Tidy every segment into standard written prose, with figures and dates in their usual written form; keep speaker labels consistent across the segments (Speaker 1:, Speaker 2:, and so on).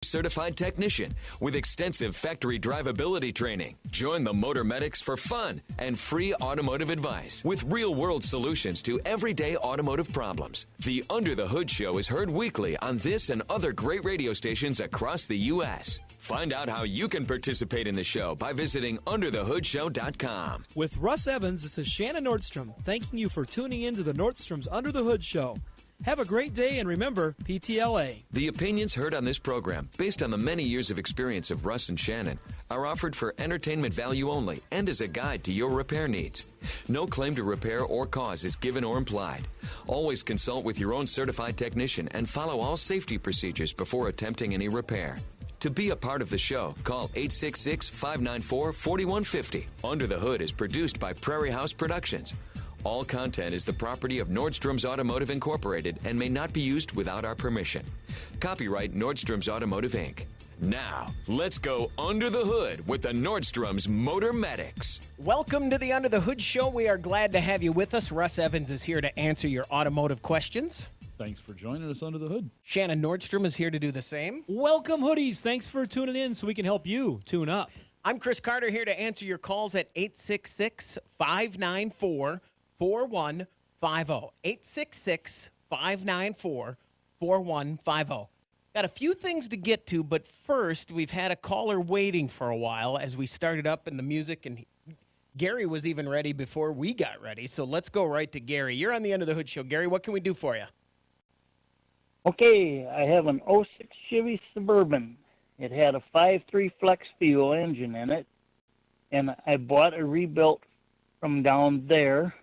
Speaker 1: certified technician with extensive factory drivability training. Join the Motor Medics for fun and free automotive advice with real-world solutions to everyday automotive problems. The Under the Hood Show is heard weekly on this and other great radio stations across the U.S. Find out how you can participate in the show by visiting underthehoodshow.com.
Speaker 2: With Russ Evans, this is Shannon Nordstrom, thanking you for tuning in to the Nordstrom's Under the Hood Show. Have a great day, and remember, PTLA.
Speaker 1: The opinions heard on this program, based on the many years of experience of Russ and Shannon, are offered for entertainment value only and as a guide to your repair needs. No claim to repair or cause is given or implied. Always consult with your own certified technician and follow all safety procedures before attempting any repair. To be a part of the show, call 866-594-4150. Under the Hood is produced by Prairie House Productions. All content is the property of Nordstrom's Automotive Incorporated and may not be used without our permission. Copyright Nordstrom's Automotive, Inc. Now, let's go under the hood with the Nordstrom's Motor Medics.
Speaker 3: Welcome to the Under the Hood Show. We are glad to have you with us. Russ Evans is here to answer your automotive questions.
Speaker 4: Thanks for joining us under the hood.
Speaker 3: Shannon Nordstrom is here to do the same.
Speaker 2: Welcome, hoodies. Thanks for tuning in so we can help you tune up.
Speaker 3: I'm Chris Carter here to answer your calls at 866-594-4150. 866-594-4150. Got a few things to get to, but first, we've had a caller waiting for a while as we started up in the music, and Gary was even ready before we got ready, so let's go right to Gary. You're on the Under the Hood Show. Gary, what can we do for you?
Speaker 5: Okay, I have an '06 Chevy Suburban. It had a 5.3 flex fuel engine in it, and I bought a rebuilt from down there,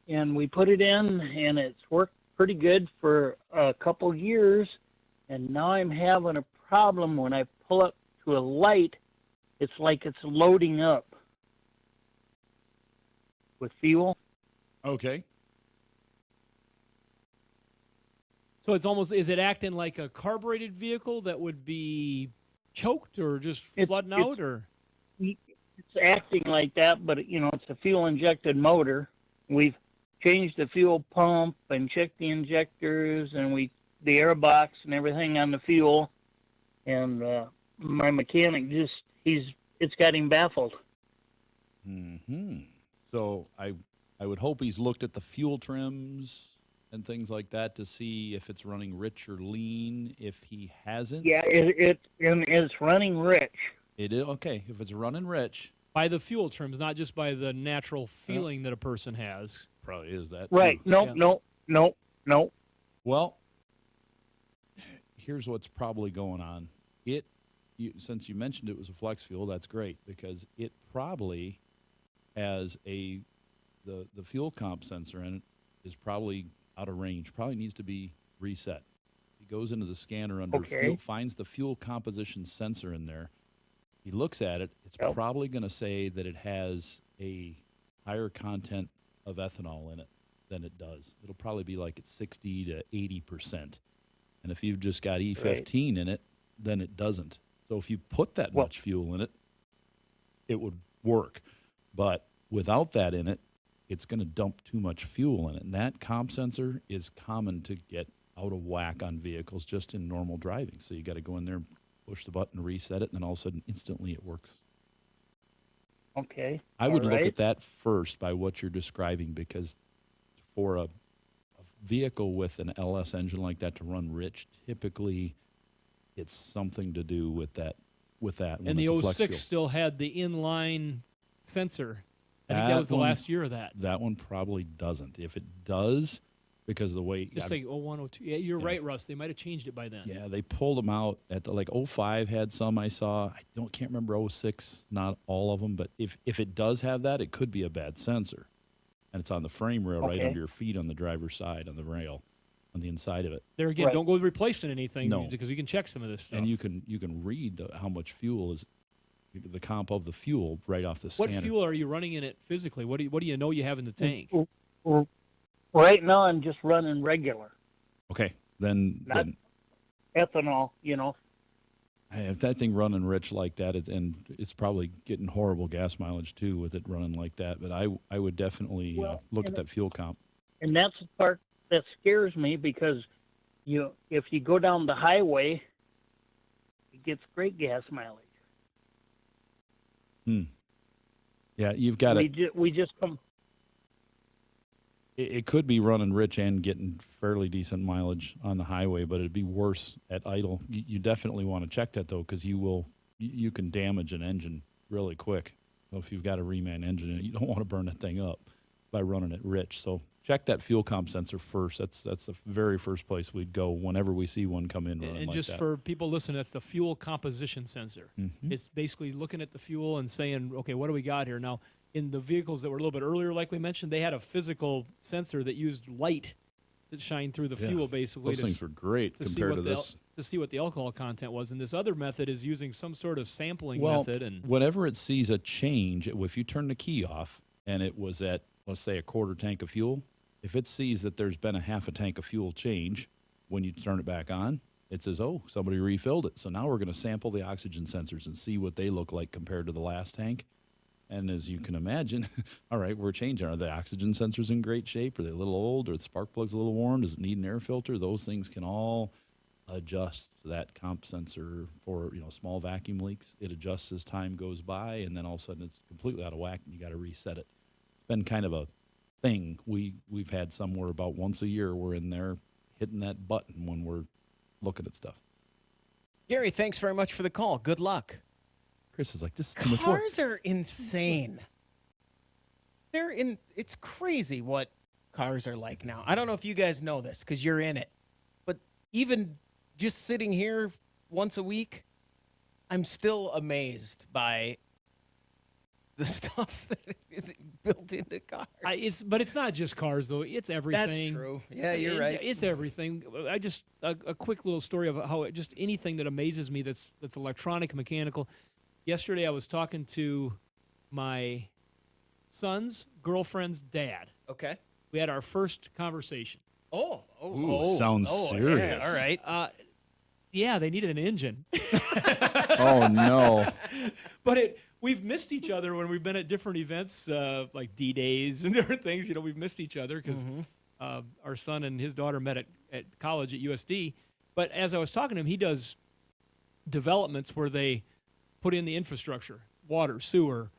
Speaker 5: and we put it in, and it's worked pretty good for a couple years, and now I'm having a problem when I pull up to a light. It's like it's loading up with fuel.
Speaker 4: Okay.
Speaker 2: So it's almost, is it acting like a carbureted vehicle that would be choked or just flooding out? Or
Speaker 5: It's acting like that, but, it's a fuel-injected motor. We've changed the fuel pump and checked the injectors and the air box and everything on the fuel. And my mechanic it's got him baffled.
Speaker 4: Mm-hmm. So I would hope he's looked at the fuel trims and things like that to see if it's running rich or lean. If he hasn't,
Speaker 5: Yeah, it's running rich.
Speaker 4: it is okay. If it's running rich,
Speaker 2: by the fuel trims, not just by the natural feeling that a person has.
Speaker 4: probably is that
Speaker 5: Right.
Speaker 4: too.
Speaker 5: No.
Speaker 4: Well, here's what's probably going on. Since you mentioned it was a flex fuel, that's great because it probably has the fuel comp sensor in it is probably out of range. Probably needs to be reset. He goes into the scanner under fuel, finds the fuel composition sensor in there. He looks at it. It's probably going to say that it has a higher content of ethanol in it than it does. It'll probably be like it's 60 to 80%. And if you've just got E15 in it, then it doesn't. So if you put that much fuel in it, it would work. But without that in it, it's going to dump too much fuel in it. And that comp sensor is common to get out of whack on vehicles just in normal driving. So you got to go in there, push the button, reset it, and then all of a sudden, instantly it works.
Speaker 5: Okay.
Speaker 4: I would look at that first by what you're describing because for a vehicle with an LS engine like that to run rich, typically it's something to do with that.
Speaker 2: And the 06 still had the inline sensor. I think that was the last year of that.
Speaker 4: That one probably doesn't. If it does, because of the way...
Speaker 2: Just like 01, 02. Yeah, you're right, Russ. They might have changed it by then.
Speaker 4: Yeah, they pulled them out at 05 had some I saw. Can't remember 06, not all of them. But if it does have that, it could be a bad sensor. And it's on the frame rail right under your feet on the driver's side, on the rail, on the inside of it.
Speaker 2: There again, don't go replacing anything because you can check some of this stuff.
Speaker 4: And you can read how much fuel is... the comp of the fuel right off the scanner.
Speaker 2: What fuel are you running in it physically? What do you know you have in the tank?
Speaker 5: Right now, I'm just running regular.
Speaker 4: Okay, then
Speaker 5: Ethanol,
Speaker 4: if that thing running rich like that, and it's probably getting horrible gas mileage too with it running like that. But I would definitely look at that fuel comp.
Speaker 5: And that's the part that scares me because if you go down the highway it gets great gas mileage.
Speaker 4: Yeah, you've got
Speaker 5: We just come.
Speaker 4: It could be running rich and getting fairly decent mileage on the highway, but it'd be worse at idle. You definitely want to check that, though, because you can damage an engine really quick. So if you've got a reman engine in it, you don't want to burn that thing up by running it rich. So check that fuel comp sensor first. That's the very first place we'd go whenever we see one come in running
Speaker 2: And
Speaker 4: like
Speaker 2: just
Speaker 4: that.
Speaker 2: for people listening, that's the fuel composition sensor.
Speaker 4: Mm-hmm.
Speaker 2: It's basically looking at the fuel and saying, okay, what do we got here? Now, in the vehicles that were a little bit earlier, like we mentioned, they had a physical sensor that used light to shine through the fuel, basically.
Speaker 4: Those things were great compared to this.
Speaker 2: To see what the alcohol content was. And this other method is using some sort of sampling method. And
Speaker 4: whenever it sees a change, if you turn the key off and it was at, let's say, a quarter tank of fuel, if it sees that there's been a half a tank of fuel change, when you turn it back on, it says, oh, somebody refilled it. So now we're going to sample the oxygen sensors and see what they look like compared to the last tank. And as you can imagine, all right, we're changing. Are the oxygen sensors in great shape? Are they a little old? Are the spark plugs a little worn? Does it need an air filter? Those things can all adjust that comp sensor for small vacuum leaks. It adjusts as time goes by, and then all of a sudden it's completely out of whack, and you got to reset it. It's been kind of a thing we've had somewhere about once a year. We're in there hitting that button when we're looking at stuff.
Speaker 3: Gary, thanks very much for the call. Good luck.
Speaker 4: Chris is like, this is too much work.
Speaker 3: Cars are insane. It's crazy what cars are like now. I don't know if you guys know this because you're in it, but even just sitting here once a week, I'm still amazed by the stuff that is built into cars.
Speaker 2: But it's not just cars, though. It's everything.
Speaker 3: That's true. Yeah, you're right.
Speaker 2: It's everything. A quick little story of how just anything that amazes me that's electronic, mechanical. Yesterday, I was talking to my son's girlfriend's dad.
Speaker 3: Okay.
Speaker 2: We had our first conversation.
Speaker 4: Sounds serious.
Speaker 3: Yeah, all right.
Speaker 2: Yeah, they needed an engine.
Speaker 4: Oh, no.
Speaker 2: But we've missed each other when we've been at different events, like D-Days and different things. We've missed each other because our son and his daughter met at college at USD. But as I was talking to him, he does developments where they put in the infrastructure, water, sewer,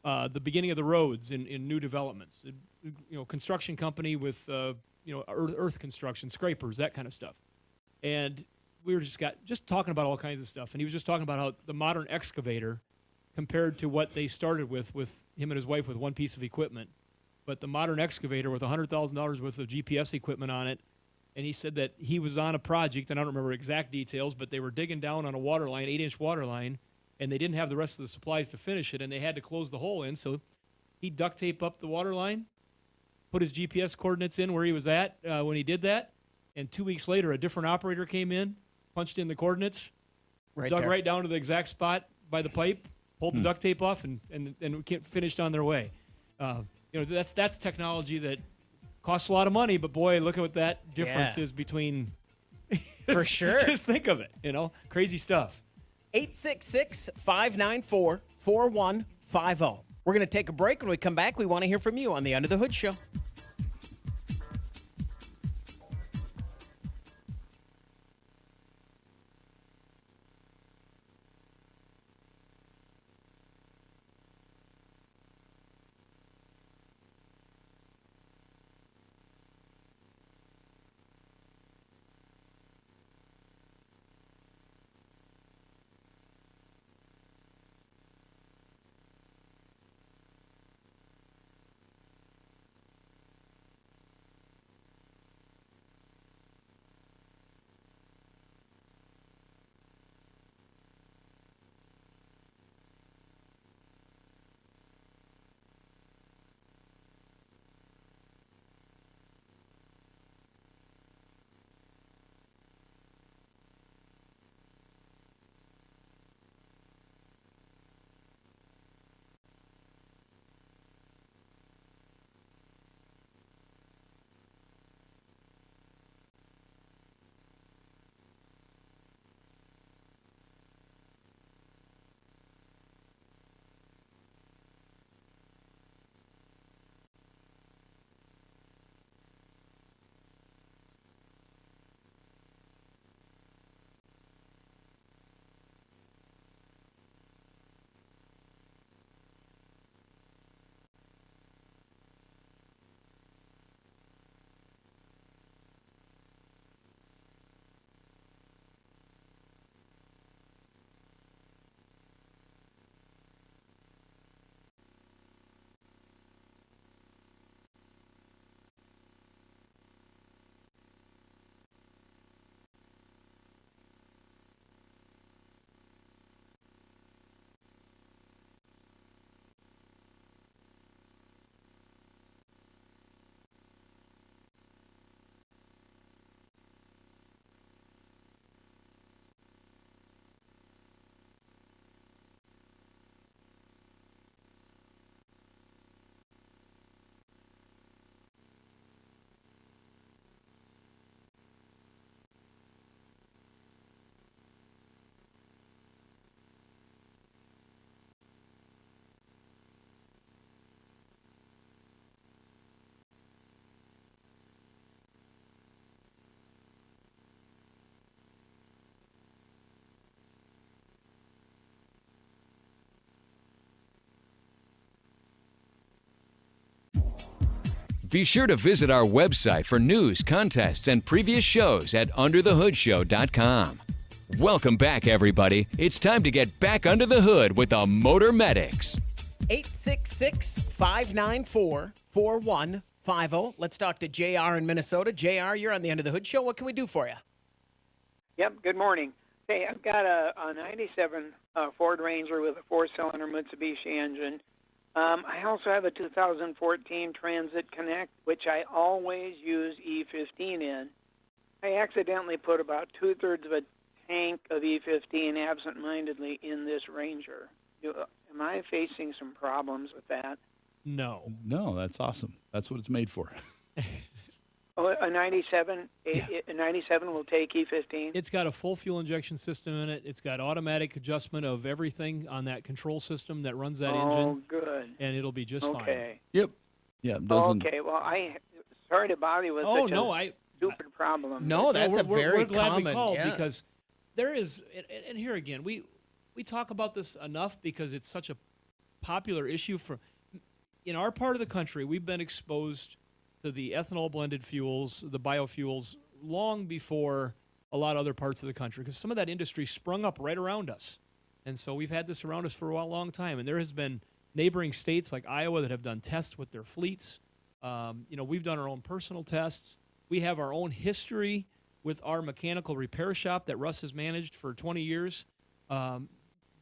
Speaker 2: the beginning of the roads in new developments. Construction company with earth construction, scrapers, that kind of stuff. And we were just talking about all kinds of stuff. And he was just talking about how the modern excavator, compared to what they started with him and his wife with one piece of equipment, but the modern excavator with $100,000 worth of GPS equipment on it. And he said that he was on a project, and I don't remember exact details, but they were digging down on a water line, 8-inch water line, and they didn't have the rest of the supplies to finish it, and they had to close the hole in. So he duct taped up the water line, put his GPS coordinates in where he was at when he did that, and 2 weeks later, a different operator came in, punched in the coordinates, dug right down to the exact spot by the pipe, pulled the duct tape off, and finished on their way. That's technology that costs a lot of money, but boy, look at what that difference is between.
Speaker 3: For sure.
Speaker 2: Just think of it, crazy stuff.
Speaker 3: 866-594-4150. We're going to take a break. When we come back, we want to hear from you on the Under the Hood Show.
Speaker 1: Be sure to visit our website for news, contests, and previous shows at underthehoodshow.com. Welcome back, everybody. It's time to get back under the hood with the Motor Medics.
Speaker 3: 866-594-4150. Let's talk to JR in Minnesota. JR, you're on the Under the Hood Show. What can we do for you?
Speaker 6: Yep, good morning. Hey, I've got a 97 Ford Ranger with a 4-cylinder Mitsubishi engine. I also have a 2014 Transit Connect, which I always use E15 in. I accidentally put about 2/3 of a tank of E15 absent-mindedly in this Ranger. Am I facing some problems with that?
Speaker 2: No.
Speaker 4: No, that's awesome. That's what it's made for.
Speaker 6: Oh, a 97 will take E15?
Speaker 2: It's got a full fuel injection system in it. It's got automatic adjustment of everything on that control system that runs that engine.
Speaker 6: Oh, good.
Speaker 2: And it'll be just fine.
Speaker 6: Okay.
Speaker 4: Yep. Yeah, it doesn't.
Speaker 6: Okay, well, sorry to bother you with
Speaker 2: Oh,
Speaker 6: such
Speaker 2: no,
Speaker 6: a stupid problem.
Speaker 3: No, that's a very
Speaker 2: we're glad
Speaker 3: common.
Speaker 2: we called
Speaker 3: yeah.
Speaker 2: because there is, and here again, we talk about this enough because it's such a popular issue. In our part of the country, we've been exposed to the ethanol blended fuels, the biofuels, long before a lot of other parts of the country, because some of that industry sprung up right around us. And so we've had this around us for a long time. And there has been neighboring states like Iowa that have done tests with their fleets. We've done our own personal tests. We have our own history with our mechanical repair shop that Russ has managed for 20 years.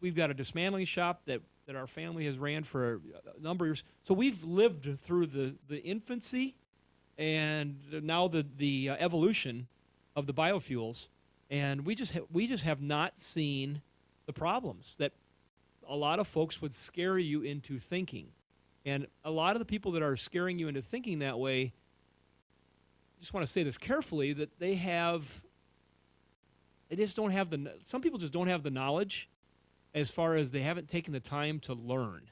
Speaker 2: We've got a dismantling shop that our family has ran for a number of years. So we've lived through the infancy and now the evolution of the biofuels, and we just have not seen the problems that a lot of folks would scare you into thinking. And a lot of the people that are scaring you into thinking that way, I just want to say this carefully, that some people just don't have the knowledge as far as they haven't taken the time to learn.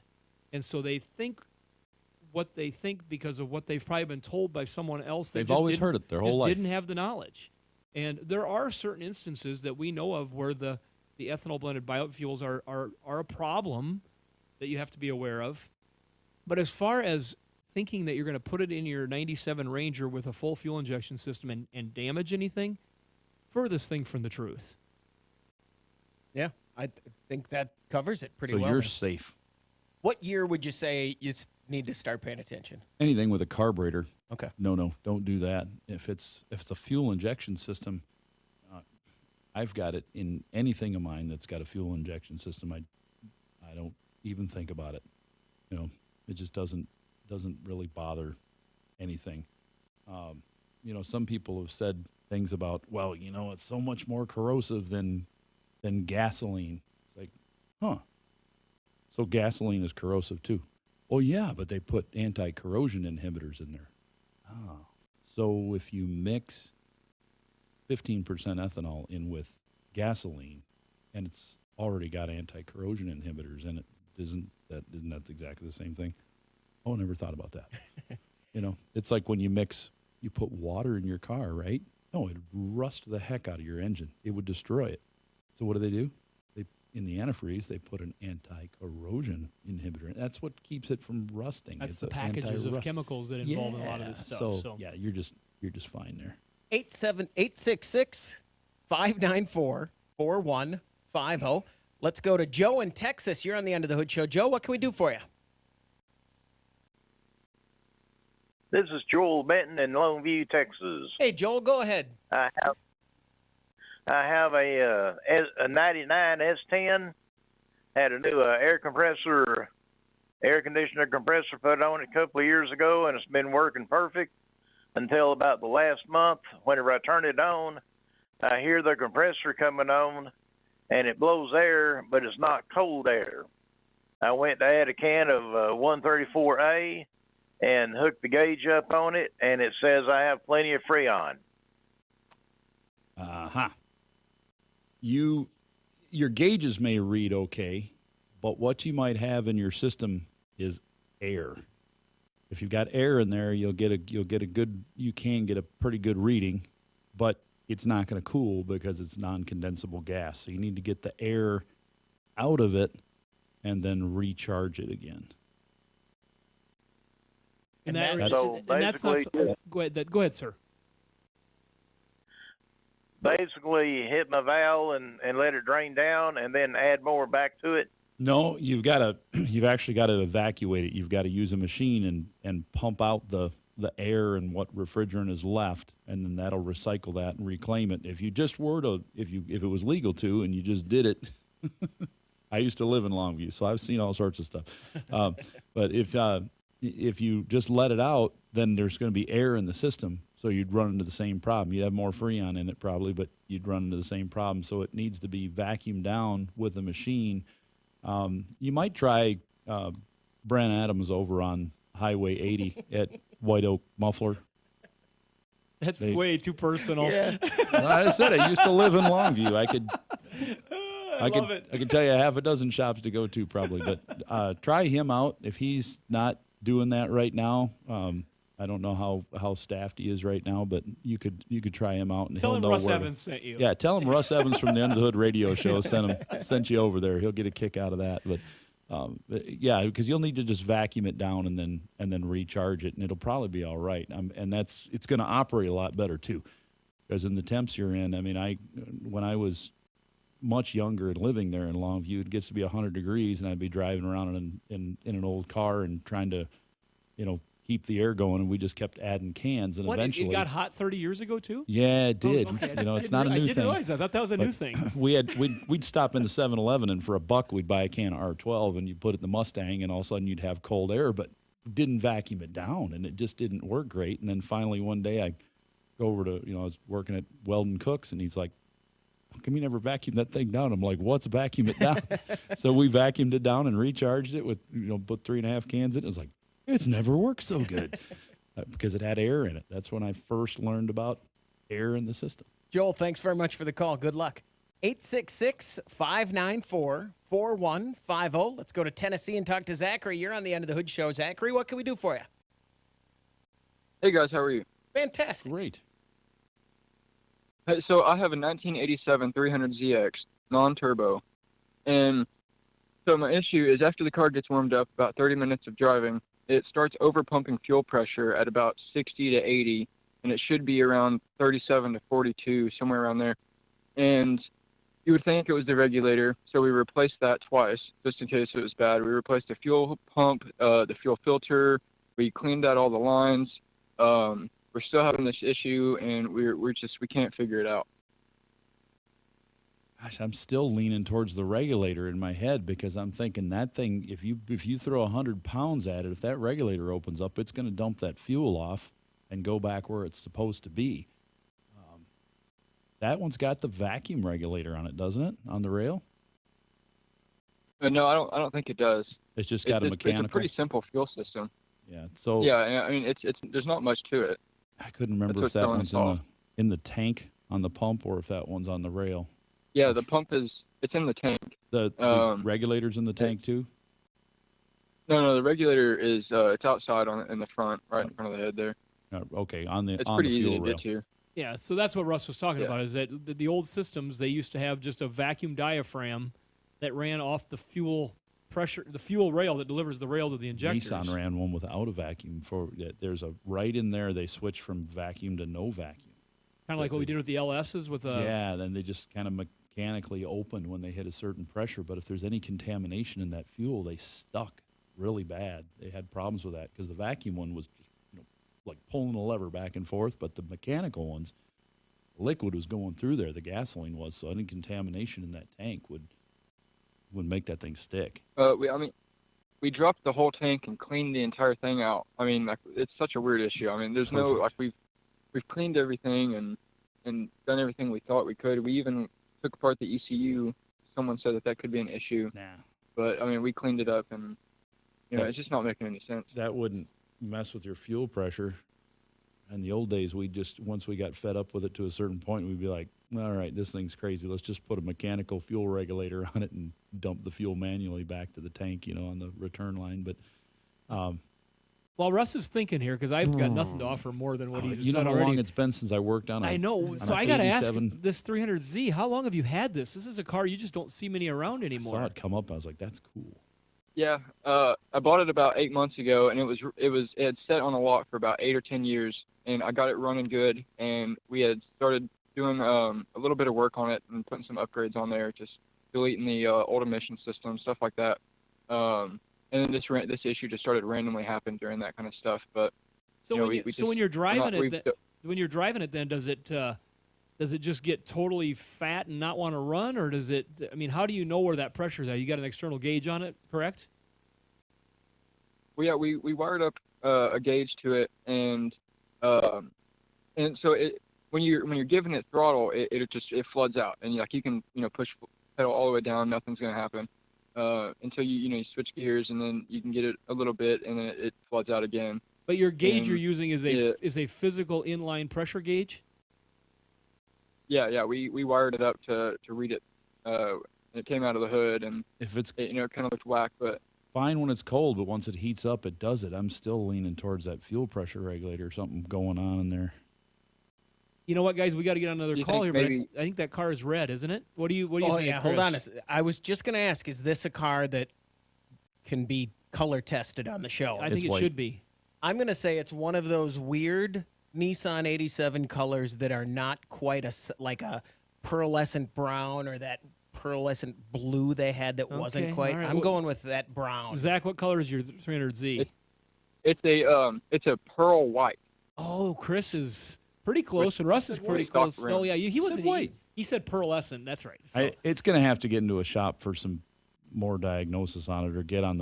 Speaker 2: And so they think what they think because of what they've probably been told by someone else.
Speaker 4: They've always heard it their whole life.
Speaker 2: Didn't have the knowledge. And there are certain instances that we know of where the ethanol blended biofuels are a problem that you have to be aware of. But as far as thinking that you're going to put it in your 97 Ranger with a full fuel injection system and damage anything, furthest thing from the truth.
Speaker 3: Yeah, I think that covers it pretty
Speaker 4: So
Speaker 3: well.
Speaker 4: you're
Speaker 3: then.
Speaker 4: safe.
Speaker 3: What year would you say you need to start paying attention?
Speaker 4: Anything with a carburetor.
Speaker 3: Okay.
Speaker 4: No, don't do that. If it's a fuel injection system, I've got it in anything of mine that's got a fuel injection system. I don't even think about it. It just doesn't really bother anything. Some people have said things about, well, it's so much more corrosive than gasoline. It's like, huh? So gasoline is corrosive too. Oh yeah, but they put anti-corrosion inhibitors in there. Oh. So if you mix 15% ethanol in with gasoline and it's already got anti-corrosion inhibitors in it, isn't that exactly the same thing? Oh, I never thought about that. It's like when you put water in your car, right? No, it'd rust the heck out of your engine. It would destroy it. So what do? In the antifreeze, they put an anti-corrosion inhibitor. That's what keeps it from rusting.
Speaker 2: That's
Speaker 4: it's
Speaker 2: the packages of chemicals that involve in a lot of this stuff.
Speaker 4: So yeah, you're just fine there.
Speaker 3: 866-594-4150. Let's go to Joe in Texas. You're on the End of the Hood Show. Joe, what can we do for you?
Speaker 7: This is Joel Benton in Longview, Texas.
Speaker 3: Hey, Joel, go ahead.
Speaker 7: I have a 99 S10. Had a new air conditioner compressor put on it a couple of years ago, and it's been working perfect until about the last month. Whenever I turn it on, I hear the compressor coming on, and it blows air, but it's not cold air. I went to add a can of 134A and hooked the gauge up on it, and it says I have plenty of Freon.
Speaker 4: Uh-huh. Your gauges may read okay, but what you might have in your system is air. If you've got air in there, you can get a pretty good reading, but it's not going to cool because it's non-condensable gas. So you need to get the air out of it and then recharge it again.
Speaker 2: And that's not.
Speaker 7: basically,
Speaker 2: Go ahead. Go ahead, sir.
Speaker 7: basically hit my valve and let it drain down, and then add more back to it.
Speaker 4: No, you've actually got to evacuate it. You've got to use a machine and pump out the air and what refrigerant is left, and then that'll recycle that and reclaim it. If you just were to, if it was legal to, and you just did it, I used to live in Longview, so I've seen all sorts of stuff. But if you just let it out, then there's going to be air in the system, so you'd run into the same problem. You'd have more Freon in it probably, but you'd run into the same problem. So it needs to be vacuumed down with a machine. You might try Brent Adams over on Highway 80 at White Oak Muffler.
Speaker 2: That's way too personal.
Speaker 3: Yeah.
Speaker 4: Well, I said I used to live in Longview. I
Speaker 2: love it.
Speaker 4: I could tell you half a dozen shops to go to probably, but try him out if he's not doing that right now. I don't know how staffed he is right now, but you could try him out and
Speaker 2: Tell
Speaker 4: he'll
Speaker 2: him
Speaker 4: know
Speaker 2: Russ
Speaker 4: where
Speaker 2: Evans sent you.
Speaker 4: Yeah, tell him Russ Evans from the Under the Hood radio show sent you over there. He'll get a kick out of that. But yeah, because you'll need to just vacuum it down and then recharge it, and it'll probably be all right. And it's going to operate a lot better too, because in the temps you're in. I mean, when I was much younger and living there in Longview, it gets to be 100 degrees, and I'd be driving around in an old car and trying to, keep the air going, and we just kept adding cans, and eventually
Speaker 2: it got hot 30 years ago too.
Speaker 4: Yeah, it did.
Speaker 2: Okay.
Speaker 4: It's not a new
Speaker 2: I didn't
Speaker 4: thing.
Speaker 2: realize that. I thought that was a new thing.
Speaker 4: We'd stop in the 7-Eleven, and for $1 we'd buy a can of R12, and you put it in the Mustang, and all of a sudden you'd have cold air, but didn't vacuum it down, and it just didn't work great. And then finally one day I go over to, I was working at Weldon Cooks, and he's like, "How come you never vacuumed that thing down?" I'm like, "What's vacuum it down?" So we vacuumed it down and recharged it with, put 3.5 cans in it. It was like, it's never worked so good. Because it had air in it. That's when I first learned about air in the system.
Speaker 3: Joel, thanks very much for the call. Good luck. 866-594-4150. Let's go to Tennessee and talk to Zachary. You're on the End of the Hood show. Zachary, what can we do for you?
Speaker 8: Hey, guys. How are you?
Speaker 3: Fantastic.
Speaker 4: Great.
Speaker 8: Hey, so I have a 1987 300ZX, non-turbo. And so my issue is after the car gets warmed up, about 30 minutes of driving, it starts over-pumping fuel pressure at about 60 to 80, and it should be around 37 to 42, somewhere around there. And you would think it was the regulator, so we replaced that twice, just in case it was bad. We replaced the fuel pump, the fuel filter. We cleaned out all the lines. We're still having this issue, and we can't figure it out.
Speaker 4: Gosh, I'm still leaning towards the regulator in my head, because I'm thinking that thing, if you throw 100 pounds at it, if that regulator opens up, it's going to dump that fuel off and go back where it's supposed to be. That one's got the vacuum regulator on it, doesn't it? On the rail?
Speaker 8: No, I don't think it does.
Speaker 4: It's just got a mechanical.
Speaker 8: It's a pretty simple fuel system.
Speaker 4: Yeah. So
Speaker 8: yeah, I mean, it's there's not much to it.
Speaker 4: I couldn't remember if that one's in the tank on the pump or if that one's on the rail.
Speaker 8: Yeah, the pump it's in the tank.
Speaker 4: The regulator's in the tank too?
Speaker 8: No, the regulator is it's outside in the front, right in front of the head there.
Speaker 4: Okay, on the
Speaker 8: it's pretty
Speaker 4: fuel
Speaker 8: easy to
Speaker 4: rail.
Speaker 8: get to.
Speaker 2: Yeah, so that's what Russ was talking about, is that the old systems, they used to have just a vacuum diaphragm that ran off the fuel pressure, the fuel rail that delivers the rail to the injectors.
Speaker 4: Nissan ran one without a vacuum. There's a right in there, they switched from vacuum to no vacuum.
Speaker 2: Kind of like what we did with the LSs with
Speaker 4: yeah, then they just kind of mechanically opened when they hit a certain pressure, but if there's any contamination in that fuel, they stuck really bad. They had problems with that because the vacuum one was just like pulling a lever back and forth, but the mechanical ones, liquid was going through there, the gasoline was, so any contamination in that tank would make that thing stick.
Speaker 8: We dropped the whole tank and cleaned the entire thing out. I mean, like, it's such a weird issue. I mean, there's no, like, we've cleaned everything and done everything we thought we could. We even took apart the ECU. Someone said that could be an issue.
Speaker 4: Nah.
Speaker 8: But, I mean, we cleaned it up, and, it's just not making any sense.
Speaker 4: That wouldn't mess with your fuel pressure. In the old days, once we got fed up with it to a certain point, we'd be like, all right, this thing's crazy. Let's just put a mechanical fuel regulator on it and dump the fuel manually back to the tank, on the return line. But
Speaker 2: well, Russ is thinking here, because I've got nothing to offer more than what he's said already.
Speaker 4: You know how long it's been since I worked on it?
Speaker 2: I know. So I got to ask, this 300Z, how long have you had this? This is a car you just don't see many around anymore.
Speaker 4: I saw it come up. I was like, that's cool.
Speaker 8: Yeah, I bought it about 8 months ago, and it had sat on a lot for about 8 or 10 years, and I got it running good, and we had started doing a little bit of work on it and putting some upgrades on there, just deleting the old emission system, stuff like that. And then this issue just started randomly happening during that kind of stuff. But
Speaker 2: So when you're driving when you're driving it, then does it just get totally fat and not want to run, or does it? I mean, how do you know where that pressure is at? You got an external gauge on it, correct?
Speaker 8: Well, yeah, we wired up a gauge to it, and so when you're giving it throttle, it floods out, and like you can push pedal all the way down, nothing's gonna happen until you switch gears, and then you can get it a little bit, and then it floods out again.
Speaker 2: But your gauge you're using is a physical inline pressure gauge.
Speaker 8: Yeah, we wired it up to read it. It came out of the hood, and
Speaker 4: if it's
Speaker 8: it kind of looked whack, but
Speaker 4: fine when it's cold, but once it heats up, it does it. I'm still leaning towards that fuel pressure regulator, something going on in there.
Speaker 2: You know what, guys? We got to get on another call here, but I think that car is red, isn't it? What do you think?
Speaker 3: Oh yeah,
Speaker 2: Chris?
Speaker 3: hold on. I was just going to ask: is this a car that can be color tested on the show?
Speaker 2: I think it should be.
Speaker 3: I'm going to say it's one of those weird Nissan 87 colors that are not quite like a pearlescent brown or that pearlescent blue they had that wasn't quite.
Speaker 2: Right.
Speaker 3: I'm going with that brown.
Speaker 2: Zach, what color is your 300Z?
Speaker 8: It's a pearl white.
Speaker 2: Oh, Chris is pretty close, and Russ is pretty close. Oh yeah, he wasn't white. He said pearlescent. That's right. So.
Speaker 4: It's going to have to get into a shop for some more diagnosis on it, or get on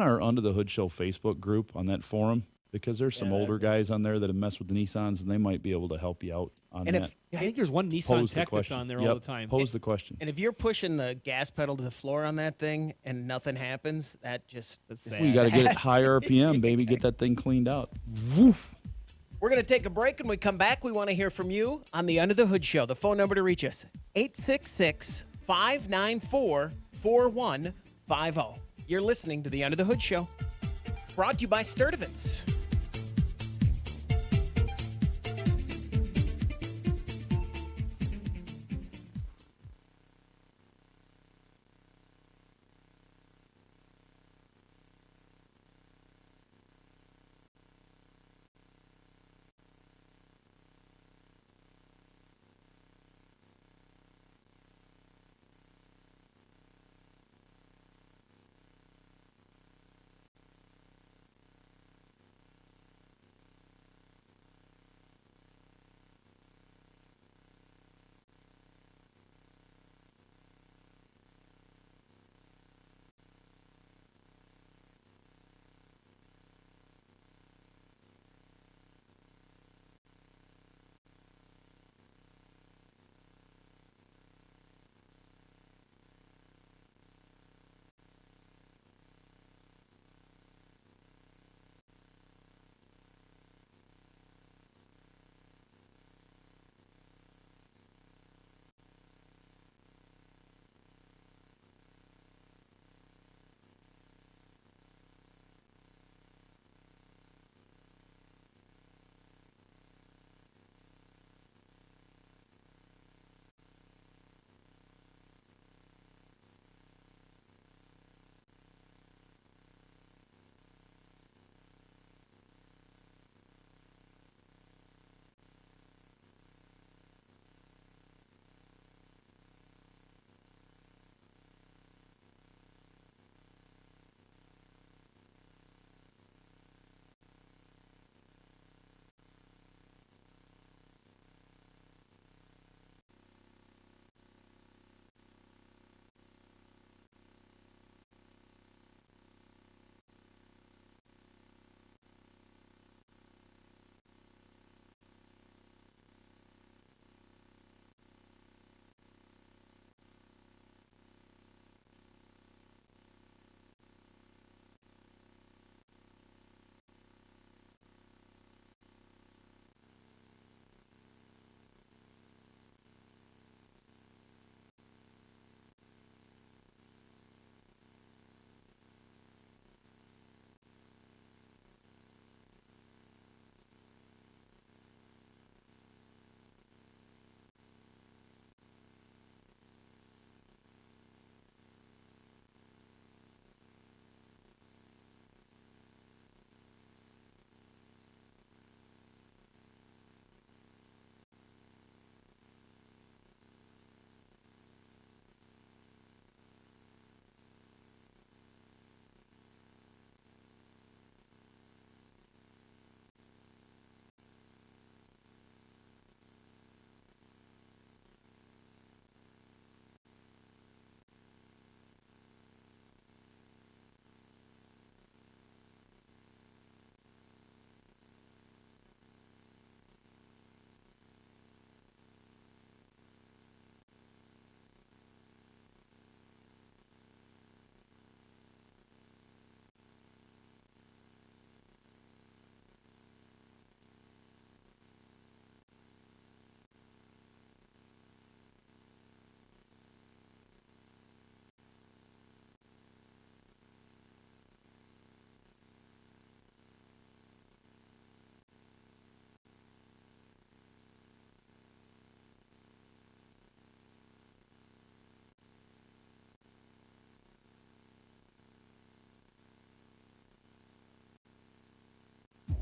Speaker 4: our Under the Hood Show Facebook group on that forum, because there's some older guys on there that have messed with the Nissans, and they might be able to help you out on that.
Speaker 2: I think there's one Nissan tech that's on there all the time.
Speaker 4: Pose the question.
Speaker 3: And if you're pushing the gas pedal to the floor on that thing and nothing happens, that's sad.
Speaker 4: You got to get it high RPM, baby. Get that thing cleaned out. Woof.
Speaker 3: We're going to take a break, and when we come back, we want to hear from you on the Under the Hood Show. The phone number to reach us, 866-594-4150. You're listening to the Under the Hood Show, brought to you by Sturdivant's.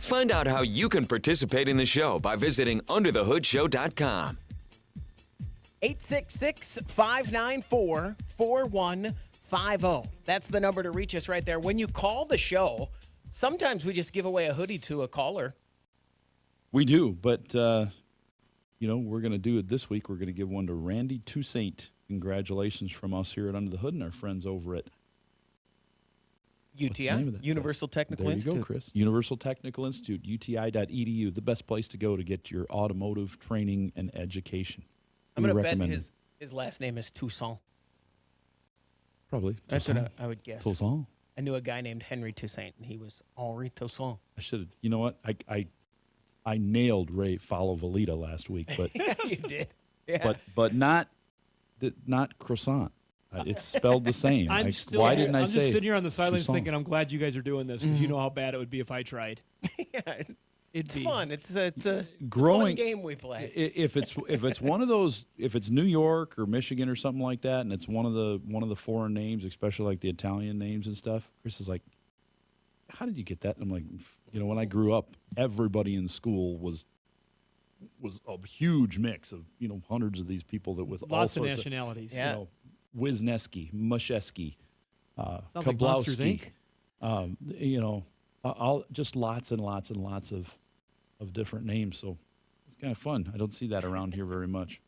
Speaker 1: Find out how you can participate in the show by visiting underthehoodshow.com.
Speaker 3: 866-594-4150. That's the number to reach us right there. When you call the show, sometimes we just give away a hoodie to a caller.
Speaker 4: We do, but, we're going to do it this week. We're going to give one to Randy Toussaint. Congratulations from us here at Under the Hood and our friends over at
Speaker 3: UTI, Universal Technical Institute.
Speaker 4: There you go, Chris. Universal Technical Institute, uti.edu, the best place to go to get your automotive training and education.
Speaker 3: I'm going to bet his last name is Toussaint.
Speaker 4: Probably.
Speaker 3: That's what I would guess.
Speaker 4: Toussaint.
Speaker 3: I knew a guy named Henry Toussaint, and he was Henri Toussaint.
Speaker 4: I should have. You know what? I nailed Ray Follow Valita last week, but
Speaker 3: Yeah, you did. Yeah.
Speaker 4: but not croissant. It's spelled the same.
Speaker 2: I'm
Speaker 4: just sitting
Speaker 2: here on the sidelines
Speaker 4: Toussaint?
Speaker 2: thinking I'm glad you guys are doing this because you know how bad it would be if I tried.
Speaker 3: Yeah, it's fun. It's a
Speaker 4: Growing
Speaker 3: fun game we play.
Speaker 4: If it's one of those, if it's New York or Michigan or something like that, and it's one of the foreign names, especially like the Italian names and stuff, Chris is like, "How did you get that?" And I'm like, when I grew up, everybody in school was a huge mix of hundreds of these people that with all
Speaker 2: Lots of
Speaker 4: sorts
Speaker 2: nationalities.
Speaker 3: Yeah.
Speaker 4: Wisniewski, Muszewski,
Speaker 2: Sounds like Monsters,
Speaker 4: Kablowski,
Speaker 2: Inc.
Speaker 4: all just lots and lots and lots of different names. So it's kind of fun. I don't see that around here very much.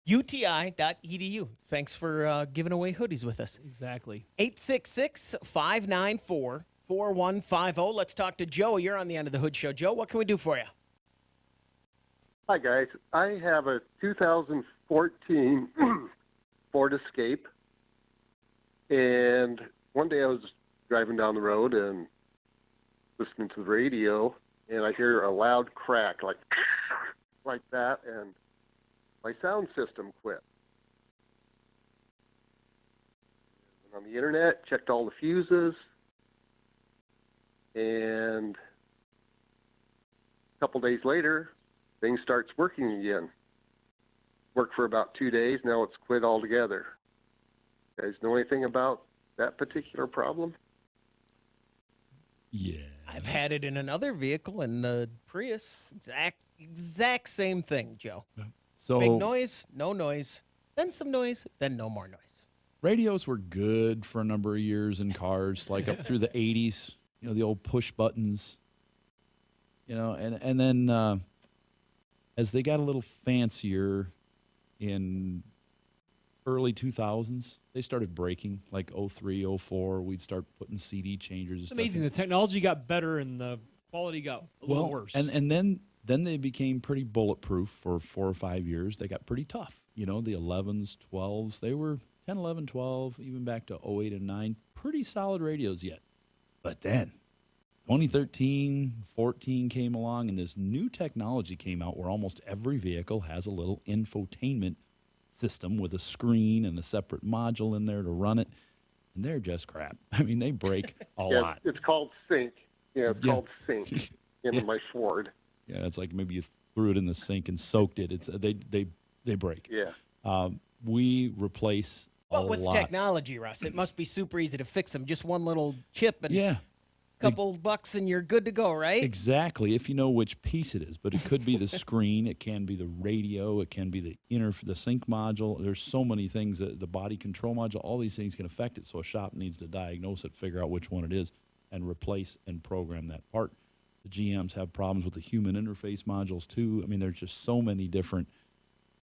Speaker 3: UTI.edu. Thanks for giving away hoodies with us.
Speaker 2: Exactly.
Speaker 3: 866-594-4150. Let's talk to Joe. You're on the End of the Hood Show. Joe, what can we do for you?
Speaker 9: Hi, guys. I have a 2014 Ford Escape, and one day I was driving down the road and listening to the radio, and I hear a loud crack like that, and my sound system quit. Went on the internet, checked all the fuses, and a couple days later, things starts working again. Worked for about 2 days. Now it's quit altogether. You guys know anything about that particular problem?
Speaker 4: Yeah.
Speaker 3: I've had it in another vehicle, in the Prius. Exact same thing, Joe.
Speaker 4: So
Speaker 3: Big noise, no noise, then some noise, then no more noise.
Speaker 4: radios were good for a number of years in cars, like up through the 80s, the old push buttons, and then as they got a little fancier in early 2000s, they started breaking, like 03, 04. We'd start putting CD changers.
Speaker 2: It's amazing. The technology got better and the quality got a little worse.
Speaker 4: And then they became pretty bulletproof for 4 or 5 years. They got pretty tough. The 11s, 12s, they were 10, 11, 12, even back to 08 and 9, pretty solid radios yet. But then 2013, 14 came along, and this new technology came out where almost every vehicle has a little infotainment system with a screen and a separate module in there to run it, and they're just crap. I mean, they break a lot.
Speaker 9: It's called Sync. It's called Sync in my Ford.
Speaker 4: Yeah, it's like maybe you threw it in the sink and soaked it. It's they break.
Speaker 9: Yeah.
Speaker 4: We replace a
Speaker 3: But with
Speaker 4: lot.
Speaker 3: technology, Russ, it must be super easy to fix them. Just one little chip and a couple bucks and you're good to go, right?
Speaker 4: Exactly, if you know which piece it is. But it could be the screen, it can be the radio, it can be the sync module. There's so many things, that the body control module, all these things can affect it. So a shop needs to diagnose it, figure out which one it is, and replace and program that part. The GMs have problems with the human interface modules too. I mean, there's just so many different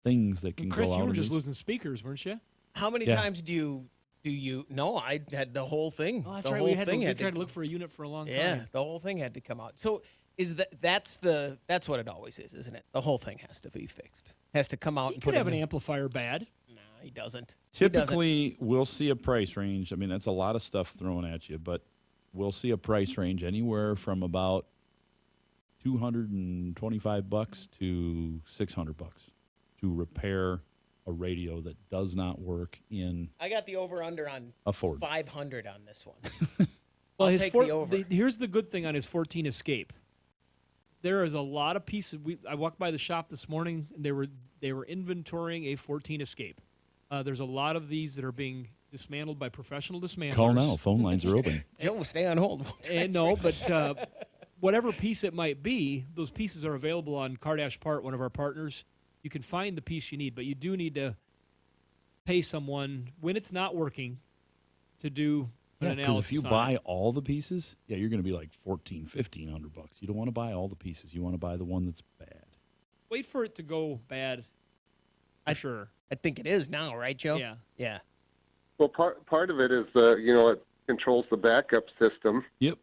Speaker 4: things that can
Speaker 2: Chris,
Speaker 4: go out.
Speaker 2: you were
Speaker 4: of
Speaker 2: just
Speaker 4: this.
Speaker 2: losing speakers, weren't you?
Speaker 3: How many times do you? No, I had the whole thing.
Speaker 2: Oh, that's
Speaker 3: the
Speaker 2: right.
Speaker 3: whole
Speaker 2: We had
Speaker 3: thing
Speaker 2: to try to look for a unit for a long time.
Speaker 3: Yeah, the whole thing had to come out. So that's what it always is, isn't it? The whole thing has to be fixed. Has to come out.
Speaker 2: He
Speaker 3: and
Speaker 2: could
Speaker 3: put
Speaker 2: have
Speaker 3: in
Speaker 2: an amplifier bad.
Speaker 3: Nah, he doesn't.
Speaker 4: Typically, we'll see a price range. I mean, that's a lot of stuff thrown at you, but we'll see a price range anywhere from about $225 to $600 to repair a radio that does not work in
Speaker 3: I got the over/under on
Speaker 4: a Ford.
Speaker 3: 500 on this one.
Speaker 2: Well,
Speaker 3: I'll
Speaker 2: his
Speaker 3: take the over.
Speaker 2: Here's the good thing on his 14 Escape. There is a lot of pieces. I walked by the shop this morning, and they were inventorying a 14 Escape. There's a lot of these that are being dismantled by professional dismantlers.
Speaker 4: Call now. Phone lines are open.
Speaker 3: Joe, stay on hold.
Speaker 2: And no, but whatever piece it might be, those pieces are available on Cardash Part, one of our partners. You can find the piece you need, but you do need to pay someone when it's not working to do an
Speaker 4: Yeah, because
Speaker 2: analysis.
Speaker 4: if you
Speaker 2: on
Speaker 4: buy
Speaker 2: it.
Speaker 4: all the pieces, you're going to be like $1,400-$1,500. You don't want to buy all the pieces. You want to buy the one that's bad.
Speaker 2: Wait for it to go bad. For sure.
Speaker 3: I think it is now, right, Joe?
Speaker 2: Yeah.
Speaker 3: Yeah.
Speaker 9: Well, part of it is it controls the backup system.
Speaker 4: Yep.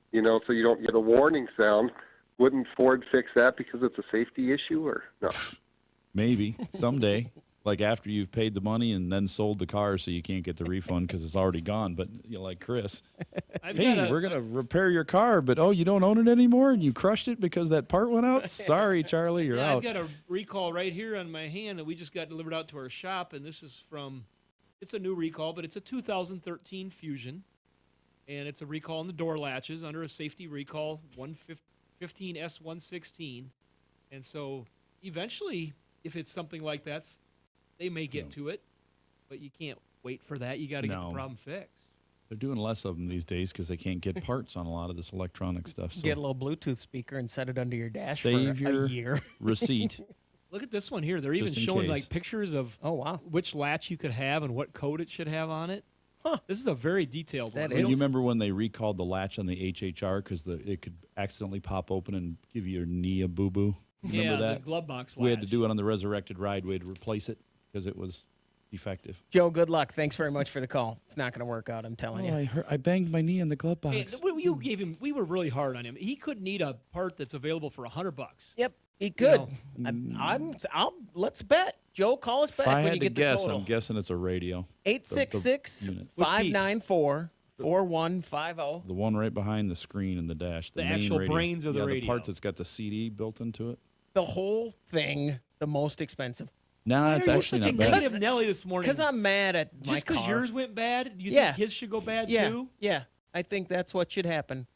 Speaker 9: So you don't get a warning sound. Wouldn't Ford fix that because it's a safety issue, or no?
Speaker 4: Maybe someday, like after you've paid the money and then sold the car, so you can't get the refund because it's already gone. But like Chris, we're gonna repair your car, but you don't own it anymore, and you crushed it because that part went out. Sorry, Charlie, you're out.
Speaker 2: I've got a recall right here on my hand that we just got delivered out to our shop, and this is it's a new recall, but it's a 2013 Fusion, and it's a recall on the door latches under a safety recall 115S116, and so eventually, if it's something like that, they may get to it, but you can't wait for that. You got to get the problem fixed.
Speaker 4: They're doing less of them these days because they can't get parts on a lot of this electronic stuff. So
Speaker 3: Get a little Bluetooth speaker and set it under your dash
Speaker 4: save
Speaker 3: for
Speaker 4: your
Speaker 3: a year.
Speaker 4: receipt.
Speaker 2: Look at this one here. They're even
Speaker 4: Just in
Speaker 2: showing
Speaker 4: case.
Speaker 2: like pictures of which latch you could have and what code it should have on it.
Speaker 3: Huh.
Speaker 2: This is a very detailed one.
Speaker 4: You remember when they recalled the latch on the HHR because it could accidentally pop open and give you your knee a boo-boo? Remember that?
Speaker 2: The glove box latch.
Speaker 4: We had to do it on the Resurrected Ride. We had to replace it because it was defective.
Speaker 3: Joe, good luck. Thanks very much for the call. It's not going to work out, I'm telling you.
Speaker 4: I banged my knee in the glove box.
Speaker 2: Hey, we were really hard on him. He could need a part that's available for $100.
Speaker 3: Yep, he could.
Speaker 2: know.
Speaker 3: Let's bet. Joe, call us back
Speaker 4: If I
Speaker 3: when
Speaker 4: had
Speaker 3: you
Speaker 4: to
Speaker 3: get the
Speaker 4: guess,
Speaker 3: total.
Speaker 4: I'm guessing it's a radio.
Speaker 3: 866-594-4150.
Speaker 4: The one right behind the screen in the dash. The main
Speaker 2: actual
Speaker 4: radio.
Speaker 2: brains of the
Speaker 4: The
Speaker 2: radio.
Speaker 4: part that's got the CD built into it.
Speaker 3: The whole thing, the most expensive.
Speaker 4: No, it's
Speaker 2: Why are you
Speaker 4: actually
Speaker 2: such
Speaker 4: not
Speaker 2: a
Speaker 4: bad.
Speaker 2: negative Nelly this morning?
Speaker 3: Because I'm mad at my
Speaker 2: Just because
Speaker 3: car.
Speaker 2: yours went bad, do you
Speaker 3: Yeah.
Speaker 2: think his should go bad
Speaker 3: yeah,
Speaker 2: too?
Speaker 3: Yeah, I think that's what should happen.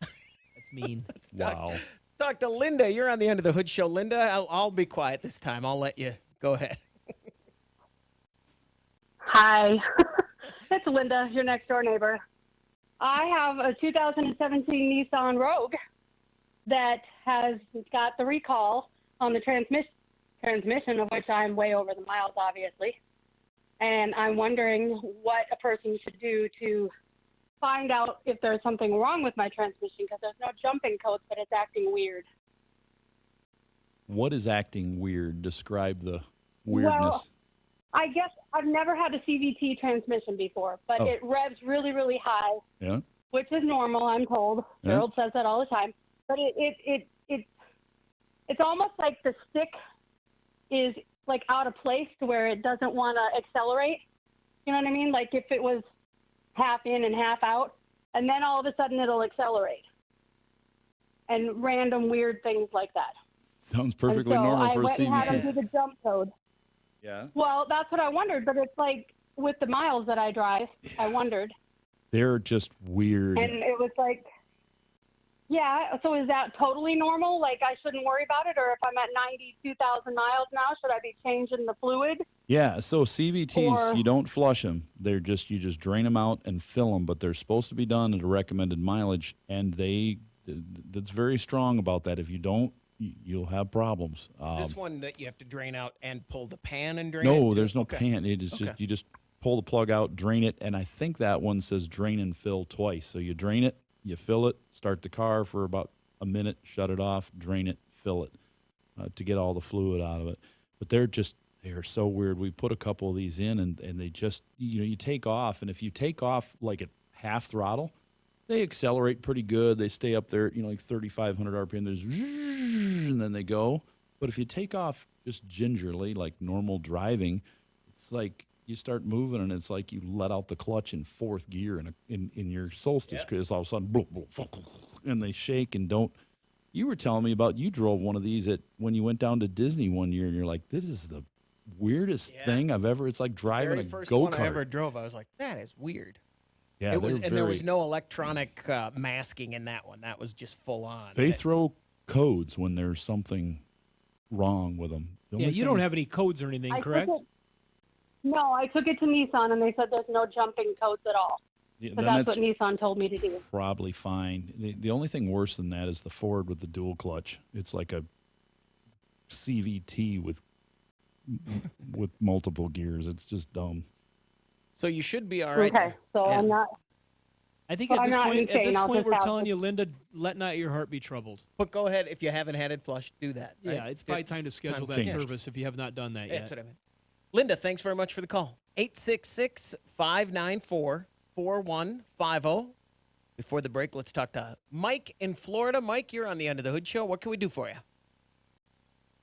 Speaker 2: That's mean.
Speaker 4: Wow.
Speaker 3: Talk to Linda. You're on the End of the Hood Show. Linda, I'll be quiet this time. I'll let you go ahead.
Speaker 10: Hi, it's Linda, your next door neighbor. I have a 2017 Nissan Rogue that has got the recall on the transmission, of which I'm way over the miles, obviously. And I'm wondering what a person should do to find out if there's something wrong with my transmission, because there's no jumping codes, but it's acting weird.
Speaker 4: What is acting weird? Describe the weirdness.
Speaker 10: Well, I guess I've never had a CVT transmission before, but it revs really, really high,
Speaker 4: Yeah.
Speaker 10: which is normal, I'm told.
Speaker 4: Yeah.
Speaker 10: Gerald says that all the time. But it's almost like the stick is like out of place to where it doesn't want to accelerate. You know what I mean? Like if it was half in and half out, and then all of a sudden it'll accelerate. And random weird things like that.
Speaker 4: Sounds perfectly
Speaker 10: and so
Speaker 4: normal for a
Speaker 10: I went and had them do
Speaker 4: CVT.
Speaker 10: the jump code.
Speaker 4: Yeah.
Speaker 10: Well, that's what I wondered, but it's like with the miles that I drive, I wondered.
Speaker 4: They're just weird.
Speaker 10: And it was like, yeah, so is that totally normal? Like I shouldn't worry about it? Or if I'm at 92,000 miles now, should I be changing the fluid?
Speaker 4: Yeah, so CVTs,
Speaker 10: Or-
Speaker 4: you don't flush them. You just drain them out and fill them, but they're supposed to be done at a recommended mileage, and that's very strong about that. If you don't, you'll have problems.
Speaker 3: Is this one that you have to drain out and pull the pan and drain it?
Speaker 4: No,
Speaker 3: too?
Speaker 4: there's no
Speaker 3: Okay.
Speaker 4: pan. It is just you just pull the plug out, drain it, and I think that one says drain and fill twice. So you drain it, you fill it, start the car for about a minute, shut it off, drain it, fill it to get all the fluid out of it. But they are so weird. We put a couple of these in, and they just you take off, and if you take off like at half throttle, they accelerate pretty good. They stay up there, like 3,500 RPM. There's and then they go. But if you take off just gingerly, like normal driving, it's like you start moving, and it's like you let out the clutch in fourth gear in your Solstice, because all of a sudden, bloop, bloop, and they shake and don't. You were telling me about you drove one of these when you went down to Disney one year, and you're like, this is the weirdest thing I've ever. It's like driving
Speaker 3: Very
Speaker 4: a
Speaker 3: first
Speaker 4: go-kart.
Speaker 3: one I ever drove, I was like, that is weird.
Speaker 4: Yeah,
Speaker 3: There was no electronic masking in that one. That was just full on.
Speaker 4: They throw codes when there's something wrong with them.
Speaker 2: Yeah, you don't have any codes or anything, correct?
Speaker 10: No, I took it to Nissan, and they said there's no jumping codes at all. Because
Speaker 4: then
Speaker 10: that's
Speaker 4: that's
Speaker 10: what Nissan told me to do.
Speaker 4: probably fine. The only thing worse than that is the Ford with the dual clutch. It's like a CVT with multiple gears. It's just dumb.
Speaker 3: So you should be all right.
Speaker 10: Okay, so
Speaker 3: Yeah.
Speaker 10: I'm not.
Speaker 2: I think
Speaker 10: So
Speaker 2: at
Speaker 10: I'm
Speaker 2: this
Speaker 10: not
Speaker 2: point,
Speaker 10: insane. I'll just
Speaker 2: we're
Speaker 10: have
Speaker 2: telling
Speaker 10: to-
Speaker 2: you, Linda, let not your heart be troubled.
Speaker 3: But go ahead, if you haven't had it flushed, do that. Right?
Speaker 2: Yeah, it's probably time to schedule that
Speaker 3: Change.
Speaker 2: service if you have not done that yet.
Speaker 3: That's what I meant. Linda, thanks very much for the call. 866-594-4150. Before the break, let's talk to Mike in Florida. Mike, you're on the Under the Hood show. What can we do for you?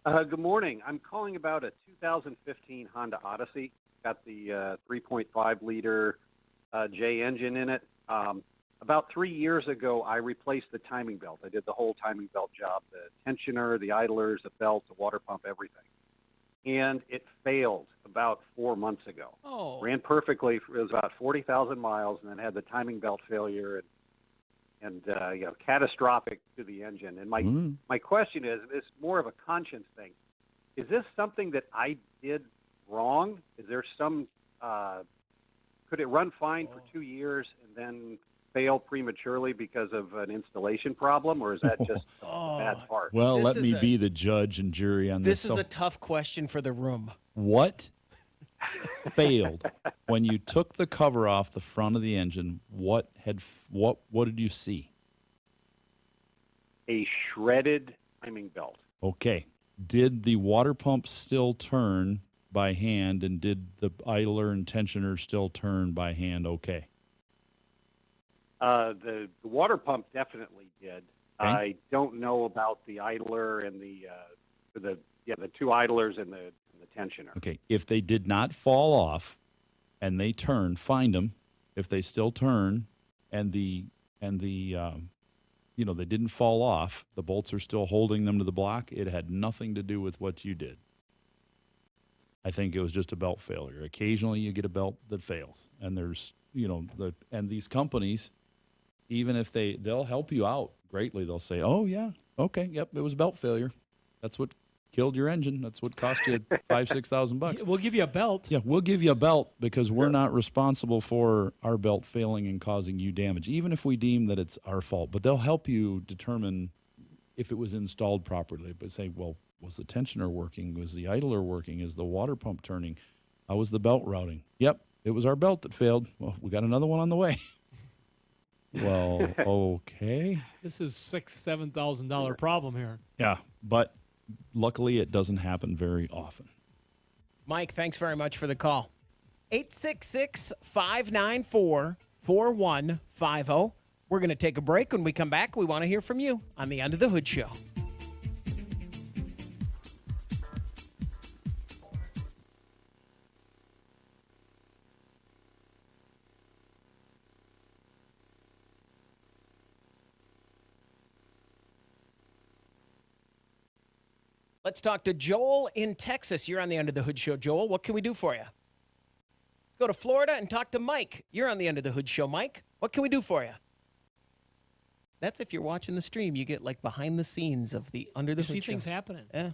Speaker 11: Good morning. I'm calling about a 2015 Honda Odyssey. Got the 3.5 liter J engine in it. About 3 years ago, I replaced the timing belt. I did the whole timing belt job, the tensioner, the idlers, the belt, the water pump, everything. And it failed about 4 months ago.
Speaker 2: Oh.
Speaker 11: Ran perfectly. It was about 40,000 miles, and then had the timing belt failure and catastrophic to the engine. And my question is, it's more of a conscience thing. Is this something that I did wrong? Is there some, could it run fine for 2 years and then fail prematurely because of an installation problem, or is that just a bad part?
Speaker 4: Well,
Speaker 3: This
Speaker 4: let
Speaker 3: is
Speaker 4: me
Speaker 3: a-
Speaker 4: be the judge and jury on this.
Speaker 3: This is a tough question for the room.
Speaker 4: What failed when you took the cover off the front of the engine? What did you see?
Speaker 11: A shredded timing belt.
Speaker 4: Okay. Did the water pump still turn by hand, and did the idler and tensioner still turn by hand? Okay.
Speaker 11: The water pump definitely did.
Speaker 4: Okay.
Speaker 11: I don't know about the idler and the two idlers and the tensioner.
Speaker 4: Okay. If they did not fall off and they turn, find them. If they still turn and they didn't fall off, the bolts are still holding them to the block, it had nothing to do with what you did. I think it was just a belt failure. Occasionally you get a belt that fails, and there's, and these companies, even if they'll help you out greatly, they'll say, "Oh yeah, okay, yep, it was belt failure. That's what killed your engine. That's what cost you $5,000-6,000.
Speaker 2: We'll give you a belt.
Speaker 4: Yeah, we'll give you a belt because we're not responsible for our belt failing and causing you damage, even if we deem that it's our fault. But they'll help you determine if it was installed properly. But say, well, was the tensioner working? Was the idler working? Is the water pump turning? How was the belt routing? Yep, it was our belt that failed. Well, we got another one on the way. Well, okay.
Speaker 2: This is $6,000-7,000 problem here.
Speaker 4: Yeah, but luckily it doesn't happen very often.
Speaker 3: Mike, thanks very much for the call. 866-594-4150. We're going to take a break. When we come back, we want to hear from you on the Under the Hood Show. Let's talk to Joel in Texas. You're on the Under the Hood Show, Joel. What can we do for you? Let's go to Florida and talk to Mike. You're on the Under the Hood Show, Mike. What can we do for you? That's if you're watching the stream. You get like behind the scenes of the Under the
Speaker 2: You see
Speaker 3: Hood Show.
Speaker 2: things happening.
Speaker 3: Yeah.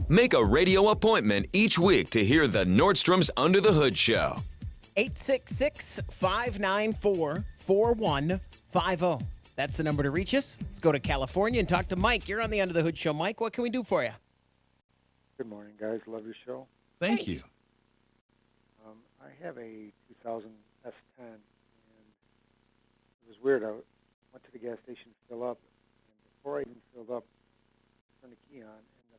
Speaker 1: Make a radio appointment each week to hear the Nordstrom's Under the Hood Show.
Speaker 3: 866-594-4150. That's the number to reach us. Let's go to California and talk to Mike. You're on the Under the Hood Show. Mike, what can we do for you?
Speaker 12: Good morning, guys. Love your show.
Speaker 4: Thank you.
Speaker 12: I have a 2000 S10, and it was weird. I went to the gas station to fill up, and before I even filled up, I turned the key on, and the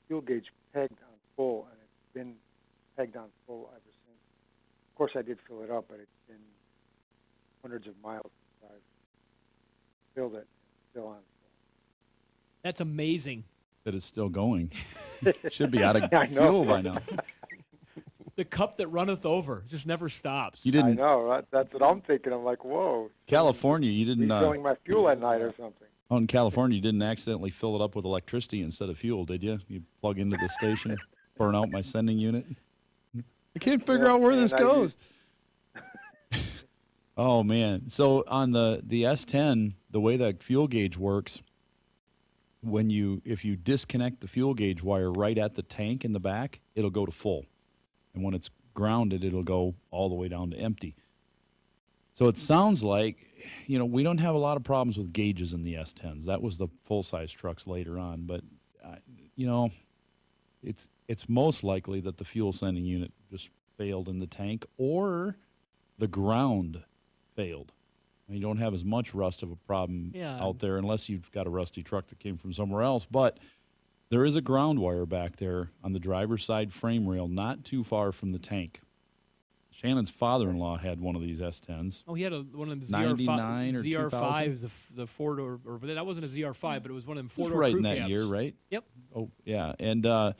Speaker 12: fuel gauge pegged on full, and it's been pegged on full ever since. Of course, I did fill it up, but it's been hundreds of miles since I've filled it, and it's still on full.
Speaker 2: That's amazing.
Speaker 4: That it's still going. Should be out of
Speaker 12: I know.
Speaker 4: fuel by now.
Speaker 2: The cup that runneth over just never stops.
Speaker 4: You didn't.
Speaker 12: I know. That's what I'm thinking. I'm like, whoa.
Speaker 4: California, you didn't.
Speaker 12: Refilling my fuel at night or something.
Speaker 4: Oh, in California, you didn't accidentally fill it up with electricity instead of fuel, did you? You plug into the station, burn out my sending unit. I can't figure out where this goes. Oh man! So on the S10, the way that fuel gauge works, if you disconnect the fuel gauge wire right at the tank in the back, it'll go to full. And when it's grounded, it'll go all the way down to empty. So it sounds like, we don't have a lot of problems with gauges in the S10s. That was the full-size trucks later on. But, it's most likely that the fuel sending unit just failed in the tank or the ground failed. You don't have as much rust of a problem out there unless you've got a rusty truck that came from somewhere else. But there is a ground wire back there on the driver's side frame rail, not too far from the tank. Shannon's father-in-law had one of these S10s.
Speaker 2: Oh, he had one of them
Speaker 4: 99 or
Speaker 2: ZR5s, the four-door, or that wasn't a ZR5, but it was one of them four-door
Speaker 4: right
Speaker 2: crew
Speaker 4: in that
Speaker 2: cabs.
Speaker 4: year, right?
Speaker 2: Yep.
Speaker 4: Oh, yeah. And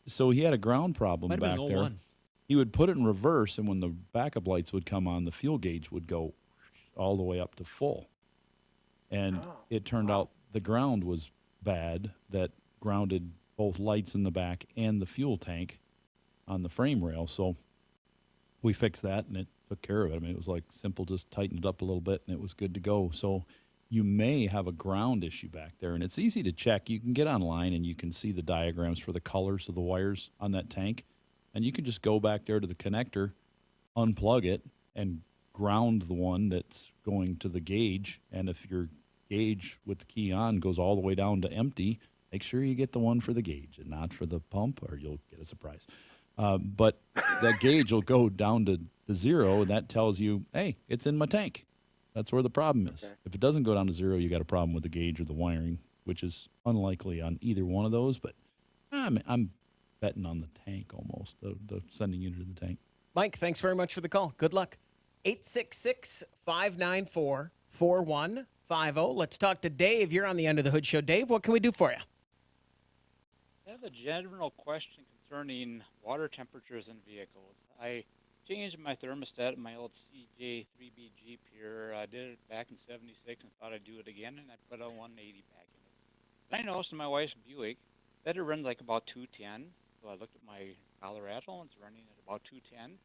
Speaker 4: so he had a ground problem
Speaker 2: Might have
Speaker 4: back
Speaker 2: been
Speaker 4: there.
Speaker 2: 01.
Speaker 4: He would put it in reverse, and when the backup lights would come on, the fuel gauge would go all the way up to full. And it turned out the ground was bad, that grounded both lights in the back and the fuel tank on the frame rail. So we fixed that, and it took care of it. I mean, it was like simple, just tighten it up a little bit, and it was good to go. So you may have a ground issue back there, and it's easy to check. You can get online, and you can see the diagrams for the colors of the wires on that tank, and you can just go back there to the connector, unplug it, and ground the one that's going to the gauge. And if your gauge with the key on goes all the way down to empty, make sure you get the one for the gauge and not for the pump, or you'll get a surprise. But that gauge will go down to zero, and that tells you, hey, it's in my tank. That's where the problem is. Okay. If it doesn't go down to zero, you got a problem with the gauge or the wiring, which is unlikely on either one of those. But I'm betting on the tank almost, the sending unit of the tank.
Speaker 3: Mike, thanks very much for the call. Good luck. 866-594-4150. Let's talk to Dave. You're on the Under the Hood Show. Dave, what can we do for you?
Speaker 13: I have a general question concerning water temperatures in vehicles. I changed my thermostat in my old CJ3B Jeep here. I did it back in '76 and thought I'd do it again, and I put a 180 back in it. And I noticed in my wife's Buick that it runs like about 210. So I looked at my Colorado, and it's running at about 210.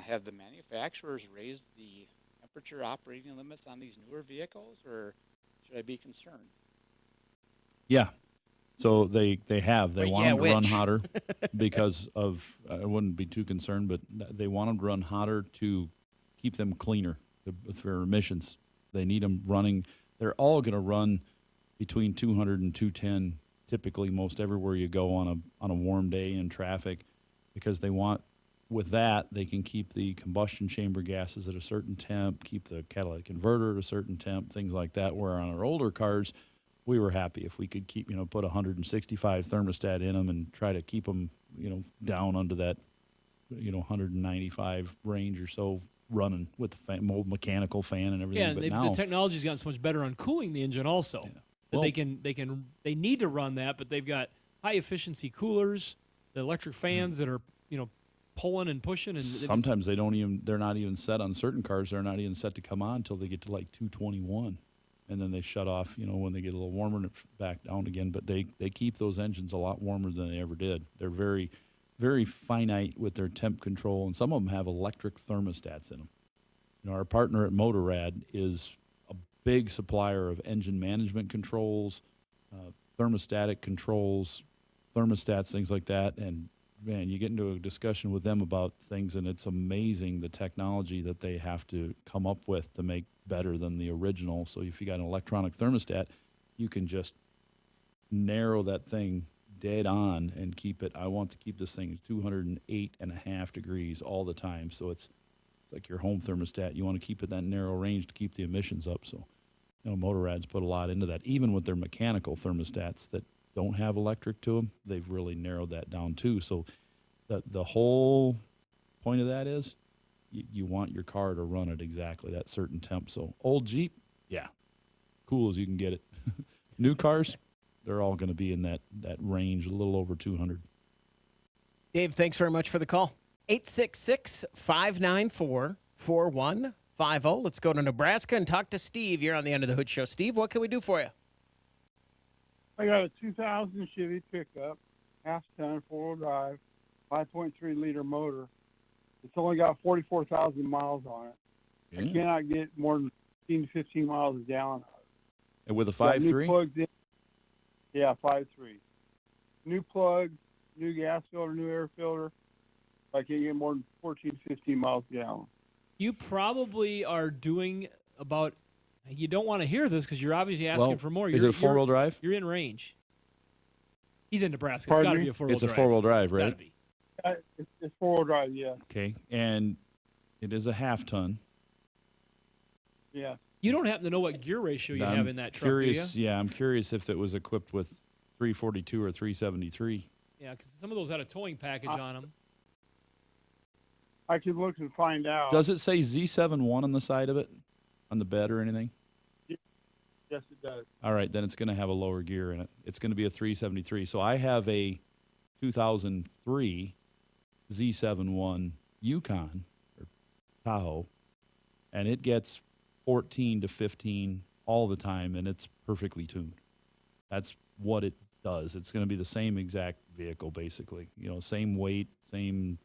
Speaker 13: Have the manufacturers raised the temperature operating limits on these newer vehicles, or should I be concerned?
Speaker 4: Yeah. So they have. They want them to run hotter because of, I wouldn't be too concerned, but they want them to run hotter to keep them cleaner for emissions. They need them running. They're all going to run between 200 and 210 typically most everywhere you go on a warm day in traffic, because they want, with that, they can keep the combustion chamber gases at a certain temp, keep the catalytic converter at a certain temp, things like that, where on our older cars, we were happy if we could keep, put 165 thermostat in them and try to keep them, down under that, 195 range or so, running with the fan, old mechanical fan and everything.
Speaker 2: Yeah,
Speaker 4: but
Speaker 2: and
Speaker 4: now,
Speaker 2: the technology's gotten so much better on cooling the engine also.
Speaker 4: Yeah.
Speaker 2: That
Speaker 4: Well,
Speaker 2: they need to run that, but they've got high efficiency coolers, the electric fans that are, pulling and pushing, and
Speaker 4: sometimes they're not even set on certain cars. They're not even set to come on until they get to like 221. And then they shut off, when they get a little warmer and back down again. But they keep those engines a lot warmer than they ever did. They're very, very finite with their temp control, and some of them have electric thermostats in them. Our partner at Motorrad is a big supplier of engine management controls, thermostatic controls, thermostats, things like that, and man, you get into a discussion with them about things, and it's amazing the technology that they have to come up with to make better than the original. So if you got an electronic thermostat, you can just narrow that thing dead on and keep it. I want to keep this thing 208.5 degrees all the time. So it's like your home thermostat. You want to keep it that narrow range to keep the emissions up. So, Motorrad's put a lot into that. Even with their mechanical thermostats that don't have electric to them, they've really narrowed that down too. So the whole point of that is you want your car to run at exactly that certain temp. So old Jeep, yeah, cool as you can get it. New cars, they're all going to be in that range, a little over 200.
Speaker 3: Dave, thanks very much for the call. 866-594-4150. Let's go to Nebraska and talk to Steve. You're on the Under the Hood Show. Steve, what can we do for you?
Speaker 14: I got a 2000 Chevy pickup, half-ton, four-wheel drive, 5.3-liter motor. It's only got 44,000 miles on it.
Speaker 4: Yeah.
Speaker 14: I cannot get more than 15 to 15 miles a gallon out of it.
Speaker 4: And with a
Speaker 14: Got new
Speaker 4: 5.3?
Speaker 14: plugs in. Yeah, 5.3. New plugs, new gas filter, new air filter. I can't get more than 14 to 15 miles a gallon.
Speaker 2: You probably are doing about. You don't want to hear this because you're obviously asking for more.
Speaker 4: Is it a four-wheel drive?
Speaker 2: You're in range. He's in Nebraska.
Speaker 14: Pardon
Speaker 2: It's got to
Speaker 14: me?
Speaker 2: be a four-wheel drive.
Speaker 4: It's a four-wheel drive, right?
Speaker 2: Gotta be.
Speaker 14: It's four-wheel drive, yeah.
Speaker 4: Okay, and it is a half-ton.
Speaker 14: Yeah.
Speaker 2: You don't happen to know what gear ratio you have in that truck,
Speaker 4: Curious,
Speaker 2: do you?
Speaker 4: yeah, I'm curious if it was equipped with 342 or 373.
Speaker 2: Yeah, because some of those had a towing package on them.
Speaker 14: I could look and find out.
Speaker 4: Does it say Z71 on the side of it, on the bed or anything?
Speaker 14: Yes, it does.
Speaker 4: All right, then it's going to have a lower gear in it. It's going to be a 373. So I have a 2003 Z71 Yukon or Tahoe, and it gets 14 to 15 all the time, and it's perfectly tuned. That's what it does. It's going to be the same exact vehicle, basically. Same weight, same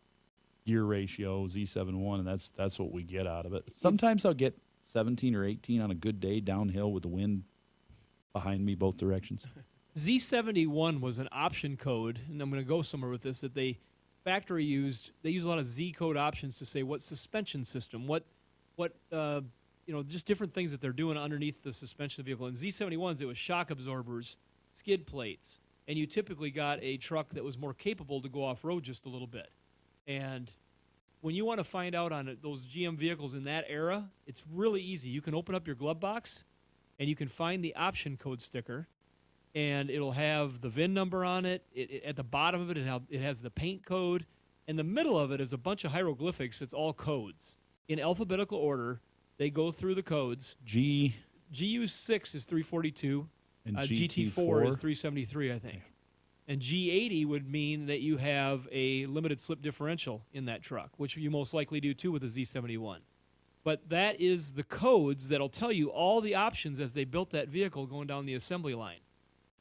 Speaker 4: gear ratio, Z71, and that's what we get out of it. Sometimes I'll get 17 or 18 on a good day downhill with the wind behind me both directions.
Speaker 2: Z71 was an option code, and I'm going to go somewhere with this, that they factory used. They use a lot of Z code options to say what suspension system, what just different things that they're doing underneath the suspension of the vehicle. In Z71s, it was shock absorbers, skid plates, and you typically got a truck that was more capable to go off-road just a little bit. And when you want to find out on those GM vehicles in that era, it's really easy. You can open up your glove box, and you can find the option code sticker, and it'll have the VIN number on it. At the bottom of it, it has the paint code. In the middle of it is a bunch of hieroglyphics. It's all codes. In alphabetical order, they go through the codes. GU6 is 342.
Speaker 4: And
Speaker 2: GT4 is 373, I think. And G80 would mean that you have a limited slip differential in that truck, which you most likely do too with a Z71. But that is the codes that'll tell you all the options as they built that vehicle going down the assembly line.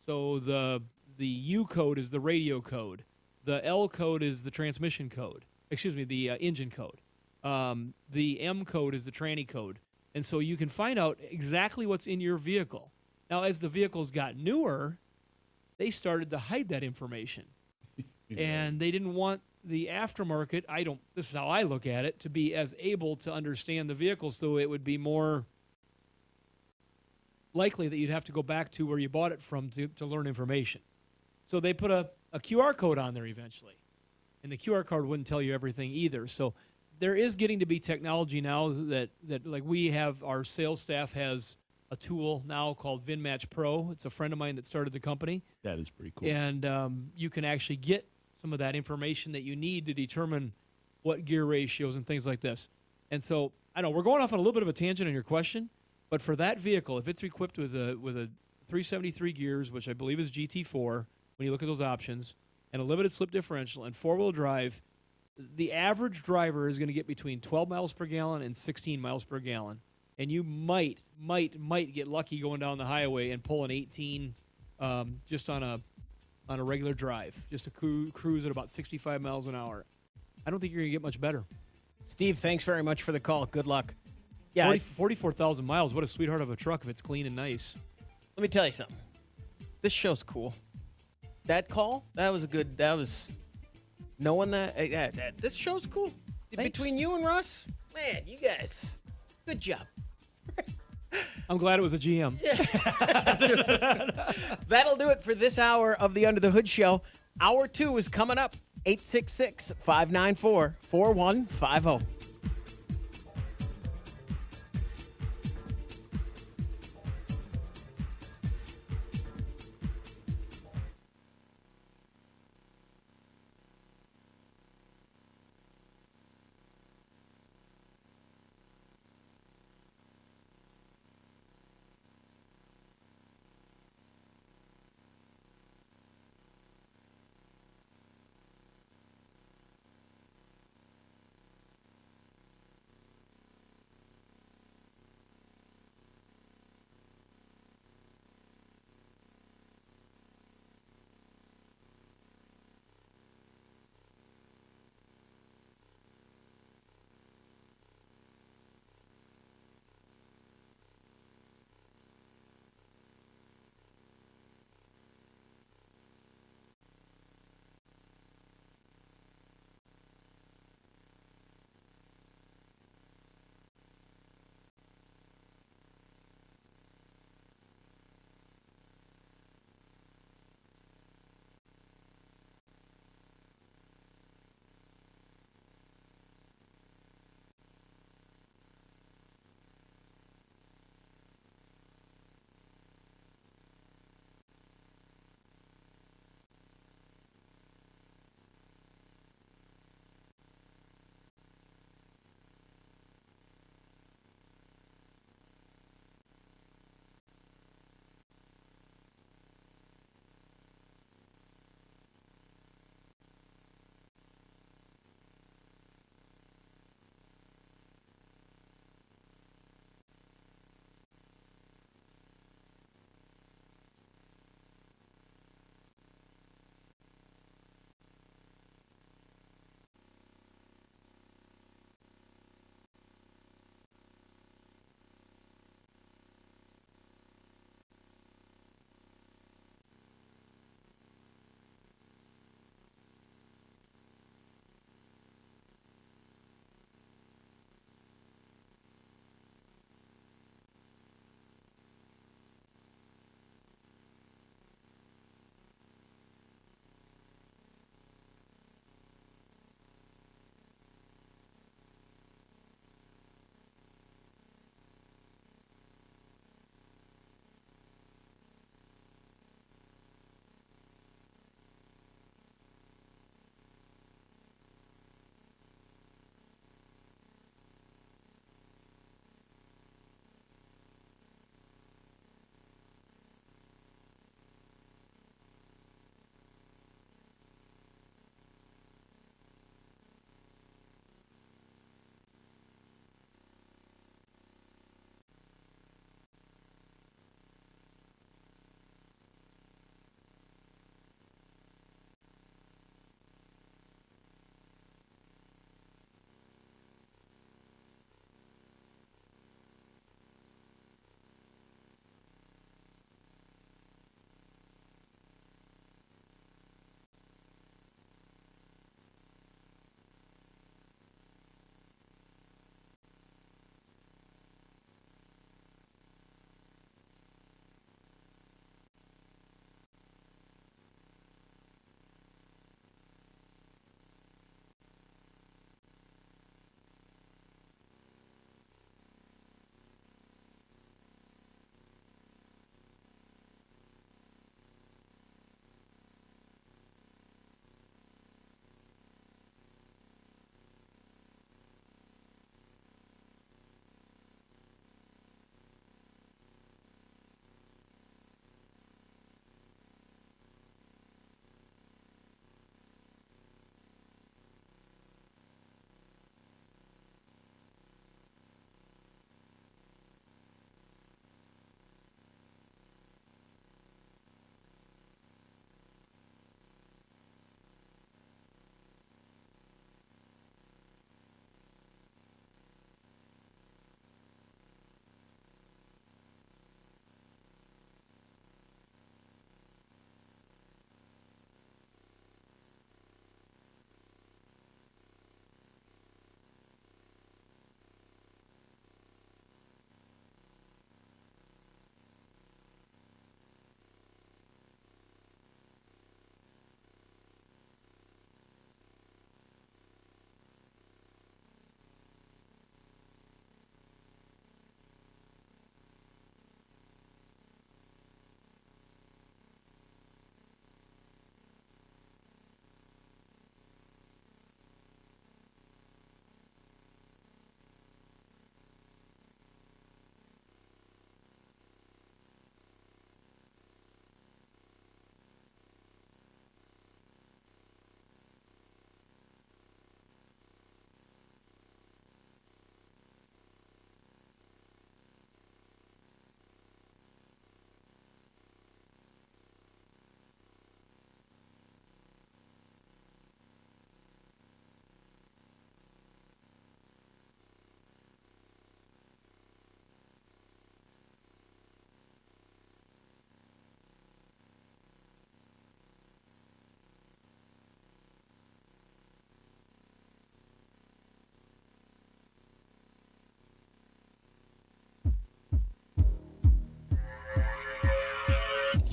Speaker 2: So the U code is the radio code. The L code is the transmission code. The engine code. The M code is the tranny code. And so you can find out exactly what's in your vehicle. Now, as the vehicles got newer, they started to hide that information. And they didn't want the aftermarket, this is how I look at it, to be as able to understand the vehicle, so it would be more likely that you'd have to go back to where you bought it from to learn information. So they put a QR code on there eventually. And the QR code wouldn't tell you everything either. So there is getting to be technology now that like we have, our sales staff has a tool now called VinMatch Pro. It's a friend of mine that started the company.
Speaker 4: That is pretty cool.
Speaker 2: And you can actually get some of that information that you need to determine what gear ratios and things like this. And so, I know we're going off on a little bit of a tangent on your question, but for that vehicle, if it's equipped with a 373 gears, which I believe is GT4, when you look at those options, and a limited slip differential and four-wheel drive, the average driver is going to get between 12 miles per gallon and 16 miles per gallon. And you might get lucky going down the highway and pull an 18 just on a regular drive, just to cruise at about 65 miles an hour. I don't think you're going to get much better.
Speaker 3: Steve, thanks very much for the call. Good luck. Yeah,
Speaker 2: 44,000 miles. What a sweetheart of a truck if it's clean and nice.
Speaker 3: Let me tell you something. This show's cool. that call. That was a good. That was knowing that. This show's cool. Between you and Russ, man, you guys, good job.
Speaker 2: I'm glad it was a GM.
Speaker 3: That'll do it for this hour of the Under the Hood Show. Hour 2 is coming up. 866-594-4150.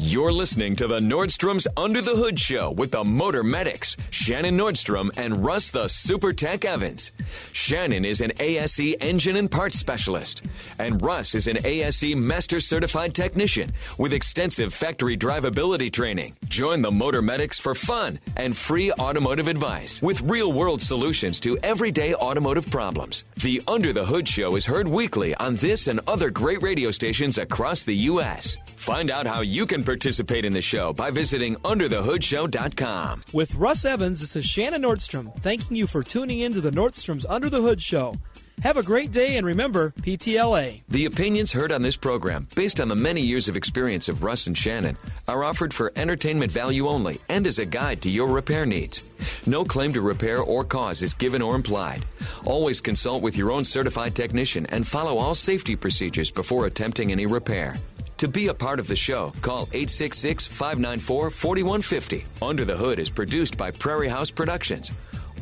Speaker 1: You're listening to the Nordstrom's Under the Hood Show with the Motor Medics, Shannon Nordstrom and Russ the Super Tech Evans. Shannon is an ASE engine and parts specialist, and Russ is an ASE Master certified technician with extensive factory drivability training. Join the Motor Medics for fun and free automotive advice with real-world solutions to everyday automotive problems. The Under the Hood Show is heard weekly on this and other great radio stations across the U.S. Find out how you can participate in the show by visiting underthehoodshow.com.
Speaker 15: With Russ Evans, this is Shannon Nordstrom, thanking you for tuning in to the Nordstrom's Under the Hood Show. Have a great day, and remember, PTLA.
Speaker 1: The opinions heard on this program, based on the many years of experience of Russ and Shannon, are offered for entertainment value only and as a guide to your repair needs. No claim to repair or cause is given or implied. Always consult with your own certified technician and follow all safety procedures before attempting any repair. To be a part of the show, call 866-594-4150. Under the Hood is produced by Prairie House Productions.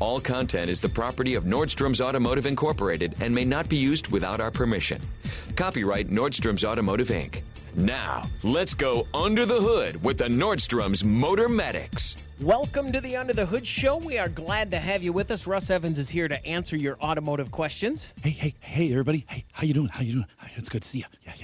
Speaker 1: All content is the property of Nordstrom's Automotive Incorporated and may not be used without our permission. Copyright Nordstrom's Automotive, Inc. Now, let's go under the hood with the Nordstrom's Motor Medics.
Speaker 3: Welcome to the Under the Hood Show. We are glad to have you with us. Russ Evans is here to answer your automotive questions.
Speaker 4: Hey, everybody. Hey, how you doing? It's good to see you. Yeah.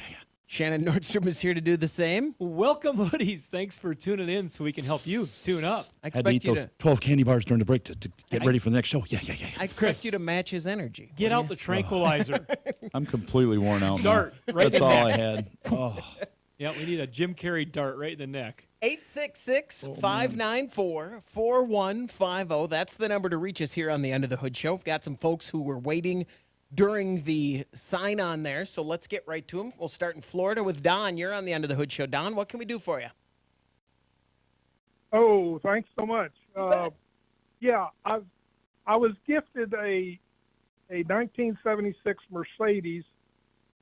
Speaker 3: Shannon Nordstrom is here to do the same.
Speaker 2: Welcome, hoodies. Thanks for tuning in so we can help you tune up.
Speaker 3: I
Speaker 4: Had to
Speaker 3: expect
Speaker 4: eat
Speaker 3: you
Speaker 4: those
Speaker 3: to
Speaker 4: 12 candy bars during the break to get ready for the next show. Yeah.
Speaker 3: I expect
Speaker 2: Chris,
Speaker 3: you to match his energy.
Speaker 2: Get out the tranquilizer.
Speaker 4: I'm completely worn out.
Speaker 2: Dart,
Speaker 4: now.
Speaker 2: right in
Speaker 4: That's
Speaker 2: the
Speaker 4: all
Speaker 2: neck.
Speaker 4: I had. Oh.
Speaker 2: Yeah, we need a Jim Carrey dart right in the neck.
Speaker 3: 866-594-4150. That's the number to reach us here on the Under the Hood Show. We've got some folks who were waiting during the sign on there, so let's get right to them. We'll start in Florida with Don. You're on the Under the Hood Show. Don, what can we do for you?
Speaker 14: Oh, thanks so much. Yeah, I was gifted a 1976 Mercedes,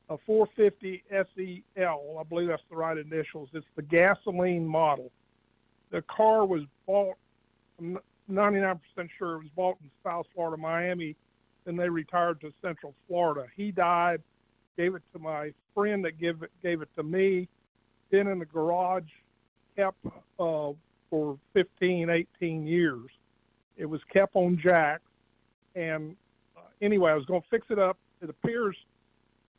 Speaker 14: a 450 SEL. I believe that's the right initials. It's the gasoline model. The car was bought, I'm 99% sure it was bought in South Florida, Miami. Then they retired to Central Florida. He died, gave it to my friend that gave it to me. Been in the garage, kept for 15, 18 years. It was kept on jacks. And anyway, I was going to fix it up. It appears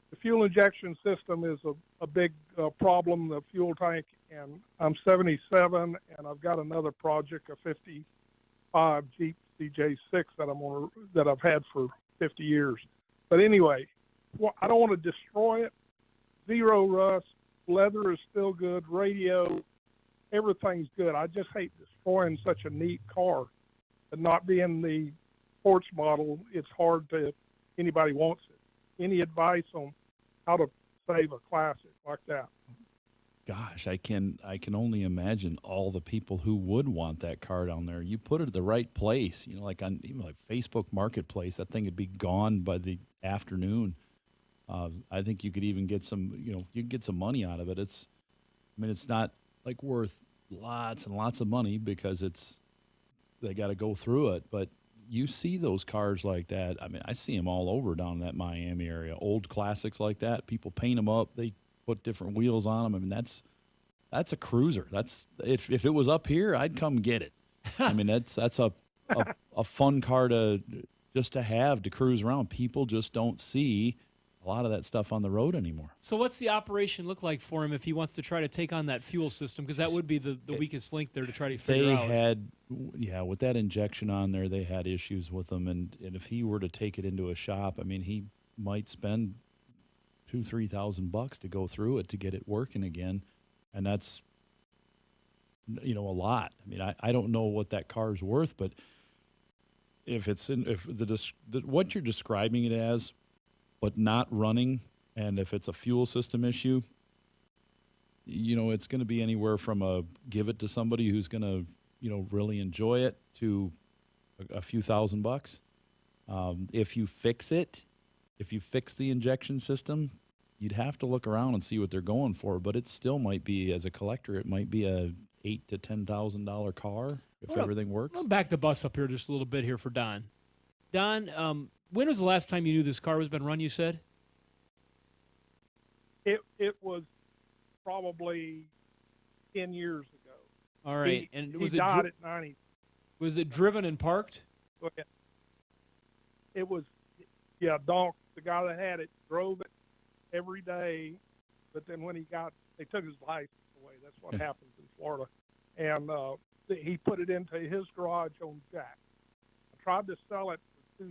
Speaker 14: the fuel injection system is a big problem, the fuel tank. And I'm 77, and I've got another project, a 55 Jeep CJ6 that I've had for 50 years. But anyway, I don't want to destroy it. Zero rust. Leather is still good. Radio, everything's good. I just hate destroying such a neat car. But not being the sports model, it's hard to, anybody wants it. Any advice on how to save a classic like that?
Speaker 4: Gosh, I can only imagine all the people who would want that car down there. You put it at the right place, like on like Facebook Marketplace, that thing would be gone by the afternoon. I think you could even get some, you can get some money out of it. It's not like worth lots and lots of money because they got to go through it. But you see those cars like that. I see them all over down in that Miami area. Old classics like that. People paint them up. They put different wheels on them. That's a cruiser. If it was up here, I'd come get it. That's a fun car to have to cruise around. People just don't see a lot of that stuff on the road anymore.
Speaker 2: So what's the operation look like for him if he wants to try to take on that fuel system? Because that would be the weakest link there to try to figure out. With that injection on there, they had issues with them. And if he were to take it into a shop, he might spend $2,000-$3,000 to go through it to get it working again, and that's a lot. I don't know what that car's worth, but what you're describing it as, but not running, and if it's a fuel system issue, it's going to be anywhere from give it to somebody who's going to really enjoy it to a few $1,000. If you fix it. If you fix the injection system, you'd have to look around and see what they're going for. But it still might be, as a collector, it might be a $8,000 to $10,000 car if everything works. I'll back the bus up here just a little bit here for Don. Don, when was the last time you knew this car was been run? You said
Speaker 14: it was probably 10 years ago.
Speaker 2: All right.
Speaker 14: He,
Speaker 2: And
Speaker 14: he
Speaker 2: was it
Speaker 14: died at 90.
Speaker 2: was it driven and parked?
Speaker 14: Go ahead. It was, yeah, Donk, the guy that had it, drove it every day, but then when they took his license away. That's what happens in Florida. And he put it into his garage on jack. I tried to sell it for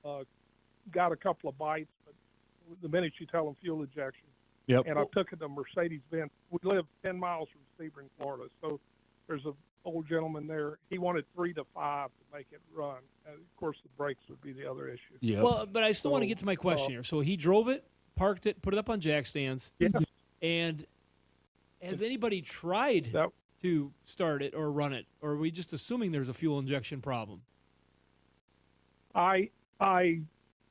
Speaker 14: $2,000. Got a couple of bites, but the minute you tell them fuel ejection.
Speaker 4: Yep.
Speaker 14: And I took it to Mercedes-Benz. We live 10 miles from Sebring, Florida. So there's an old gentleman there. He wanted 3 to 5 to make it run. And of course, the brakes would be the other issue.
Speaker 4: Yeah.
Speaker 2: Well, but I still want to get to my question here. So he drove it, parked it, put it up on jack stands.
Speaker 14: Yeah.
Speaker 2: And has anybody tried to start it or run it? Or are we just assuming there's a fuel injection problem?
Speaker 14: I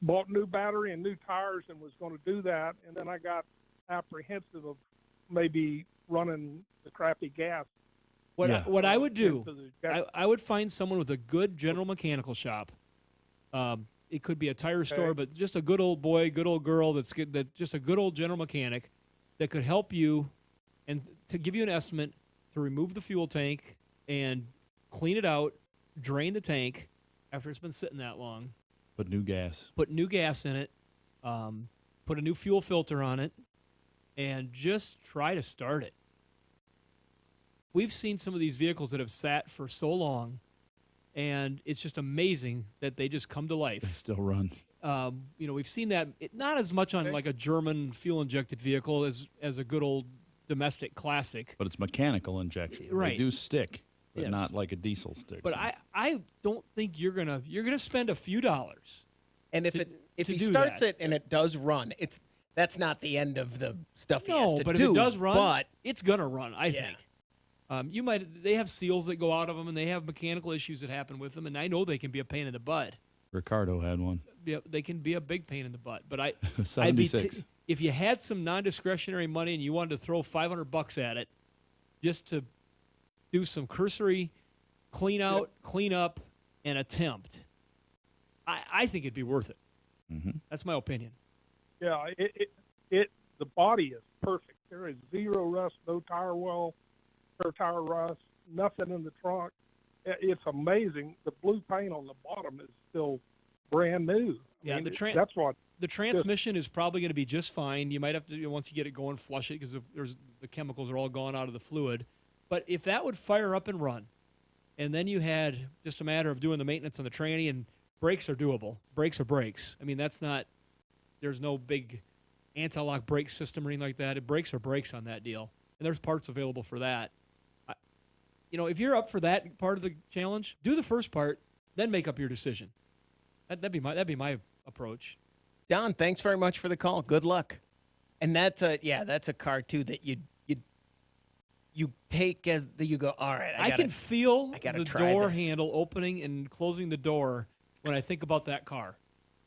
Speaker 14: bought new battery and new tires and was going to do that, and then I got apprehensive of maybe running the crappy gas.
Speaker 2: What I would do,
Speaker 14: into the gas.
Speaker 2: I would find someone with a good general mechanical shop. It could be a tire store, but just a good old boy, good old girl that's good, just a good old general mechanic that could help you and to give you an estimate to remove the fuel tank and clean it out, drain the tank after it's been sitting that long.
Speaker 4: Put new gas.
Speaker 2: Put new gas in it, put a new fuel filter on it, and just try to start it. We've seen some of these vehicles that have sat for so long, and it's just amazing that they just come to life.
Speaker 4: They still run.
Speaker 2: We've seen that, not as much on like a German fuel-injected vehicle as a good old domestic classic.
Speaker 4: But it's mechanical injection.
Speaker 2: Right.
Speaker 4: They do stick, but
Speaker 2: Yes.
Speaker 4: not like a diesel stick.
Speaker 2: But I don't think you're gonna spend a few dollars.
Speaker 3: And if he starts it and it does run, that's not the end of the stuff he has to
Speaker 2: but
Speaker 3: do.
Speaker 2: if it does run,
Speaker 3: but
Speaker 2: it's gonna run. I think. They have seals that go out of them, and they have mechanical issues that happen with them, and I know they can be a pain in the butt.
Speaker 4: Ricardo had one.
Speaker 2: Yeah, they can be a big pain in the butt. But I'd be
Speaker 4: 76.
Speaker 2: if you had some non-discretionary money and you wanted to throw $500 at it, just to do some cursory clean out, clean up, and attempt, I think it'd be worth it.
Speaker 4: Mm-hmm.
Speaker 2: That's my opinion.
Speaker 14: Yeah, the body is perfect. There is zero rust, no tire well, or tire rust, nothing in the trunk. It's amazing. The blue paint on the bottom is still brand new. I mean, that's what
Speaker 2: the transmission is probably going to be just fine. You might have to, once you get it going, flush it because the chemicals are all gone out of the fluid. But if that would fire up and run, and then you had just a matter of doing the maintenance on the tranny, and brakes are doable. Brakes are brakes. I mean, there's no big anti-lock brake system or anything like that. Brakes are brakes on that deal. And there's parts available for that. If you're up for that part of the challenge, do the first part, then make up your decision. That'd be my approach.
Speaker 3: Don, thanks very much for the call. Good luck. And that's a car too that you take as you go. All right,
Speaker 2: I can feel the
Speaker 3: try
Speaker 2: door
Speaker 3: this.
Speaker 2: handle opening and closing the door when I think about that car.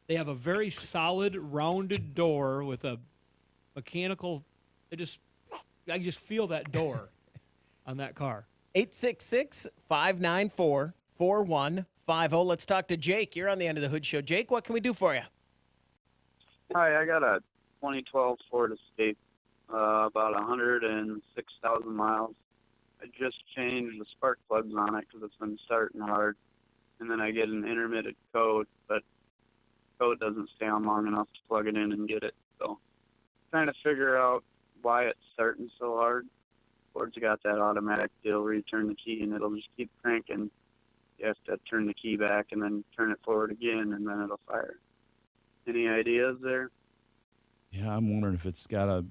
Speaker 2: They have a very solid, rounded door with a mechanical. I just feel that door on that car.
Speaker 3: 866-594-4150. Let's talk to Jake. You're on the End of the Hood Show. Jake, what can we do for you?
Speaker 16: Hi, I got a 2012 Ford Escape, about 106,000 miles. I just changed the spark plugs on it because it's been starting hard. And then I get an intermittent code, but code doesn't stay on long enough to plug it in and get it. So trying to figure out why it's starting so hard. Ford's got that automatic deal where you turn the key and it'll just keep cranking. You have to turn the key back and then turn it forward again, and then it'll fire. Any ideas there?
Speaker 4: Yeah, I'm wondering if it's got a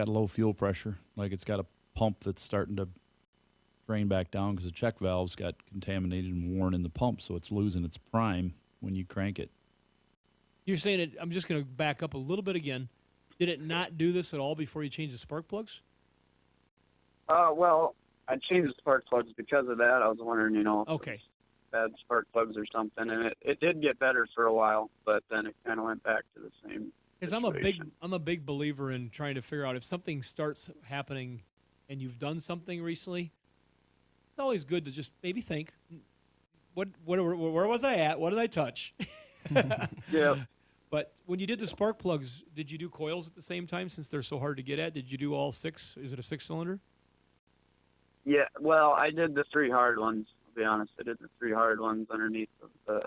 Speaker 4: low fuel pressure, like it's got a pump that's starting to drain back down because the check valve's got contaminated and worn in the pump, so it's losing its prime when you crank it.
Speaker 2: You're saying it. I'm just going to back up a little bit again. Did it not do this at all before you changed the spark plugs?
Speaker 16: Well, I changed the spark plugs because of that. I was wondering,
Speaker 2: okay,
Speaker 16: bad spark plugs or something, and it did get better for a while, but then it kind of went back to the same.
Speaker 2: Because I'm a big believer in trying to figure out if something starts happening, and you've done something recently. It's always good to just maybe think, where was I at? What did I touch?
Speaker 16: Yeah.
Speaker 2: But when you did the spark plugs, did you do coils at the same time since they're so hard to get at? Did you do all 6? Is it a 6-cylinder?
Speaker 16: Yeah, well, I did the 3 hard ones. I'll be honest. I did the 3 hard ones underneath of the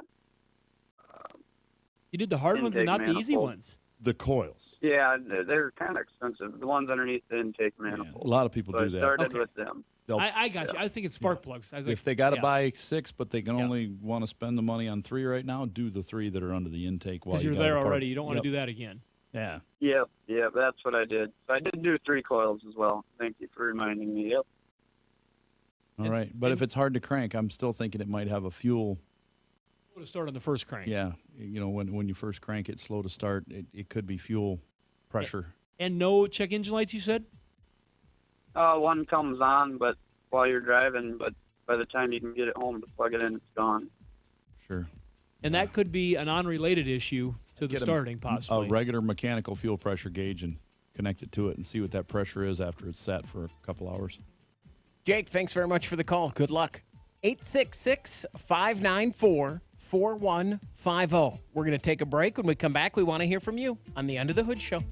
Speaker 2: You did the hard ones and
Speaker 16: intake
Speaker 2: not the easy
Speaker 16: manifold.
Speaker 2: ones.
Speaker 4: The coils.
Speaker 16: Yeah, they're kind of expensive. The ones underneath the intake manifold.
Speaker 4: A lot of people
Speaker 16: So
Speaker 4: do that.
Speaker 16: I started
Speaker 2: Okay.
Speaker 16: with them.
Speaker 2: I got you. I think it's spark plugs. I was like,
Speaker 4: If they got to
Speaker 2: yeah.
Speaker 4: buy 6, but they can only want to spend the money on 3 right now, do the 3 that are under the intake while
Speaker 2: Because you're
Speaker 4: got
Speaker 2: there
Speaker 4: the part.
Speaker 2: already. You don't want
Speaker 4: Yep.
Speaker 2: to do that again.
Speaker 4: Yeah.
Speaker 16: Yep, that's what I did. So I did do 3 coils as well. Thank you for reminding me. Yep.
Speaker 4: All right. But if it's hard to crank, I'm still thinking it might have a fuel.
Speaker 2: Slow to start on the first crank.
Speaker 4: Yeah. When you first crank it, slow to start, it could be fuel pressure.
Speaker 2: And no check engine lights, you said?
Speaker 16: One comes on, but while you're driving, but by the time you can get it home to plug it in, it's gone.
Speaker 4: Sure.
Speaker 2: And that could be an unrelated issue to the
Speaker 4: Get
Speaker 2: starting, possibly.
Speaker 4: A regular mechanical fuel pressure gauge and connect it to it and see what that pressure is after it's set for a couple hours.
Speaker 3: Jake, thanks very much for the call. Good luck. 866-594-4150. We're going to take a break. When we come back, we want to hear from you on the Under the Hood Show.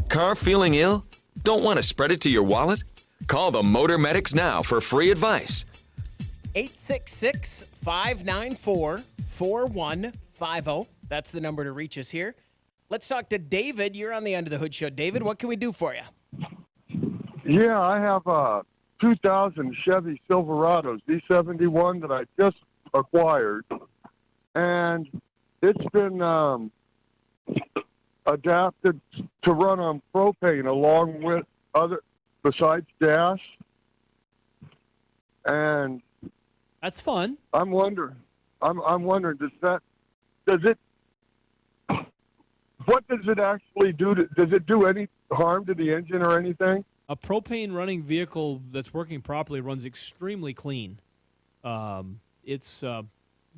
Speaker 1: Car feeling ill? Don't want to spread it to your wallet? Call the Motor Medics now for free advice.
Speaker 3: 866-594-4150. That's the number to reach us here. Let's talk to David. You're on the Under the Hood Show. David, what can we do for you?
Speaker 17: Yeah, I have a 2000 Chevy Silverado Z71 that I just acquired, and it's been adapted to run on propane along with other besides gas. And
Speaker 2: that's fun.
Speaker 17: I'm wondering, what does it actually do? Does it do any harm to the engine or anything?
Speaker 2: A propane running vehicle that's working properly runs extremely clean.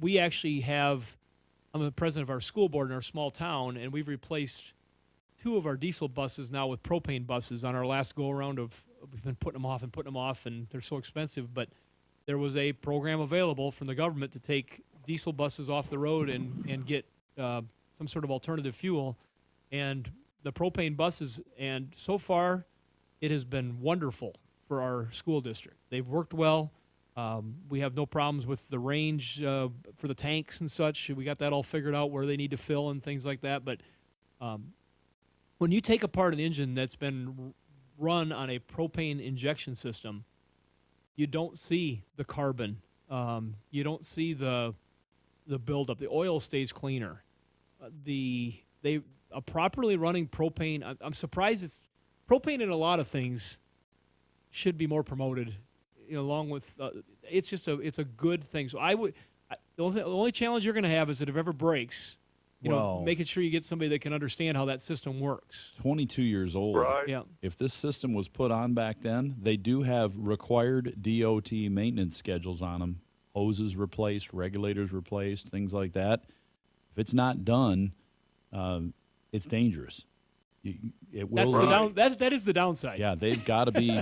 Speaker 2: We actually have, I'm the president of our school board in our small town, and we've replaced 2 of our diesel buses now with propane buses on our last go around we've been putting them off, and they're so expensive. But there was a program available from the government to take diesel buses off the road and get some sort of alternative fuel. And the propane buses, and so far, it has been wonderful for our school district. They've worked well. We have no problems with the range for the tanks and such. We got that all figured out where they need to fill and things like that. But when you take apart an engine that's been run on a propane injection system, you don't see the carbon. You don't see the buildup. The oil stays cleaner. A properly running propane. I'm surprised it's propane in a lot of things should be more promoted. Along with it's a good thing. So the only challenge you're going to have is that if it ever breaks, making sure you get somebody that can understand how that system works.
Speaker 4: 22 years old.
Speaker 14: Right.
Speaker 2: Yeah.
Speaker 4: If this system was put on back then, they do have required DOT maintenance schedules on them. Hoses replaced, regulators replaced, things like that. If it's not done, it's dangerous. It will.
Speaker 2: That is the downside.
Speaker 4: Yeah, they've got to be.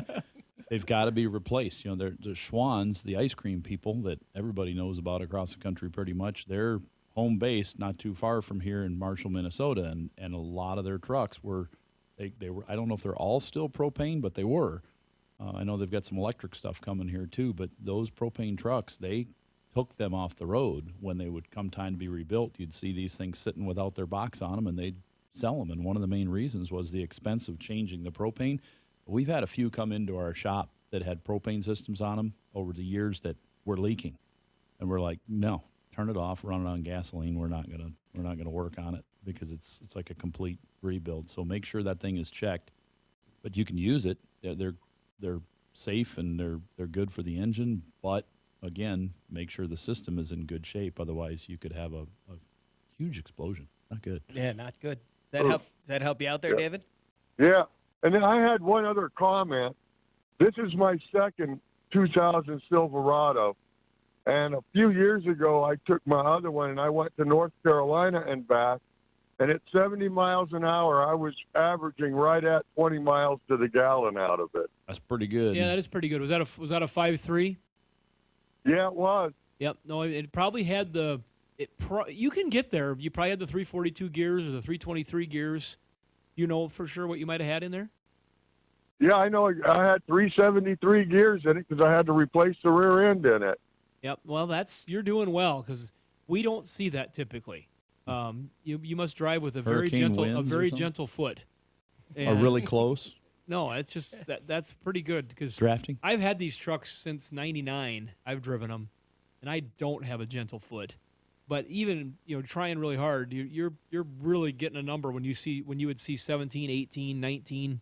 Speaker 4: They've got to be replaced. They're Schwann's, the ice cream people that everybody knows about across the country pretty much. They're home base not too far from here in Marshall, Minnesota, and a lot of their trucks were they were. I don't know if they're all still propane, but they were. I know they've got some electric stuff coming here too, but those propane trucks, they took them off the road when they would come time to be rebuilt. You'd see these things sitting without their box on them, and they'd sell them. And one of the main reasons was the expense of changing the propane. We've had a few come into our shop that had propane systems on them over the years that were leaking, and we're like, no, turn it off, run it on gasoline. We're not gonna work on it because it's like a complete rebuild. So make sure that thing is checked, but you can use it. They're safe and they're good for the engine, but again, make sure the system is in good shape. Otherwise, you could have a huge explosion. Not good.
Speaker 3: Yeah, not good. Does that help you out there, David?
Speaker 17: Yeah. And then I had one other comment. This is my second 2000 Silverado. And a few years ago, I took my other one and I went to North Carolina and back. And at 70 miles an hour, I was averaging right at 20 miles to the gallon out of it.
Speaker 4: That's pretty good.
Speaker 2: Yeah, that is pretty good. Was that a 5.3?
Speaker 17: Yeah, it was.
Speaker 2: Yep. No, it probably had you can get there. You probably had the 342 gears or the 323 gears. You know for sure what you might have had in there?
Speaker 17: Yeah, I know. I had 373 gears in it because I had to replace the rear end in it.
Speaker 2: Yep. Well, you're doing well because we don't see that typically. You must drive with a very gentle foot.
Speaker 4: Are really close?
Speaker 2: No, it's just that's pretty good because
Speaker 4: drafting.
Speaker 2: I've had these trucks since '99. I've driven them, and I don't have a gentle foot. But even trying really hard, you're really getting a number when you would see 17, 18, 19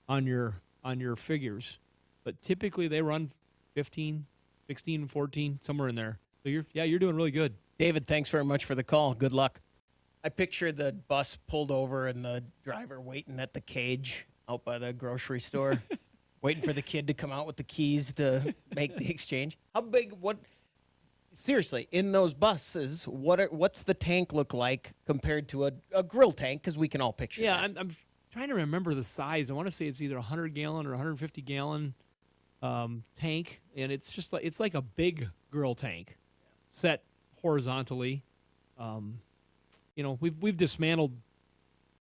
Speaker 2: on your figures. But typically they run 15, 16, 14, somewhere in there. So you're doing really good.
Speaker 3: David, thanks very much for the call. Good luck. I picture the bus pulled over and the driver waiting at the cage out by the grocery store, waiting for the kid to come out with the keys to make the exchange. How big? Seriously, in those buses, what's the tank look like compared to a grill tank? Because we can all picture that.
Speaker 2: Yeah, I'm trying to remember the size. I want to say it's either 100-gallon or 150-gallon tank, and it's like a big grill tank set horizontally. We've dismantled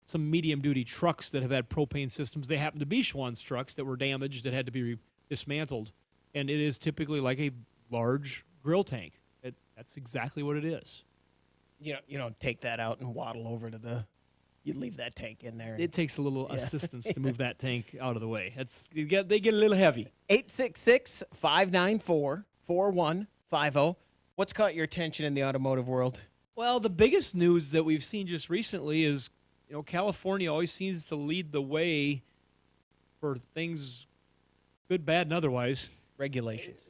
Speaker 2: some medium-duty trucks that have had propane systems. They happen to be Schwann's trucks that were damaged that had to be dismantled, and it is typically like a large grill tank. That's exactly what it is.
Speaker 3: You don't take that out and waddle over to you leave that tank in there.
Speaker 2: It takes a little assistance to move that tank out of the way. They get a little heavy.
Speaker 3: 866-594-4150. What's caught your attention in the automotive world?
Speaker 2: Well, the biggest news that we've seen just recently is, California always seems to lead the way for things good, bad, and otherwise.
Speaker 3: Regulations.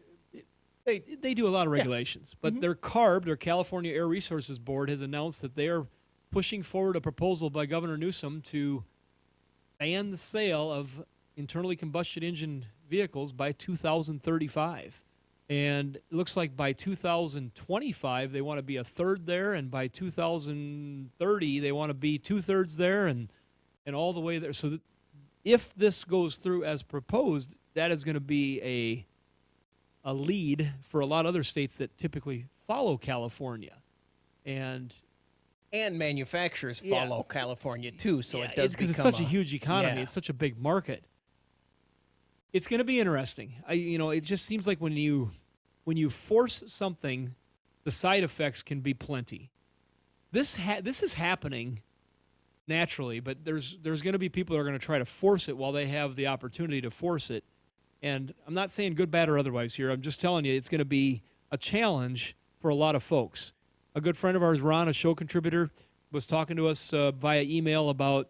Speaker 2: They do a lot of regulations, but their CARB, their California Air Resources Board, has announced that they are pushing forward a proposal by Governor Newsom to ban the sale of internally combustion engine vehicles by 2035. And it looks like by 2025, they want to be a third there, and by 2030, they want to be two-thirds there, and all the way there. So if this goes through as proposed, that is going to be a lead for a lot of other states that typically follow California. And
Speaker 3: manufacturers follow California too, so it does
Speaker 2: because it's such a huge economy. It's such a big market. It's going to be interesting. It just seems like when you force something, the side effects can be plenty. This is happening naturally, but there's going to be people that are going to try to force it while they have the opportunity to force it. And I'm not saying good, bad, or otherwise here. I'm just telling you it's going to be a challenge for a lot of folks. A good friend of ours, Ron, a show contributor, was talking to us via email about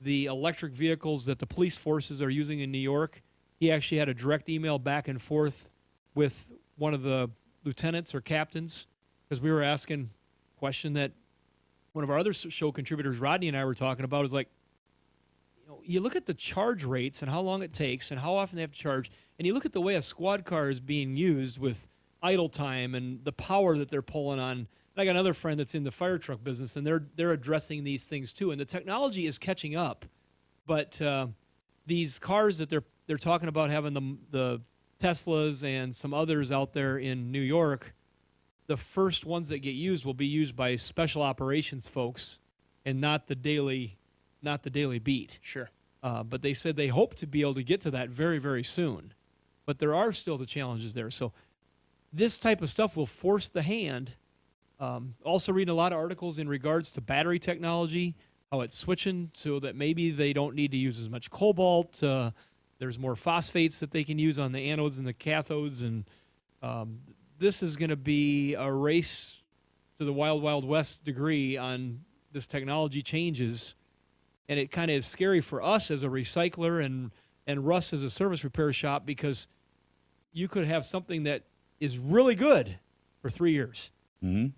Speaker 2: the electric vehicles that the police forces are using in New York. He actually had a direct email back and forth with one of the lieutenants or captains because we were asking a question that one of our other show contributors, Rodney, and I were talking about is like, you look at the charge rates and how long it takes and how often they have to charge, and you look at the way a squad car is being used with idle time and the power that they're pulling on. I got another friend that's in the fire truck business, and they're addressing these things too. And the technology is catching up, but these cars that they're talking about having the Teslas and some others out there in New York, the first ones that get used will be used by special operations folks, and not the daily beat.
Speaker 3: Sure.
Speaker 2: But they said they hope to be able to get to that very, very soon. But there are still the challenges there. So this type of stuff will force the hand. Also reading a lot of articles in regards to battery technology, how it's switching so that maybe they don't need to use as much cobalt. There's more phosphates that they can use on the anodes and the cathodes. And this is going to be a race to the wild, wild west degree on this technology changes. And it kind of is scary for us as a recycler and Russ as a service repair shop, because you could have something that is really good for 3 years.
Speaker 4: Mm-hmm.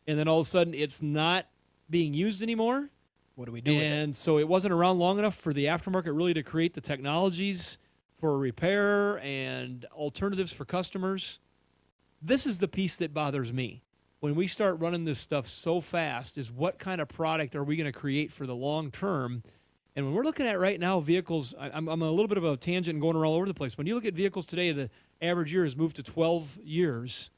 Speaker 2: And then all of a sudden it's not being used anymore.
Speaker 3: What do we do with it?
Speaker 2: And so it wasn't around long enough for the aftermarket really to create the technologies for repair and alternatives for customers. This is the piece that bothers me. When we start running this stuff so fast, is what kind of product are we going to create for the long term? And when we're looking at right now vehicles, I'm a little bit of a tangent and going all over the place. When you look at vehicles today, the average year has moved to 12 years.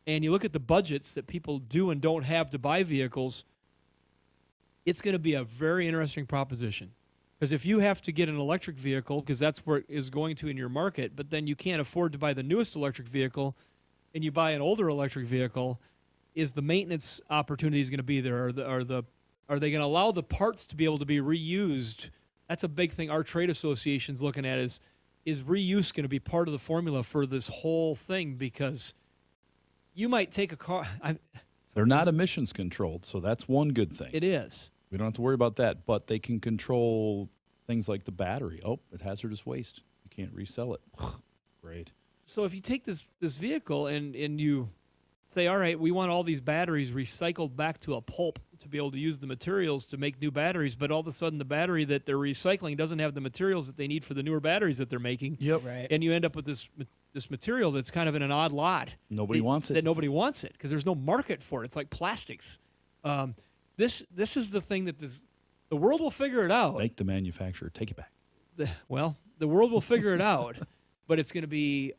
Speaker 2: And you look at the budgets that people do and don't have to buy vehicles, it's going to be a very interesting proposition. Because if you have to get an electric vehicle, because that's where it is going to in your market, but then you can't afford to buy the newest electric vehicle, and you buy an older electric vehicle, is the maintenance opportunities going to be there? Are they going to allow the parts to be able to be reused? That's a big thing our trade association's looking at is reuse going to be part of the formula for this whole thing? Because you might take a car.
Speaker 4: They're not emissions controlled, so that's one good thing.
Speaker 2: It is.
Speaker 4: We don't have to worry about that, but they can control things like the battery. Oh, it's hazardous waste. You can't resell it. Great.
Speaker 2: So if you take this vehicle and you say, all right, we want all these batteries recycled back to a pulp to be able to use the materials to make new batteries, but all of a sudden the battery that they're recycling doesn't have the materials that they need for the newer batteries that they're making.
Speaker 4: Yep.
Speaker 3: Right.
Speaker 2: And you end up with this material that's kind of in an odd lot.
Speaker 4: Nobody wants it.
Speaker 2: That nobody wants it because there's no market for it. It's like plastics. This is the thing that the world will figure it out.
Speaker 4: Make the manufacturer take it back.
Speaker 2: The world will figure it out, but it's going to be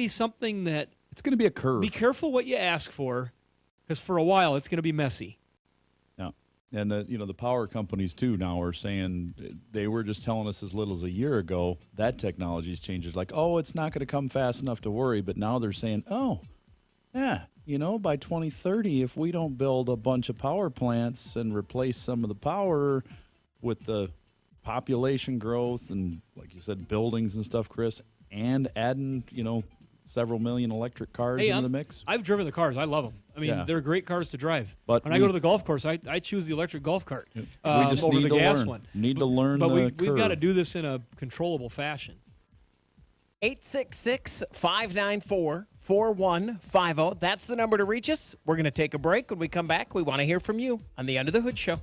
Speaker 2: something that
Speaker 4: it's going to be a curve.
Speaker 2: Be careful what you ask for, because for a while it's going to be messy.
Speaker 4: No, and the power companies too now are saying they were just telling us as little as a year ago that technology's changes. Like, oh, it's not going to come fast enough to worry, but now they're saying, oh, yeah, by 2030, if we don't build a bunch of power plants and replace some of the power with the population growth and, like you said, buildings and stuff, Chris, and adding, several million electric cars into the mix.
Speaker 2: I've driven the cars. I love them. I mean, they're great cars to drive.
Speaker 4: But
Speaker 2: when I go to the golf course, I choose the electric golf cart
Speaker 4: we just
Speaker 2: over
Speaker 4: need
Speaker 2: the
Speaker 4: to
Speaker 2: gas
Speaker 4: learn.
Speaker 2: one.
Speaker 4: Need to learn
Speaker 2: but
Speaker 4: the
Speaker 2: we've got to
Speaker 4: curve.
Speaker 2: do this in a controllable fashion.
Speaker 3: 866-594-4150. That's the number to reach us. We're going to take a break. When we come back, we want to hear from you on the Under the Hood Show.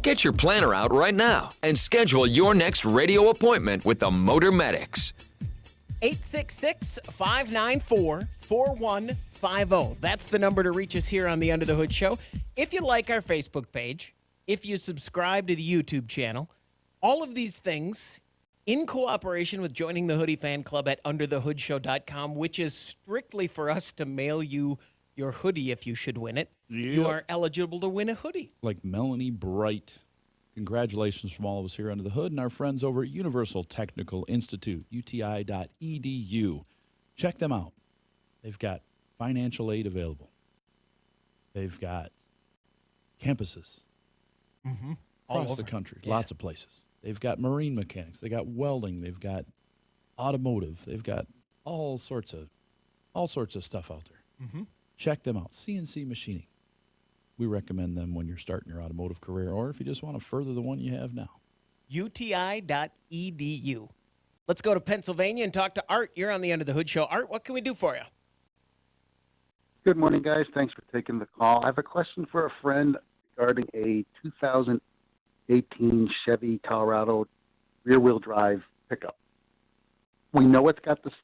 Speaker 1: Get your planner out right now and schedule your next radio appointment with the Motor Medics.
Speaker 3: 866-594-4150. That's the number to reach us here on the Under the Hood Show. If you like our Facebook page, if you subscribe to the YouTube channel, all of these things in cooperation with joining the Hoodie Fan Club at underthehoodshow.com, which is strictly for us to mail you your hoodie if you should win it. You
Speaker 4: Yep.
Speaker 3: are eligible to win a hoodie.
Speaker 4: Like Melanie Bright. Congratulations from all of us here under the hood and our friends over at Universal Technical Institute, uti.edu. Check them out. They've got financial aid available. They've got campuses
Speaker 3: All
Speaker 4: across the
Speaker 3: over.
Speaker 4: country,
Speaker 3: Yeah.
Speaker 4: lots of places. They've got marine mechanics. They got welding. They've got automotive. They've got all sorts of stuff out there. Check them out. CNC machining. We recommend them when you're starting your automotive career, or if you just want to further the one you have now.
Speaker 3: uti.edu. Let's go to Pennsylvania and talk to Art. You're on the Under the Hood Show. Art, what can we do for you?
Speaker 18: Good morning, guys. Thanks for taking the call. I have a question for a friend regarding a 2018 Chevy Colorado rear-wheel drive pickup. We know it's got trying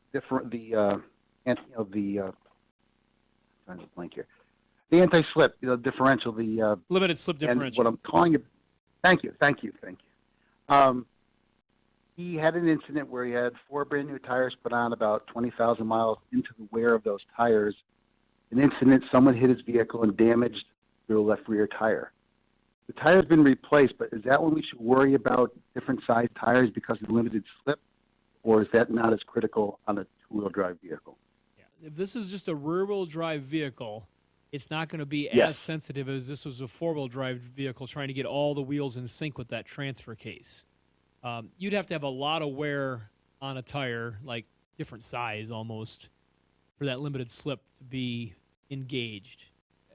Speaker 18: to blank here. The anti-slip, differential,
Speaker 2: Limited slip differential.
Speaker 18: And what I'm calling it. Thank you. He had an incident where he had 4 brand new tires put on about 20,000 miles into the wear of those tires. An incident, someone hit his vehicle and damaged the left rear tire. The tire's been replaced, but is that when we should worry about different size tires because of limited slip, or is that not as critical on a two-wheel drive vehicle?
Speaker 2: If this is just a rear-wheel drive vehicle, it's not going to be
Speaker 18: Yes.
Speaker 2: as sensitive as this was a four-wheel drive vehicle trying to get all the wheels in sync with that transfer case. You'd have to have a lot of wear on a tire, like different size almost, for that limited slip to be engaged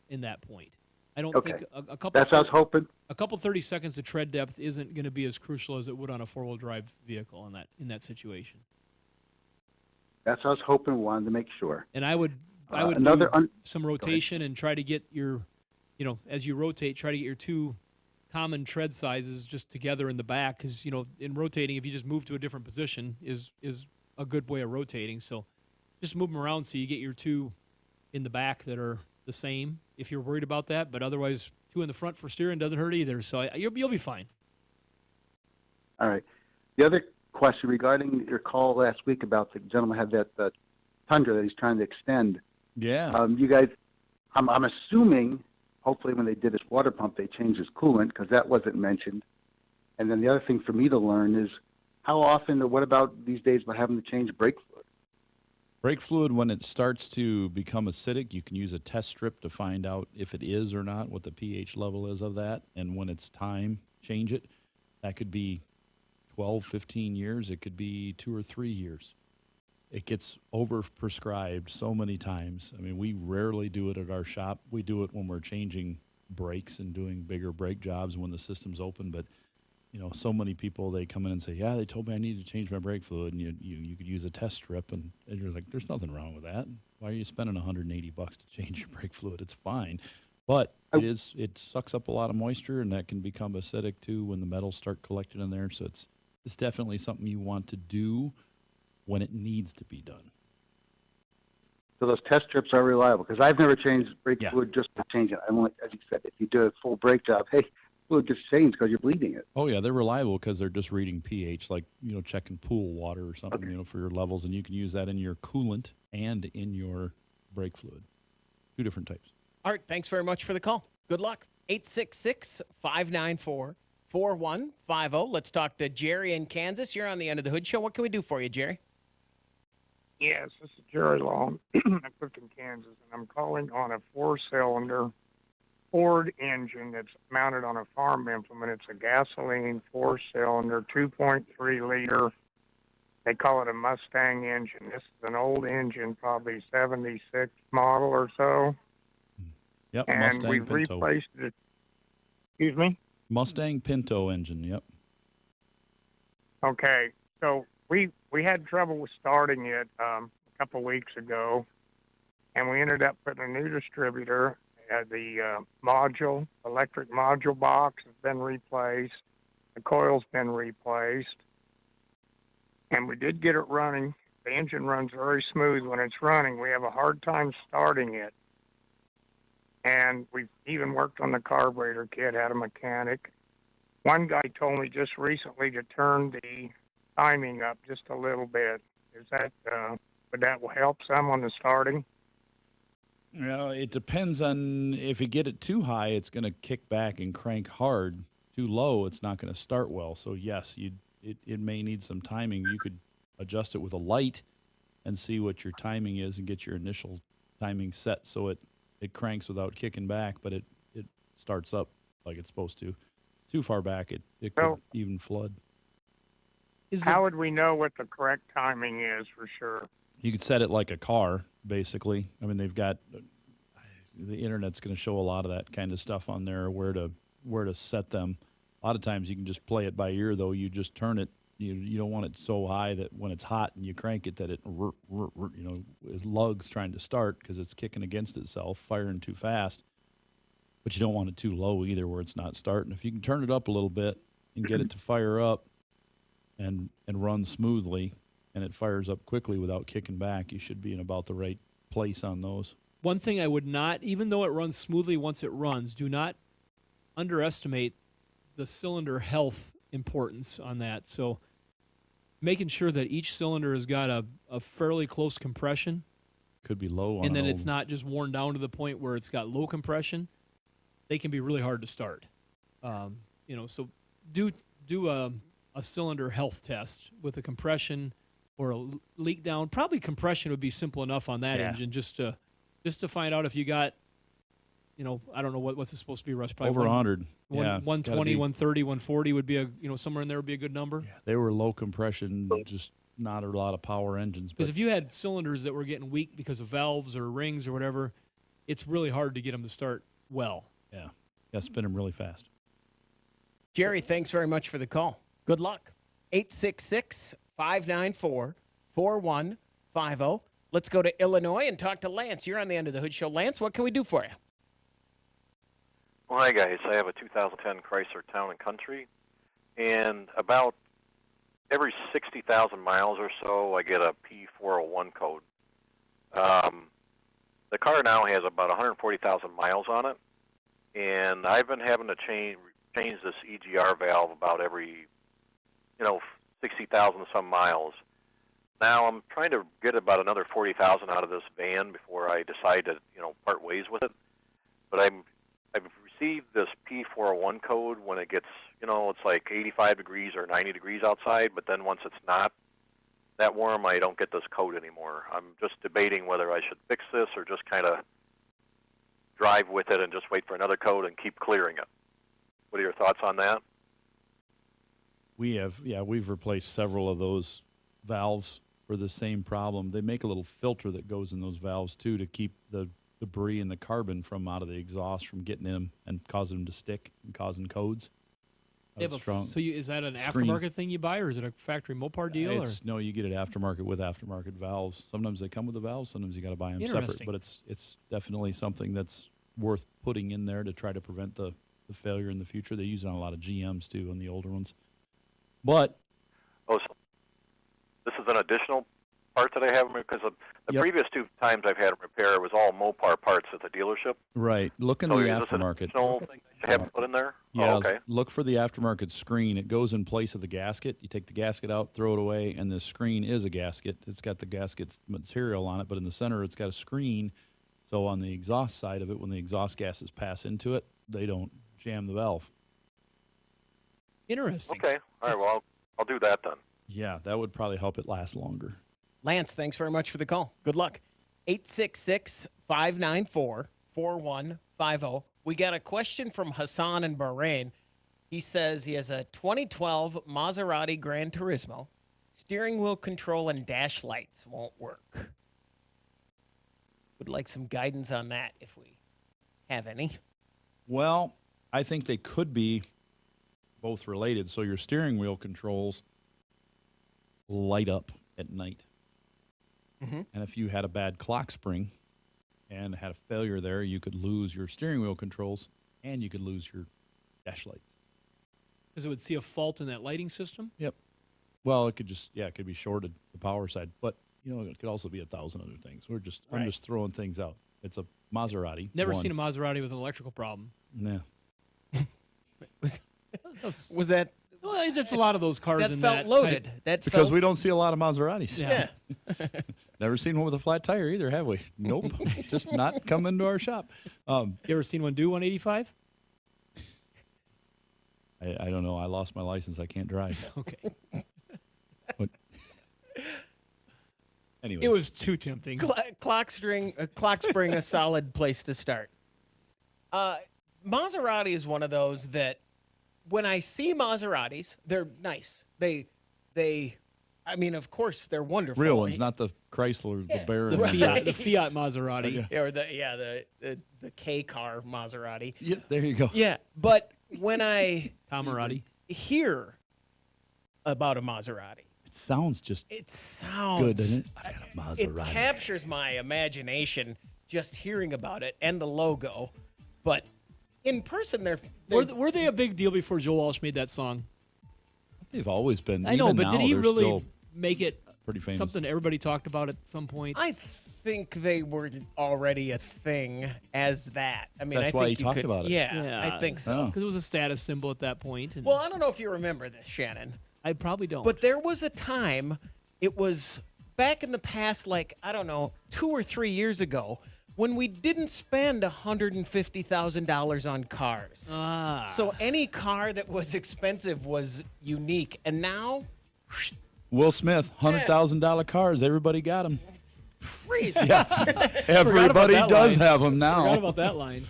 Speaker 2: in that point. I don't think a couple.
Speaker 18: That's what I was hoping.
Speaker 2: A couple 30 seconds of tread depth isn't going to be as crucial as it would on a four-wheel drive vehicle in that situation.
Speaker 18: That's what I was hoping. Wanted to make sure.
Speaker 2: And I would
Speaker 18: another
Speaker 2: do some rotation and try to get your, as you rotate, try to get your two common tread sizes just together in the back, because in rotating, if you just move to a different position is a good way of rotating. So just move them around so you get your two in the back that are the same if you're worried about that. But otherwise, two in the front for steering doesn't hurt either. So you'll be fine.
Speaker 18: All right. The other question regarding your call last week about the gentleman had that Tundra that he's trying to extend.
Speaker 4: Yeah.
Speaker 18: You guys, I'm assuming, hopefully when they did his water pump, they changed his coolant, because that wasn't mentioned. And then the other thing for me to learn is how often, or what about these days about having to change brake fluid?
Speaker 4: Brake fluid, when it starts to become acidic, you can use a test strip to find out if it is or not, what the pH level is of that. And when it's time, change it. That could be 12, 15 years. It could be 2 or 3 years. It gets overprescribed so many times. I mean, we rarely do it at our shop. We do it when we're changing brakes and doing bigger brake jobs when the system's open. But, so many people, they come in and say, yeah, they told me I need to change my brake fluid, and you could use a test strip. And you're like, there's nothing wrong with that. Why are you spending $180 to change your brake fluid? It's fine. But it sucks up a lot of moisture, and that can become acidic too when the metals start collecting in there. So it's definitely something you want to do when it needs to be done.
Speaker 18: So those test strips are reliable, because I've never changed brake fluid just to change it. I'm like, as you said, if you do a full brake job, hey, fluid gets changed because you're bleeding it.
Speaker 4: Oh, yeah, they're reliable because they're just reading pH, like, checking pool water or something, for your levels. And you can use that in your coolant and in your brake fluid. 2 different types.
Speaker 3: Art, thanks very much for the call. Good luck. 866-594-4150. Let's talk to Jerry in Kansas. You're on the End of the Hood Show. What can we do for you, Jerry?
Speaker 19: Yes, this is Jerry Long. I live in Kansas, and I'm calling on a 4-cylinder Ford engine that's mounted on a farm implement. It's a gasoline 4-cylinder, 2.3 liter. They call it a Mustang engine. This is an old engine, probably 76 model or so.
Speaker 4: Yep,
Speaker 19: and
Speaker 4: Mustang
Speaker 19: we've
Speaker 4: Pinto.
Speaker 19: replaced it. Excuse me?
Speaker 4: Mustang Pinto engine, yep.
Speaker 19: Okay, so we had trouble with starting it a couple weeks ago, and we ended up putting a new distributor, The electric module box has been replaced. The coil's been replaced. And we did get it running. The engine runs very smooth when it's running. We have a hard time starting it. And we've even worked on the carburetor kit, had a mechanic. One guy told me just recently to turn the timing up just a little bit. Is that would that help some on the starting?
Speaker 4: Well, it depends on if you get it too high, it's going to kick back and crank hard. Too low, it's not going to start well. So yes, it may need some timing. You could adjust it with a light and see what your timing is and get your initial timing set so it cranks without kicking back, but it starts up like it's supposed to. Too far back, it could even flood.
Speaker 19: How would we know what the correct timing is for sure?
Speaker 4: You could set it like a car, basically. I mean, they've got the internet's going to show a lot of that kind of stuff on there, where to set them. A lot of times you can just play it by ear, though. You just turn it. You don't want it so high that when it's hot and you crank it that it is lugs trying to start because it's kicking against itself, firing too fast. But you don't want it too low either, where it's not starting. If you can turn it up a little bit and get it to fire up and run smoothly, and it fires up quickly without kicking back, you should be in about the right place on those.
Speaker 2: One thing I would not, even though it runs smoothly once it runs, do not underestimate the cylinder health importance on that. So making sure that each cylinder has got a fairly close compression.
Speaker 4: Could be low on
Speaker 2: and then it's not just worn down to the point where it's got low compression. They can be really hard to start. So do a cylinder health test with a compression or a leak down. Probably compression would be simple enough on that engine just to find out if you got, I don't know what's it supposed to be, Russ? Probably
Speaker 4: over 100.
Speaker 2: 120, 130, 140 would be somewhere in there would be a good number.
Speaker 4: Yeah, they were low compression, just not a lot of power engines.
Speaker 2: Because if you had cylinders that were getting weak because of valves or rings or whatever, it's really hard to get them to start well.
Speaker 4: Yeah, got to spin them really fast.
Speaker 3: Jerry, thanks very much for the call. Good luck. 866-594-4150. Let's go to Illinois and talk to Lance. You're on the End of the Hood Show. Lance, what can we do for you?
Speaker 20: Well, hi, guys. I have a 2010 Chrysler Town & Country, and about every 60,000 miles or so, I get a P401 code. The car now has about 140,000 miles on it, and I've been having to change this EGR valve about every 60,000 some miles. Now I'm trying to get about another 40,000 out of this van before I decide to part ways with it. But I've received this P401 code when it gets it's like 85 degrees or 90 degrees outside. But then once it's not that warm, I don't get this code anymore. I'm just debating whether I should fix this or just kind of drive with it and just wait for another code and keep clearing it. What are your thoughts on that?
Speaker 4: We've replaced several of those valves for the same problem. They make a little filter that goes in those valves too to keep the debris and the carbon from out of the exhaust from getting in them and causing them to stick and causing codes.
Speaker 2: Is that an
Speaker 4: screen.
Speaker 2: aftermarket thing you buy, or is it a factory Mopar deal?
Speaker 4: No, you get it aftermarket with aftermarket valves. Sometimes they come with the valves. Sometimes you got to buy them separate. But it's definitely something that's worth putting in there to try to prevent the failure in the future. They use it on a lot of GMs too, on the older ones. But
Speaker 20: so this is an additional part that I have because the previous two times I've had them repair, it was all Mopar parts at the dealership.
Speaker 4: Right. Look in the aftermarket.
Speaker 20: Additional thing I have put in there?
Speaker 4: Yeah.
Speaker 20: Oh, okay.
Speaker 4: Look for the aftermarket screen. It goes in place of the gasket. You take the gasket out, throw it away, and the screen is a gasket. It's got the gasket material on it, but in the center it's got a screen. So on the exhaust side of it, when the exhaust gases pass into it, they don't jam the valve.
Speaker 2: Interesting.
Speaker 20: Okay. All right. Well, I'll do that then.
Speaker 4: Yeah, that would probably help it last longer.
Speaker 3: Lance, thanks very much for the call. Good luck. 866-594-4150. We got a question from Hassan in Bahrain. He says he has a 2012 Maserati Gran Turismo. Steering wheel control and dash lights won't work. Would like some guidance on that if we have any.
Speaker 4: Well, I think they could be both related. So your steering wheel controls light up at night. Mm-hmm. And if you had a bad clock spring, and had a failure there, you could lose your steering wheel controls and you could lose your dash lights.
Speaker 2: Because it would see a fault in that lighting system?
Speaker 4: Yep. Well, it could just, it could be shorted, the power side. But, it could also be 1,000 other things. I'm just throwing things out. It's a Maserati.
Speaker 2: Never seen a Maserati with an electrical problem.
Speaker 4: Yeah.
Speaker 3: Was that?
Speaker 2: Well, there's a lot of those cars
Speaker 3: that
Speaker 2: in
Speaker 3: felt
Speaker 2: that
Speaker 3: loaded.
Speaker 2: type.
Speaker 4: Because we don't see a lot of Maseratis.
Speaker 2: Yeah.
Speaker 4: Never seen one with a flat tire either, have we? Nope. Just not come into our shop.
Speaker 2: You ever seen one do 185?
Speaker 4: I don't know. I lost my license. I can't drive.
Speaker 2: Okay.
Speaker 4: But anyways.
Speaker 2: It was too tempting.
Speaker 3: Clock spring, a solid place to start. Maserati is one of those that when I see Maseratis, they're nice. I mean, of course, they're wonderful.
Speaker 4: Real ones, not the Chrysler, the Baron.
Speaker 2: The Fiat Maserati.
Speaker 3: Or the K car Maserati.
Speaker 4: Yeah, there you go.
Speaker 3: Yeah, but when I
Speaker 2: Camerati.
Speaker 3: hear about a Maserati,
Speaker 4: it sounds good, doesn't it? I've got a Maserati.
Speaker 3: It captures my imagination just hearing about it and the logo, but in person,
Speaker 2: Were they a big deal before Joe Walsh made that song?
Speaker 4: They've always been.
Speaker 2: I know,
Speaker 4: Even
Speaker 2: but
Speaker 4: now,
Speaker 2: did he
Speaker 4: they're
Speaker 2: really
Speaker 4: still
Speaker 2: make it
Speaker 4: pretty famous.
Speaker 2: something everybody talked about at some point?
Speaker 3: I think they were already a thing as that. I mean,
Speaker 4: That's
Speaker 3: I
Speaker 4: why
Speaker 3: think
Speaker 4: he
Speaker 3: you
Speaker 4: talked
Speaker 3: could,
Speaker 4: about it.
Speaker 3: Yeah, I think so.
Speaker 2: Because it was a status symbol at that point. And
Speaker 3: Well, I don't know if you remember this, Shannon.
Speaker 2: I probably don't.
Speaker 3: But there was a time, it was back in the past, like, I don't know, 2 or 3 years ago, when we didn't spend $150,000 on cars. So any car that was expensive was unique. And now,
Speaker 4: Will Smith, $100,000 cars. Everybody got them.
Speaker 3: crazy.
Speaker 4: Everybody does have them now.
Speaker 2: Forgot about that line.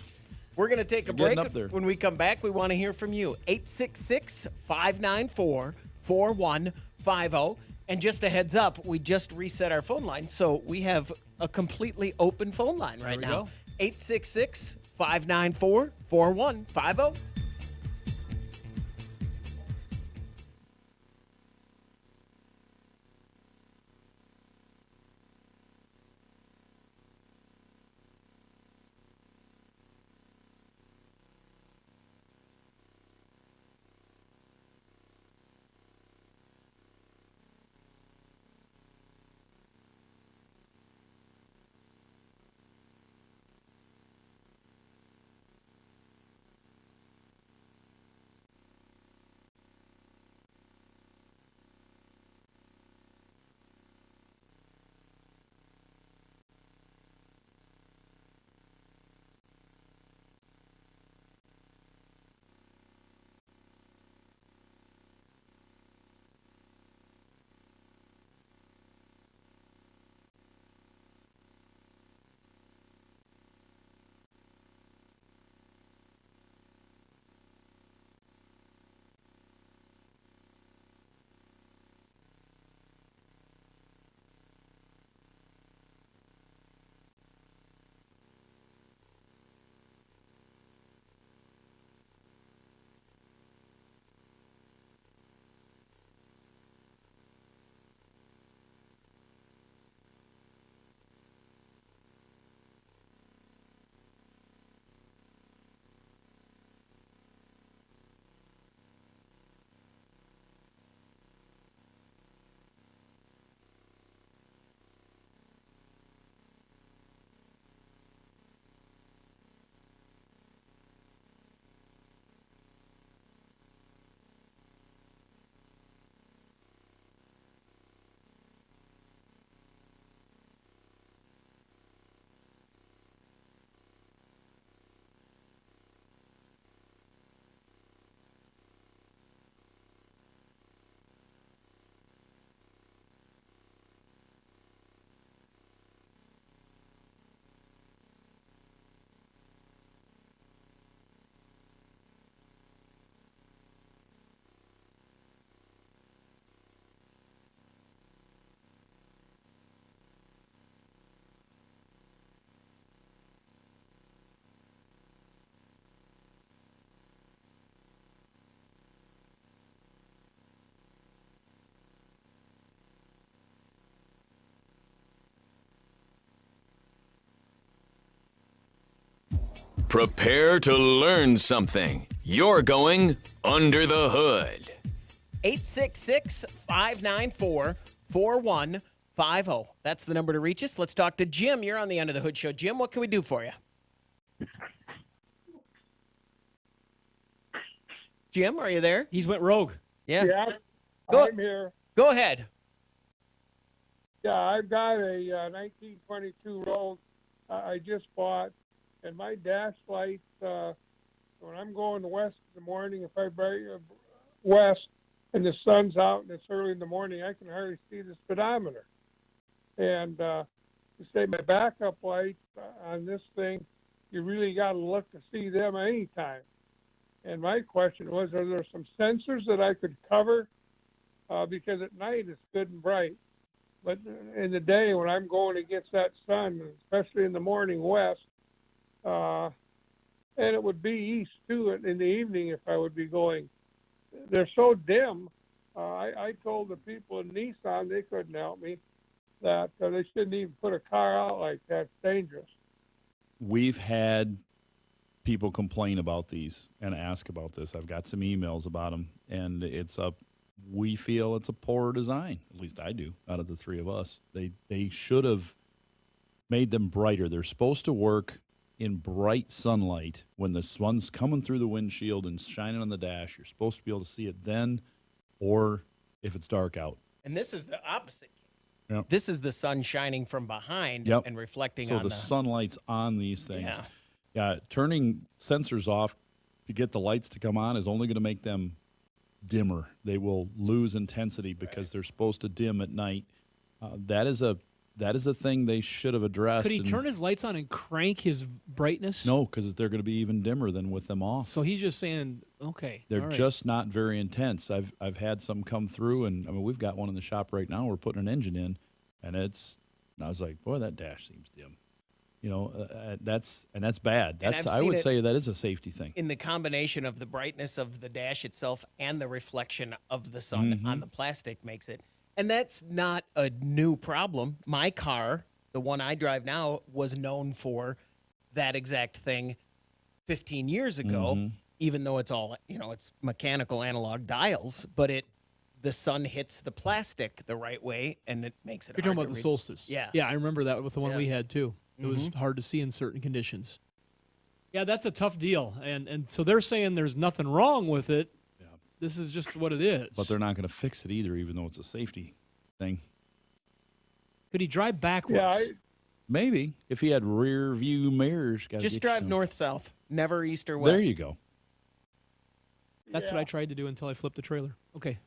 Speaker 3: We're going to take a
Speaker 4: You're getting
Speaker 3: break.
Speaker 4: up there.
Speaker 3: When we come back, we want to hear from you. 866-594-4150. And just a heads up, we just reset our phone line, so we have a completely open phone line right
Speaker 2: There we
Speaker 3: now.
Speaker 2: go.
Speaker 3: 866-594-4150.
Speaker 1: Prepare to learn something. You're going under the hood.
Speaker 3: 866-594-4150. That's the number to reach us. Let's talk to Jim. You're on the Under the Hood Show. Jim, what can we do for you? Jim, are you there?
Speaker 2: He's went rogue.
Speaker 3: Yeah.
Speaker 14: Yeah,
Speaker 3: Go-
Speaker 14: I'm here.
Speaker 3: Go ahead.
Speaker 14: Yeah, I've got a 1922 Rogue I just bought, and my dash lights, when I'm going west in the morning, if I break west and the sun's out and it's early in the morning, I can hardly see the speedometer. And to say my backup lights on this thing, you really got to look to see them anytime. And my question was, are there some sensors that I could cover? Because at night it's good and bright. But in the day when I'm going against that sun, especially in the morning west, and it would be east too in the evening if I would be going, they're so dim. I told the people in Nissan, they couldn't help me, that they shouldn't even put a car out like that. It's dangerous.
Speaker 4: We've had people complain about these and ask about this. I've got some emails about them, and we feel it's a poor design. At least I do, out of the three of us. They should have made them brighter. They're supposed to work in bright sunlight when the sun's coming through the windshield and shining on the dash. You're supposed to be able to see it then, or if it's dark out.
Speaker 3: And this is the opposite case.
Speaker 4: Yep.
Speaker 3: This is the sun shining from behind
Speaker 4: Yep.
Speaker 3: and reflecting
Speaker 4: so
Speaker 3: on
Speaker 4: the sunlight's on these things.
Speaker 3: Yeah.
Speaker 4: Yeah, turning sensors off to get the lights to come on is only going to make them dimmer. They will lose intensity because they're supposed to dim at night. That is a thing they should have addressed.
Speaker 2: Could he turn his lights on and crank his brightness?
Speaker 4: No, because they're going to be even dimmer than with them off.
Speaker 2: So he's just saying, okay.
Speaker 4: They're
Speaker 2: all right.
Speaker 4: just not very intense. I've had some come through, and I mean we've got one in the shop right now. We're putting an engine in, and I was like, boy, that dash seems dim. You know, that's bad. I would say that is a safety thing.
Speaker 3: In the combination of the brightness of the dash itself and the reflection of the sun on the plastic makes it. And that's not a new problem. My car, the one I drive now, was known for that exact thing 15 years ago, even though it's all, it's mechanical analog dials, but the sun hits the plastic the right way and it makes it
Speaker 2: You're talking about the Solstice.
Speaker 3: Yeah.
Speaker 2: Yeah, I remember that with the one we had too. It was hard to see in certain conditions. Yeah, that's a tough deal. And so they're saying there's nothing wrong with it. Yeah. This is just what it is.
Speaker 4: But they're not going to fix it either, even though it's a safety thing.
Speaker 2: Could he drive backwards?
Speaker 14: Yeah,
Speaker 4: Maybe. If he had rear view mirrors.
Speaker 3: Just drive north-south, never east or west.
Speaker 4: There you go.
Speaker 2: That's what I tried to do until I flipped the trailer. Okay.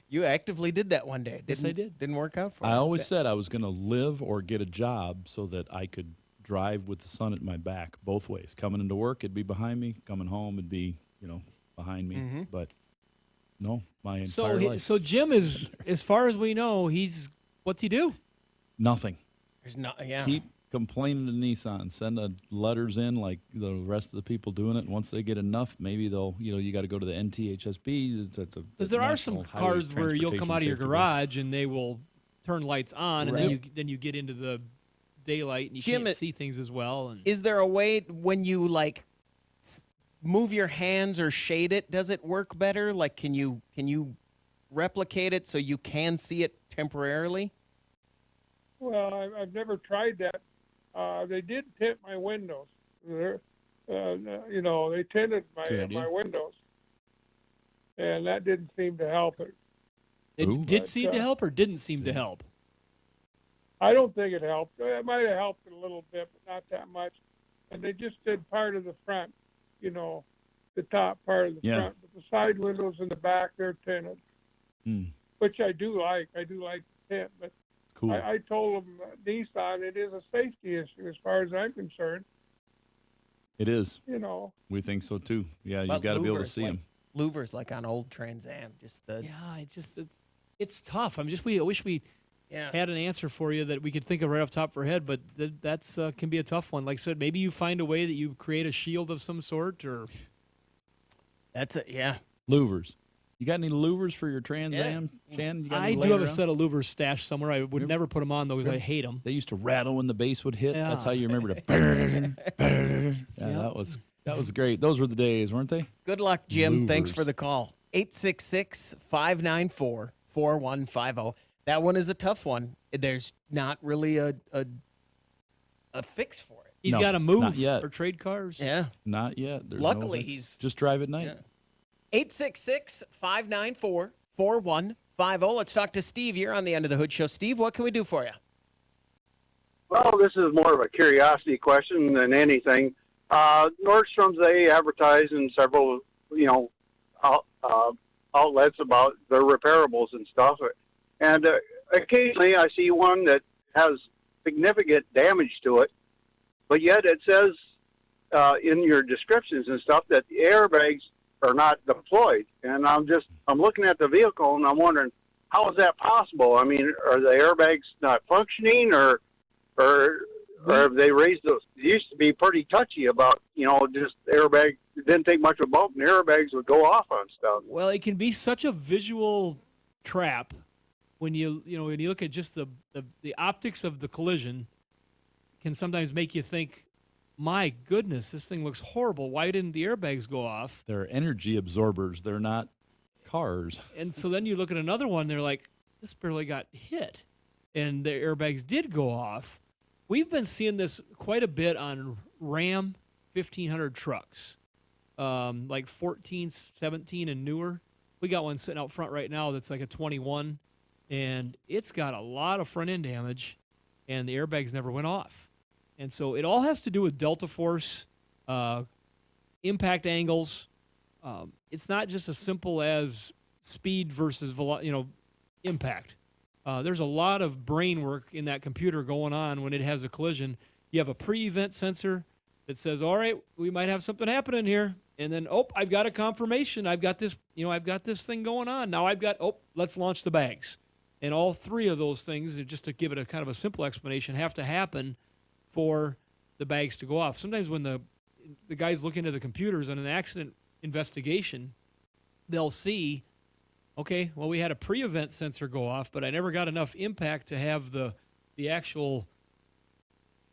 Speaker 3: You actively did that one day.
Speaker 2: Yes, I did.
Speaker 3: Didn't work out for you.
Speaker 4: I always said I was going to live or get a job so that I could drive with the sun at my back both ways. Coming into work, it'd be behind me. Coming home, it'd be, behind me. But no, my entire life.
Speaker 2: So Jim is, as far as we know, what's he do?
Speaker 4: Nothing.
Speaker 3: There's not, yeah.
Speaker 4: Keep complaining to Nissan. Send letters in like the rest of the people doing it. And once they get enough, maybe they'll, you got to go to the NTHSB.
Speaker 2: Because there are some cars where you'll come out of your garage and they will turn lights on, and then you get into the daylight and you
Speaker 3: Jim,
Speaker 2: can't see things as well. And
Speaker 3: is there a way when you move your hands or shade it? Does it work better? Like, can you replicate it so you can see it temporarily?
Speaker 14: Well, I've never tried that. They did tint my windows. They tinted my windows, and that didn't seem to help it.
Speaker 2: It did seem to help or didn't seem to help?
Speaker 14: I don't think it helped. It might have helped a little bit, but not that much. And they just did part of the front, the top part of the front. But the side windows in the back, they're tinted, which I do like. I do like the tint, but
Speaker 4: cool.
Speaker 14: I told them, Nissan, it is a safety issue as far as I'm concerned.
Speaker 4: It is.
Speaker 14: We
Speaker 4: think so too. Yeah, you got to be able to see them.
Speaker 3: Louvers like on old Trans Am,
Speaker 2: it's tough. I wish we had an answer for you that we could think of right off the top of our head, but that's can be a tough one. Like I said, maybe you find a way that you create a shield of some sort, or
Speaker 3: that's it. Yeah,
Speaker 4: louvers. You got any louvers for your Trans Am, Shannon? You got
Speaker 2: I
Speaker 4: any
Speaker 2: do
Speaker 4: laying
Speaker 2: have a
Speaker 4: around?
Speaker 2: set of louvers stashed somewhere. I would never put them on, though, because I hate them.
Speaker 4: They used to rattle when the bass would hit.
Speaker 2: Yeah.
Speaker 4: That's how you remember to. That was great. Those were the days, weren't they?
Speaker 3: Good luck, Jim.
Speaker 4: Louvers.
Speaker 3: Thanks for the call. 866-594-4150. That one is a tough one. There's not really a fix for it.
Speaker 2: He's
Speaker 4: No,
Speaker 2: got to move
Speaker 4: not yet.
Speaker 2: or trade cars.
Speaker 3: Yeah.
Speaker 4: Not yet. There's
Speaker 3: Luckily,
Speaker 4: no fix.
Speaker 3: he's-
Speaker 4: just drive at night.
Speaker 3: 866-594-4150. Let's talk to Steve. You're on the End of the Hood Show. Steve, what can we do for you?
Speaker 21: Well, this is more of a curiosity question than anything. Nordstrom's, they advertise in several, outlets about their repairables and stuff. And occasionally I see one that has significant damage to it, but yet it says in your descriptions and stuff that the airbags are not deployed. And I'm looking at the vehicle and I'm wondering, how is that possible? I mean, are the airbags not functioning, or have they raised those? It used to be pretty touchy about, just airbag. It didn't take much of a bump and airbags would go off on stuff.
Speaker 2: Well, it can be such a visual trap when you look at just the optics of the collision. Can sometimes make you think, my goodness, this thing looks horrible. Why didn't the airbags go off?
Speaker 4: They're energy absorbers. They're not cars.
Speaker 2: And so then you look at another one, they're like, this barely got hit, and the airbags did go off. We've been seeing this quite a bit on Ram 1500 trucks, like 14, 17, and newer. We got one sitting out front right now that's like a 21, and it's got a lot of front end damage, and the airbags never went off. And so it all has to do with delta force, impact angles. It's not just as simple as speed versus impact. There's a lot of brain work in that computer going on when it has a collision. You have a pre-event sensor that says, all right, we might have something happening here. And then, I've got a confirmation. I've got this thing going on. Now let's launch the bags. And all three of those things, just to give it a kind of a simple explanation, have to happen for the bags to go off. Sometimes when the guys look into the computers on an accident investigation, they'll see, okay, well, we had a pre-event sensor go off, but I never got enough impact to have the actual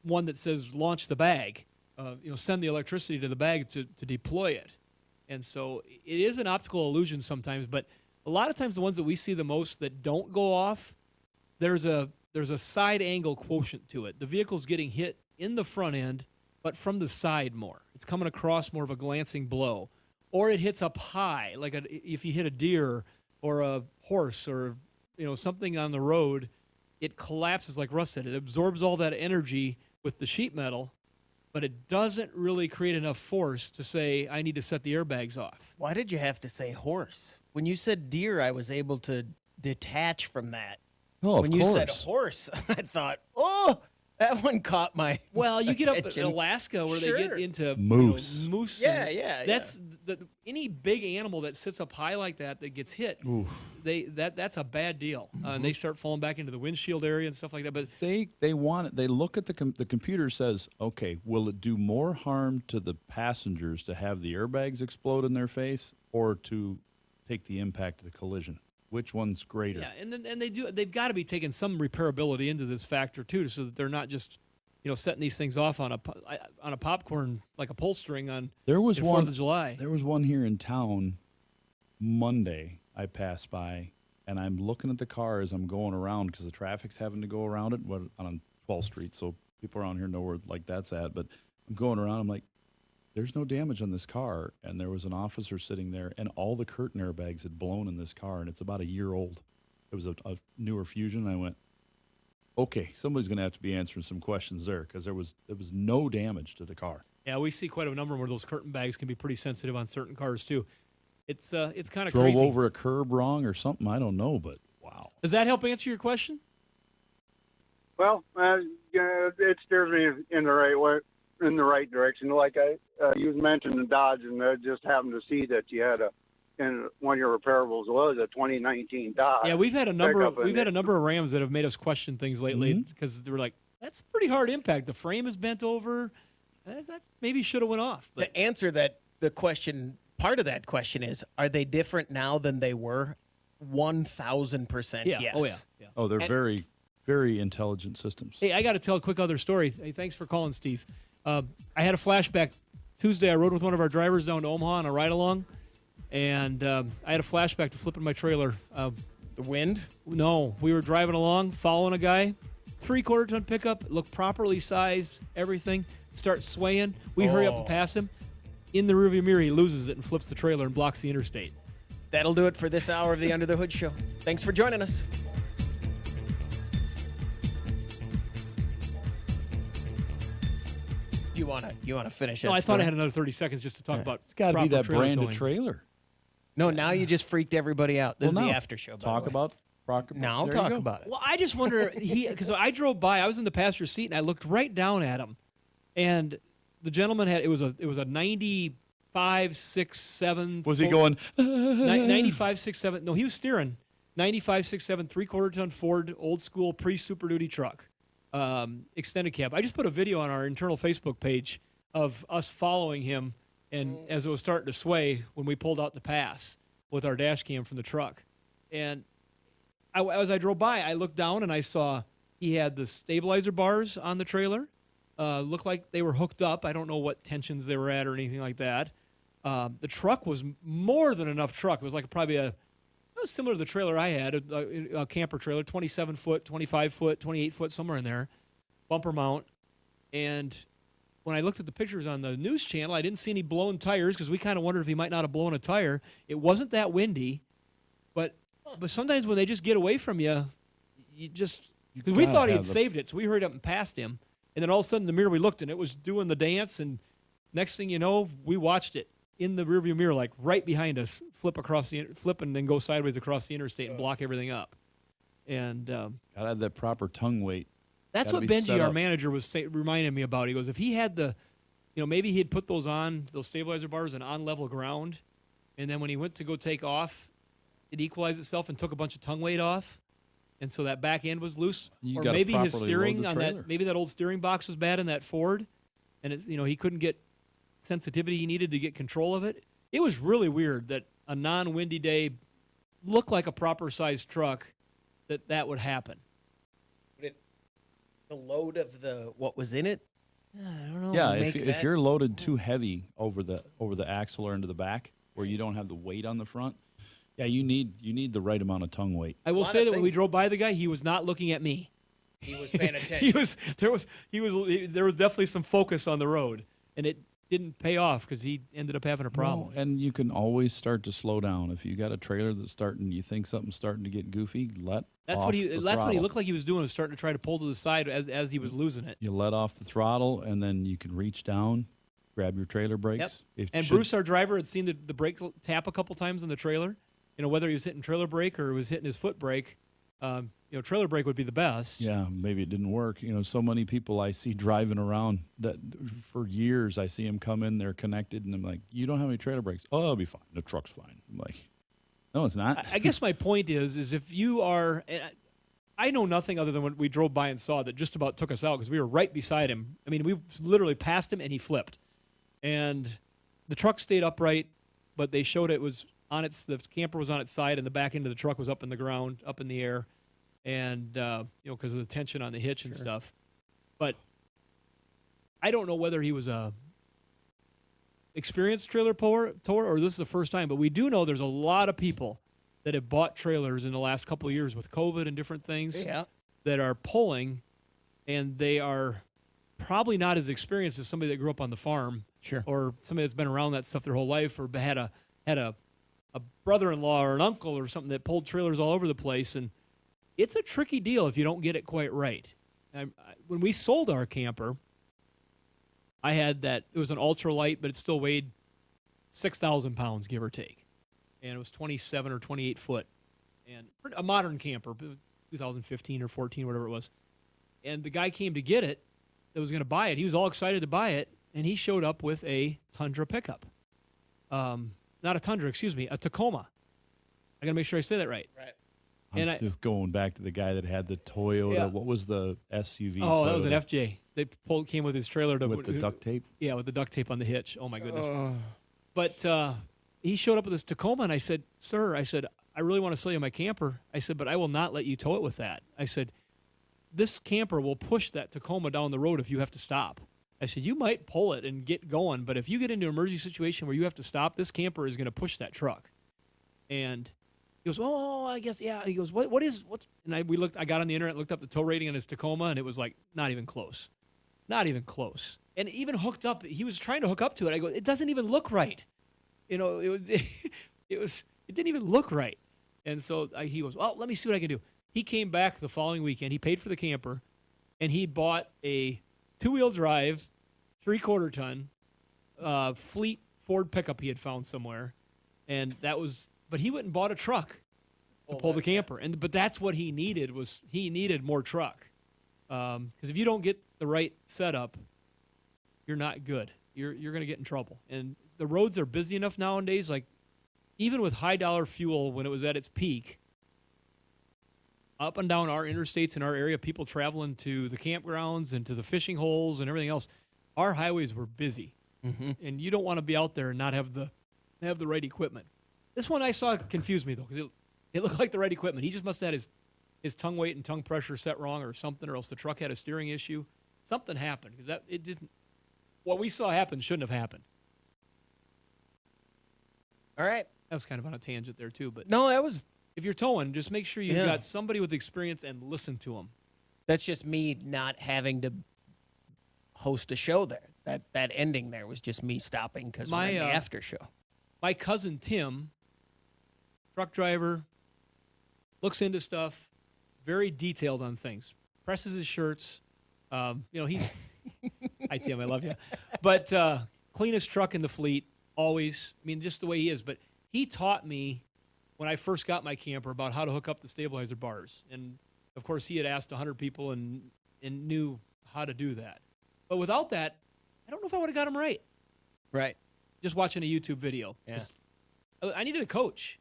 Speaker 2: one that says launch the bag, send the electricity to the bag to deploy it. And so it is an optical illusion sometimes, but a lot of times the ones that we see the most that don't go off, there's a side angle quotient to it. The vehicle's getting hit in the front end, but from the side more. It's coming across more of a glancing blow. Or it hits up high, like if you hit a deer or a horse or something on the road, it collapses, like Russ said. It absorbs all that energy with the sheet metal, but it doesn't really create enough force to say, I need to set the airbags off.
Speaker 3: Why did you have to say horse? When you said deer, I was able to detach from that.
Speaker 4: Oh,
Speaker 3: when you said horse, I thought, that one caught my
Speaker 2: Well, you get up in
Speaker 3: attention.
Speaker 2: Alaska where they get into
Speaker 4: Moose.
Speaker 2: Moose.
Speaker 3: Yeah,
Speaker 2: and
Speaker 3: yeah.
Speaker 2: That's any big animal that sits up high like that gets hit.
Speaker 4: Oof.
Speaker 2: That's a bad deal. And they start falling back into the windshield area and stuff like that. But
Speaker 4: They want it. They look at the computer says, okay, will it do more harm to the passengers to have the airbags explode in their face or to take the impact of the collision? Which one's greater?
Speaker 2: yeah, and they've got to be taking some repairability into this factor too, so that they're not just setting these things off on a popcorn, like a pull string on
Speaker 4: There was
Speaker 2: the
Speaker 4: one
Speaker 2: 4th of July.
Speaker 4: There was one here in town Monday. I passed by and I'm looking at the car as I'm going around because the traffic's having to go around it on 12th Street, so people around here know where like that's at. But I'm going around. I'm like, there's no damage on this car, and there was an officer sitting there, and all the curtain airbags had blown in this car, and it's about a year old. It was a newer Fusion. I went, okay, somebody's going to have to be answering some questions there because there was no damage to the car.
Speaker 2: Yeah, we see quite a number where those curtain bags can be pretty sensitive on certain cars too. It's kind of
Speaker 4: Drove
Speaker 2: crazy.
Speaker 4: over a curb wrong or something, I don't know, but wow.
Speaker 2: Does that help answer your question?
Speaker 21: Well, it steers me in the right way, in the right direction. Like you mentioned the Dodge, and just happened to see that you had one of your repairables was a 2019 Dodge.
Speaker 2: Yeah, we've had a number of
Speaker 21: pickup,
Speaker 2: Rams that have made us question things lately because they were like, that's pretty hard impact. The frame is bent over. That maybe should have went off. But
Speaker 3: To answer the question part of that question is, are they different now than they were? 1,000%
Speaker 2: Yeah.
Speaker 3: yes.
Speaker 2: Oh, yeah.
Speaker 4: Oh, they're
Speaker 2: And-
Speaker 4: very, very intelligent systems.
Speaker 2: Hey, I got to tell a quick other story. Hey, thanks for calling, Steve. I had a flashback Tuesday. I rode with one of our drivers down to Omaha on a ride along, and I had a flashback to flipping my trailer.
Speaker 3: The wind?
Speaker 2: No, we were driving along, following a guy, 3/4 ton pickup, looked properly sized, everything. Start swaying. We hurry up and pass him. In the rearview mirror, he loses it and flips the trailer and blocks the interstate.
Speaker 3: That'll do it for this hour of the Under the Hood Show. Thanks for joining us. Do you wanna finish it?
Speaker 2: No, I thought I had another 30 seconds just to talk about.
Speaker 4: It's got to be
Speaker 2: proper
Speaker 4: that
Speaker 2: trailer
Speaker 4: brand of
Speaker 2: towing.
Speaker 4: trailer.
Speaker 3: No, now you just freaked everybody out. This
Speaker 4: Well,
Speaker 3: is the
Speaker 4: no.
Speaker 3: after show.
Speaker 4: Talk about.
Speaker 3: Now I'll
Speaker 4: there you
Speaker 3: talk
Speaker 4: go.
Speaker 3: about it.
Speaker 2: Well, I just wonder because I drove by. I was in the passenger seat and I looked right down at him, and the gentleman had it was a 95, 6, 7.
Speaker 4: Was he going?
Speaker 2: 95, 6, 7. No, he was steering 95, 6, 7, 3/4 ton Ford old school pre Super Duty truck, extended cab. I just put a video on our internal Facebook page of us following him, and as it was starting to sway when we pulled out the pass with our dash cam from the truck, and as I drove by, I looked down and I saw he had the stabilizer bars on the trailer. Looked like they were hooked up. I don't know what tensions they were at or anything like that. The truck was more than enough truck. It was like probably it was similar to the trailer I had, a camper trailer, 27 foot, 25 foot, 28 foot, somewhere in there, bumper mount. And when I looked at the pictures on the news channel, I didn't see any blown tires because we kind of wondered if he might not have blown a tire. It wasn't that windy, but sometimes when they just get away from you, you just because we
Speaker 4: gotta
Speaker 2: thought he
Speaker 4: have
Speaker 2: had
Speaker 4: the-
Speaker 2: saved it, so we hurried up and passed him. And then all of a sudden, in the mirror we looked and it was doing the dance. And next thing you know, we watched it in the rearview mirror, like right behind us, flip and then go sideways across the interstate and block everything up. And
Speaker 4: Gotta have that proper tongue weight.
Speaker 2: that's
Speaker 4: Gotta
Speaker 2: what
Speaker 4: be
Speaker 2: Benji,
Speaker 4: set
Speaker 2: our
Speaker 4: up.
Speaker 2: manager, was reminding me about. He goes, if he had maybe he'd put those stabilizer bars on level ground, and then when he went to go take off, it equalized itself and took a bunch of tongue weight off, and so that back end was loose.
Speaker 4: You
Speaker 2: Or
Speaker 4: gotta
Speaker 2: maybe his
Speaker 4: properly
Speaker 2: steering
Speaker 4: load the
Speaker 2: on
Speaker 4: trailer.
Speaker 2: that, maybe that old steering box was bad in that Ford, and it's he couldn't get sensitivity he needed to get control of it. It was really weird that a non-windy day looked like a proper sized truck that would happen.
Speaker 3: The load of what was in it?
Speaker 2: I don't know.
Speaker 4: Yeah,
Speaker 3: Make
Speaker 4: if
Speaker 3: that-
Speaker 4: you're loaded too heavy over the axle or into the back, where you don't have the weight on the front, yeah, you need the right amount of tongue weight.
Speaker 2: I will say that when we drove by the guy, he was not looking at me.
Speaker 3: He was paying attention.
Speaker 2: There was definitely some focus on the road, and it didn't pay off because he ended up having a problem.
Speaker 4: No, and you can always start to slow down if you got a trailer that's starting. You think something's starting to get goofy.
Speaker 2: That's
Speaker 4: off
Speaker 2: what
Speaker 4: the
Speaker 2: that's what he
Speaker 4: throttle.
Speaker 2: looked like he was doing, was starting to try to pull to the side as he was losing it.
Speaker 4: You let off the throttle, and then you can reach down, grab your trailer brakes.
Speaker 2: Yep. And Bruce, our driver, had seen the brake tap a couple times in the trailer. Whether he was hitting trailer brake or he was hitting his foot brake. Trailer brake would be the best.
Speaker 4: Yeah, maybe it didn't work. So many people I see driving around that for years I see them come in, they're connected, and I'm like, you don't have any trailer brakes? Oh, it'll be fine. The truck's fine. I'm like, no, it's not.
Speaker 2: I guess my point is if you are, and I know nothing other than when we drove by and saw that just about took us out because we were right beside him. I mean, we literally passed him and he flipped, and the truck stayed upright, but they showed it was the camper was on its side and the back end of the truck was up in the ground, up in the air. And because of the tension on the hitch and stuff, but I don't know whether he was a experienced trailer tower or this is the first time. But we do know there's a lot of people that have bought trailers in the last couple of years with COVID and different things that are pulling, and they are probably not as experienced as somebody that grew up on the farm, or somebody that's been around that stuff their whole life, or had a brother-in-law or an uncle or something that pulled trailers all over the place. And it's a tricky deal if you don't get it quite right. When we sold our camper, I had that. It was an ultralight, but it still weighed 6,000 pounds, give or take. And it was 27 or 28 foot. And a modern camper, 2015 or 14, whatever it was. And the guy came to get it that was going to buy it. He was all excited to buy it, and he showed up with a Tundra pickup. Not a Tundra, excuse me, a Tacoma. I got to make sure I say that right.
Speaker 3: Right.
Speaker 4: I'm just going back to the guy that had the Toyota.
Speaker 2: Yeah.
Speaker 4: What was the SUV?
Speaker 2: Oh, that was an
Speaker 4: Toyota?
Speaker 2: FJ. They came with his trailer
Speaker 4: With the duct tape?
Speaker 2: Yeah, with the duct tape on the hitch. Oh my goodness.
Speaker 3: Oh.
Speaker 2: But he showed up with his Tacoma, and I said, "Sir," I said, "I really want to sell you my camper." I said, "But I will not let you tow it with that." I said, "This camper will push that Tacoma down the road if you have to stop." I said, "You might pull it and get going, but if you get into an emergency situation where you have to stop, this camper is going to push that truck." And he goes, "Oh, I guess, yeah." He goes, what's, and I got on the internet, looked up the tow rating on his Tacoma, and it was like, not even close. Not even close. And even hooked up, he was trying to hook up to it. I go, "It doesn't even look right." It didn't even look right. And so he goes, "Well, let me see what I can do." He came back the following weekend. He paid for the camper, and he bought a 2-wheel drive, 3/4 ton, fleet Ford pickup he had found somewhere. And but he went and bought a truck to pull the camper. But that's what he needed more truck. Because if you don't get the right setup, you're not good. You're going to get in trouble. And the roads are busy enough nowadays, like even with high dollar fuel when it was at its peak, up and down our interstates in our area, people traveling to the campgrounds and to the fishing holes and everything else, our highways were busy. Mm-hmm. And you don't want to be out there and not have the right equipment. This one I saw confused me, though, because it looked like the right equipment. He just must have had his tongue weight and tongue pressure set wrong or something, or else the truck had a steering issue. Something happened, because it didn't. What we saw happen shouldn't have happened.
Speaker 3: All right.
Speaker 2: That was kind of on a tangent there, too. But
Speaker 3: no, that was...
Speaker 2: If you're towing, just make sure you've got somebody with experience and listen to them.
Speaker 3: That's just me not having to host a show there. That ending there was just me stopping because we're in the after show.
Speaker 2: My cousin Tim, truck driver, looks into stuff, very detailed on things, presses his shirts. He's hi Tim, I love you, but cleanest truck in the fleet always. I mean, just the way he is. But he taught me when I first got my camper about how to hook up the stabilizer bars, and of course he had asked 100 people and knew how to do that. But without that, I don't know if I would have got him right.
Speaker 3: Right.
Speaker 2: Just watching a YouTube video.
Speaker 3: Yeah.
Speaker 2: I needed a coach.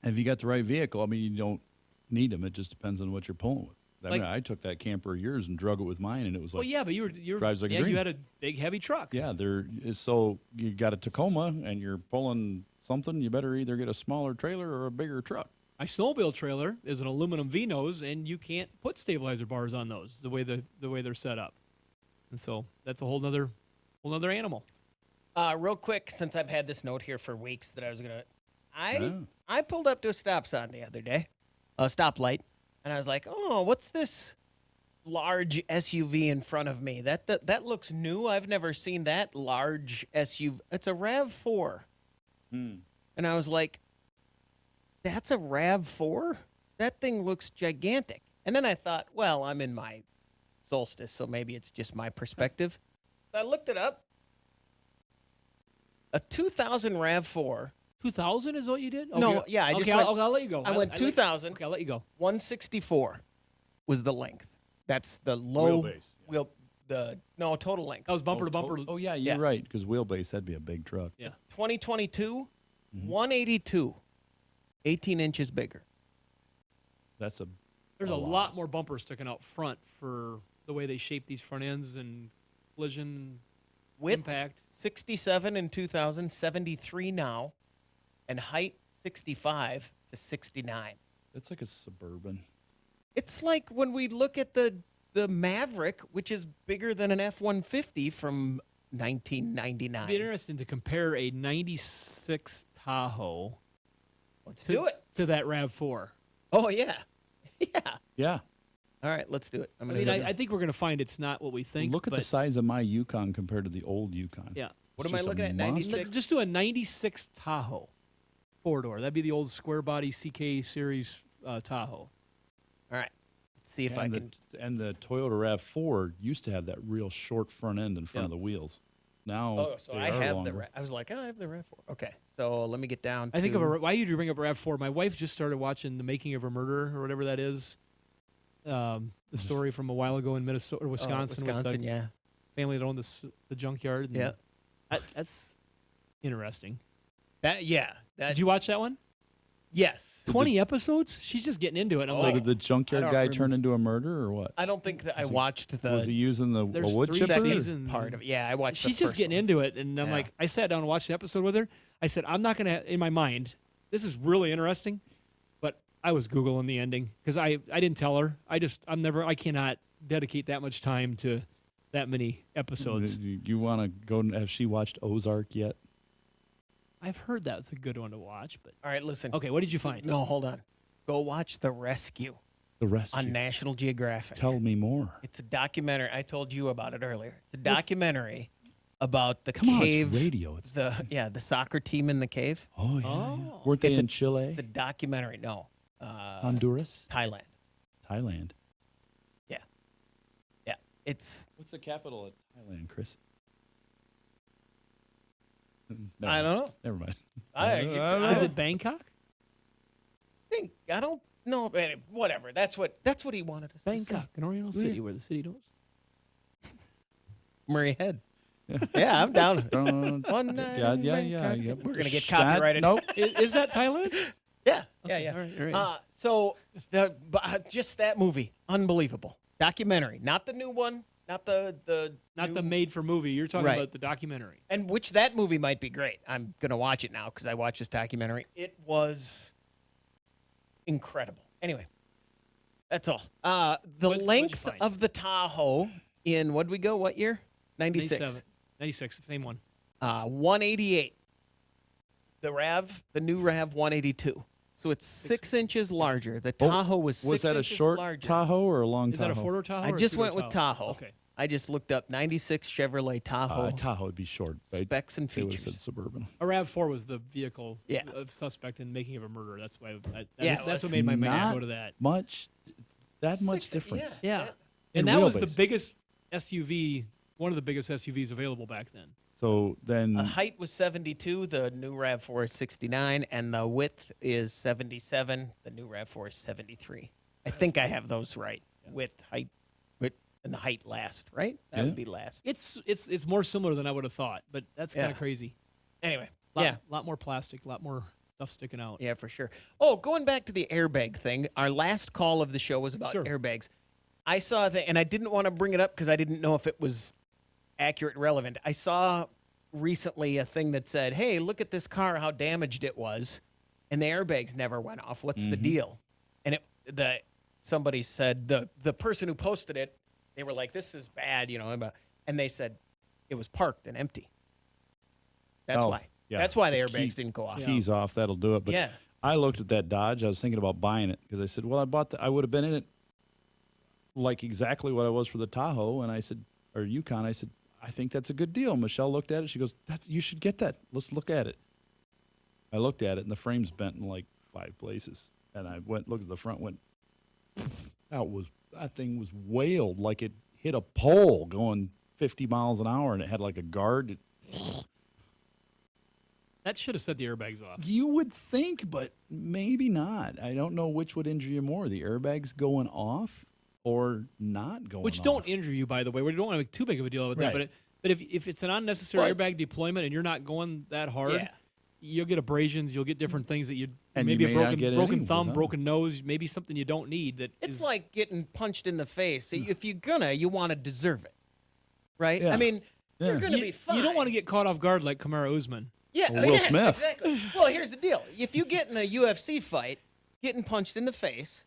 Speaker 4: Have you got the right vehicle? I mean, you don't need them. It just depends on what you're pulling with. I took that camper years and drug it with mine, and it was like,
Speaker 2: well, yeah, but you
Speaker 4: drives like a dream.
Speaker 2: You had a big, heavy truck.
Speaker 4: Yeah, so you got a Tacoma, and you're pulling something. You better either get a smaller trailer or a bigger truck.
Speaker 2: My snowmobile trailer is an aluminum V-nose, and you can't put stabilizer bars on those the way they're set up, and so that's a whole nother animal.
Speaker 3: Real quick, since I've had this note here for weeks that I was gonna, I pulled up to a stop sign the other day, a stoplight, and I was like, "Oh, what's this large SUV in front of me? That looks new. I've never seen that large SUV. It's a RAV4." And I was like, "That's a RAV4? That thing looks gigantic." And then I thought, well, I'm in my Solstice, so maybe it's just my perspective. So I looked it up. A 2000 RAV4.
Speaker 2: 2000 is what you did?
Speaker 3: No, yeah. I just
Speaker 2: went, I'll let you go.
Speaker 3: I went 2000.
Speaker 2: Okay, I'll let you go.
Speaker 3: 164 was the length. That's the low
Speaker 4: wheelbase.
Speaker 3: Total length.
Speaker 2: That was bumper to bumper.
Speaker 4: Oh, yeah, you're right, because wheelbase, that'd be a big truck.
Speaker 2: Yeah.
Speaker 3: 2022, 182, 18 inches bigger.
Speaker 4: There's
Speaker 2: a lot more bumpers sticking out front for the way they shape these front ends and collision
Speaker 3: Width,
Speaker 2: impact.
Speaker 3: 67 in 2000, 73 now, and height 65 to 69.
Speaker 4: That's like a Suburban.
Speaker 3: It's like when we look at the Maverick, which is bigger than an F-150 from 1999.
Speaker 2: It'd be interesting to compare a 96 Tahoe
Speaker 3: do it
Speaker 2: to that RAV4.
Speaker 3: Oh, yeah.
Speaker 4: Yeah.
Speaker 3: All right, let's do it.
Speaker 2: I think we're going to find it's not what we think.
Speaker 4: Look at the size of my Yukon compared to the old Yukon.
Speaker 2: Yeah.
Speaker 3: What am I looking at? 96?
Speaker 2: Just do a 96 Tahoe. 4-door. That'd be the old square body CK series Tahoe.
Speaker 3: All right. Let's see if I can.
Speaker 4: And the Toyota RAV4 used to have that real short front end in front of the wheels. Now
Speaker 3: I have longer. I was like, I have the RAV4. Okay, so let me get down to...
Speaker 2: I think why you bring up RAV4, my wife just started watching The Making of a Murderer or whatever that is. The story from a while ago in Minnesota or Wisconsin with the family that owned the junkyard.
Speaker 3: Yeah.
Speaker 2: That's interesting.
Speaker 3: Did
Speaker 2: you watch that one?
Speaker 3: Yes.
Speaker 2: 20 episodes? She's just getting into it. And I'm
Speaker 4: So
Speaker 2: like,
Speaker 4: did the junkyard
Speaker 3: don't
Speaker 4: guy
Speaker 3: remember.
Speaker 4: turn into a murderer or what?
Speaker 3: I don't think that I watched the
Speaker 4: Was he using the
Speaker 2: there's
Speaker 4: wood
Speaker 2: 3
Speaker 4: chipper?
Speaker 2: seasons.
Speaker 3: part of it. Yeah, I watched.
Speaker 2: She's
Speaker 3: the
Speaker 2: just
Speaker 3: first
Speaker 2: getting
Speaker 3: one.
Speaker 2: into it, and I'm
Speaker 3: Yeah.
Speaker 2: like, I sat down and watched the episode with her. I said, I'm not gonna. In my mind, this is really interesting, but I was googling the ending because I didn't tell her. I cannot dedicate that much time to that many episodes.
Speaker 4: You want to go? Have she watched Ozark yet?
Speaker 2: I've heard that's a good one to watch, but
Speaker 3: All right, listen.
Speaker 2: okay, what did you find?
Speaker 3: No, hold on. Go watch The Rescue
Speaker 4: The rest.
Speaker 3: on National Geographic.
Speaker 4: Tell me more.
Speaker 3: It's a documentary. I told you about it earlier. It's a documentary about the
Speaker 4: Come on, it's
Speaker 3: cave.
Speaker 4: radio. It's
Speaker 3: the soccer team in the cave.
Speaker 4: Oh yeah. Weren't they
Speaker 3: It's
Speaker 4: in
Speaker 3: a-
Speaker 4: Chile?
Speaker 3: It's a documentary. No,
Speaker 4: Honduras?
Speaker 3: Thailand.
Speaker 4: Thailand.
Speaker 3: Yeah, yeah. It's
Speaker 4: What's the capital of Thailand, Chris?
Speaker 3: I don't know.
Speaker 4: Never mind.
Speaker 2: Is it Bangkok?
Speaker 3: I don't know. Whatever. That's what he wanted us to say.
Speaker 2: Bangkok, an Oriental city where the city knows.
Speaker 3: Murray Head. Yeah, I'm down. One night
Speaker 4: Yeah,
Speaker 3: in
Speaker 4: yeah,
Speaker 3: Bangkok.
Speaker 4: yeah.
Speaker 3: We're gonna get
Speaker 4: That-
Speaker 3: copyrighted.
Speaker 4: Nope.
Speaker 2: Is that Thailand?
Speaker 3: Yeah,
Speaker 2: Okay,
Speaker 3: yeah.
Speaker 2: all right, all right.
Speaker 3: So just that movie, unbelievable documentary. Not the new one. Not the
Speaker 2: Not the made for movie. You're talking
Speaker 3: Right.
Speaker 2: about the documentary.
Speaker 3: And which that movie might be great. I'm gonna watch it now because I watched this documentary. It was incredible. Anyway, that's all. The
Speaker 2: What'd you
Speaker 3: length
Speaker 2: find?
Speaker 3: of the Tahoe in what did we go? What year? 96.
Speaker 2: 96, same one.
Speaker 3: 188. The new Rav 182. So it's 6 inches larger. The Tahoe was 6
Speaker 4: Was that a
Speaker 3: inches
Speaker 4: short
Speaker 3: larger.
Speaker 4: Tahoe or a long
Speaker 2: Is
Speaker 4: Tahoe?
Speaker 2: that a four-door Tahoe?
Speaker 3: I
Speaker 2: or a
Speaker 3: just
Speaker 2: two-door
Speaker 3: went with Tahoe.
Speaker 2: Okay.
Speaker 3: I just looked up 96 Chevrolet Tahoe.
Speaker 4: Tahoe would be short. Right?
Speaker 3: Specs and
Speaker 4: They would have
Speaker 3: features.
Speaker 4: said Suburban.
Speaker 2: A RAV4 was the vehicle
Speaker 3: Yeah.
Speaker 2: of suspect in making of a murder. That's why.
Speaker 3: Yeah,
Speaker 2: That's what made my mind
Speaker 4: Not
Speaker 2: go to that.
Speaker 4: much. That much difference.
Speaker 2: Yeah,
Speaker 4: In
Speaker 2: and that was the
Speaker 4: wheelbase.
Speaker 2: biggest SUV, one of the biggest SUVs available back then.
Speaker 4: So then,
Speaker 3: The height was 72. The new RAV4 is 69, and the width is 77. The new RAV4 is 73. I think I have those right. Width, height, and the height last, right? That would be last.
Speaker 2: It's more similar than I would have thought, but that's kind
Speaker 3: Yeah.
Speaker 2: of crazy.
Speaker 3: Anyway,
Speaker 2: A lot more plastic, a lot more stuff sticking out.
Speaker 3: Yeah, for sure. Oh, going back to the airbag thing, our last call of the show was about
Speaker 2: Sure.
Speaker 3: airbags. I saw that, and I didn't want to bring it up because I didn't know if it was accurate, relevant. I saw recently a thing that said, "Hey, look at this car, how damaged it was, and the airbags never went off. What's the deal?" And somebody said the person who posted it, they were like, "This is bad," and they said it was parked and empty. That's why.
Speaker 4: Yeah.
Speaker 3: That's why the
Speaker 4: Key-
Speaker 3: airbags didn't go off.
Speaker 4: Keys off, that'll do it. But
Speaker 3: Yeah.
Speaker 4: I looked at that Dodge. I was thinking about buying it because I said, well, I would have been in it like exactly what I was for the Tahoe. And I said, or Yukon, I said, I think that's a good deal. Michelle looked at it. She goes, you should get that. Let's look at it. I looked at it, and the frame's bent in like 5 places. And I looked at the front, went, that thing was wailed like it hit a pole going 50 miles an hour, and it had like a guard.
Speaker 2: That should have set the airbags off.
Speaker 4: You would think, but maybe not. I don't know which would injure you more, the airbags going off or not going
Speaker 2: Which
Speaker 4: off.
Speaker 2: don't injure you, by the way. We don't want to make too big of a deal about
Speaker 4: Right.
Speaker 2: that. But if it's an unnecessary airbag deployment and you're not going that hard, you'll get abrasions. You'll get different things that
Speaker 4: And
Speaker 2: maybe
Speaker 4: you
Speaker 2: a
Speaker 4: may not
Speaker 2: broken
Speaker 4: get
Speaker 2: broken
Speaker 4: anything
Speaker 2: thumb,
Speaker 4: with that.
Speaker 2: broken nose, maybe something you don't need. That
Speaker 3: It's
Speaker 2: is-
Speaker 3: like getting punched in the face. If you're gonna, you want to deserve it, right?
Speaker 2: Yeah.
Speaker 3: I mean, you're
Speaker 2: Yeah.
Speaker 3: gonna
Speaker 2: You-
Speaker 3: be fine.
Speaker 2: You don't want to get caught off guard like Kamara Usman.
Speaker 3: Yeah,
Speaker 2: Or Will
Speaker 3: yes,
Speaker 2: Smith.
Speaker 3: exactly. Well, here's the deal: if you get in a UFC fight, getting punched in the face,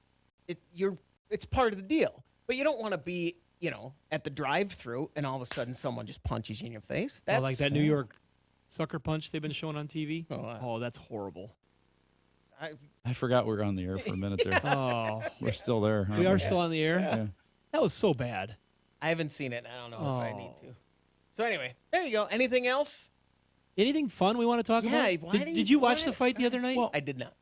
Speaker 3: it's part of the deal. But you don't want to be, at the drive-through and all of a sudden someone just punches you in your face. That's
Speaker 2: like that New York sucker punch they've been showing on TV. Oh, that's horrible.
Speaker 4: I forgot we were on the air for a minute there.
Speaker 2: Oh.
Speaker 4: We're still there, huh?
Speaker 2: We are still on the air?
Speaker 4: Yeah.
Speaker 2: That was so bad.
Speaker 3: I haven't seen it. I don't know if I need
Speaker 2: Oh.
Speaker 3: to. So anyway, there you go. Anything else?
Speaker 2: Anything fun we want to talk
Speaker 3: Yeah,
Speaker 2: about?
Speaker 3: why
Speaker 2: Did you watch the fight the other night?
Speaker 3: I did not.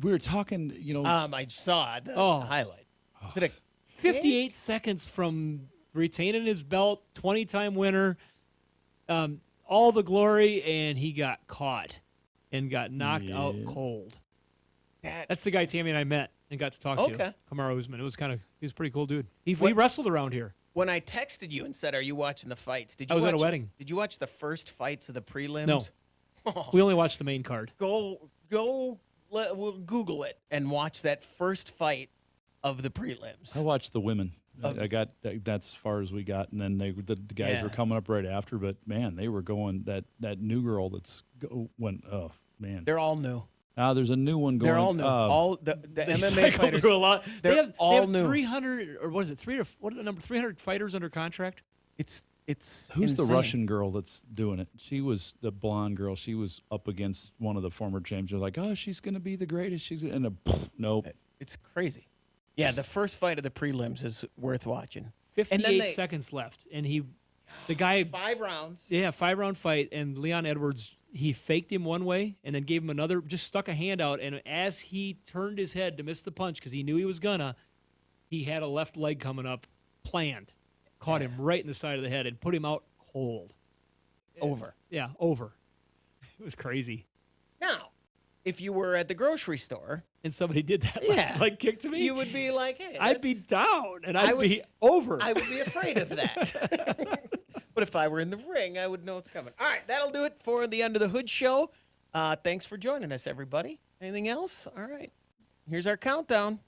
Speaker 4: We were talking,
Speaker 3: I saw the highlights. Is it a
Speaker 2: 58 seconds from retaining his belt, 20-time winner, all the glory, and he got caught and got knocked out cold. That's the guy Tammy and I met and got to talk to.
Speaker 3: Okay.
Speaker 2: Kamara Usman. He was a pretty cool dude. He wrestled around here.
Speaker 3: When I texted you and said, "Are you watching the fights?" Did you?
Speaker 2: I was at a
Speaker 3: watch-
Speaker 2: wedding.
Speaker 3: Did you watch the first fights of the prelims?
Speaker 2: No. We only watched the main card.
Speaker 3: Go we'll Google it and watch that first fight of the prelims.
Speaker 4: I watched the women. I got that's as far as we got, and then the guys were coming up right after. But man, they were going that new girl went. Oh man,
Speaker 3: They're all new.
Speaker 4: There's a new one going.
Speaker 3: They're all new. All the
Speaker 2: They
Speaker 3: MMA
Speaker 2: cycle
Speaker 3: fighters.
Speaker 2: through a lot.
Speaker 3: They're
Speaker 2: They have
Speaker 3: all new.
Speaker 2: 300 or what is it? What are the number? 300 fighters under contract.
Speaker 3: It's
Speaker 4: Who's
Speaker 3: insane.
Speaker 4: the Russian girl that's doing it? She was the blonde girl. She was up against one of the former champions. They're like, oh, she's going to be the greatest. Nope.
Speaker 3: It's crazy. Yeah, the first fight of the prelims is worth watching.
Speaker 2: 58 seconds left, and the guy
Speaker 3: 5 rounds.
Speaker 2: Yeah, 5-round fight, and Leon Edwards, he faked him one way and then gave him another, just stuck a hand out, and as he turned his head to miss the punch because he knew he was gonna, he had a left leg coming up, planned, caught him right in the side of the head and put him out cold.
Speaker 3: Over.
Speaker 2: Yeah, over. It was crazy.
Speaker 3: Now, if you were at the grocery store
Speaker 2: and somebody did that leg kick to me,
Speaker 3: you would be like, hey,
Speaker 2: I'd be down and I'd be over.
Speaker 3: I would be afraid of that. But if I were in the ring, I would know it's coming. All right, that'll do it for the Under the Hood show. Thanks for joining us, everybody. Anything else? All right. Here's our countdown.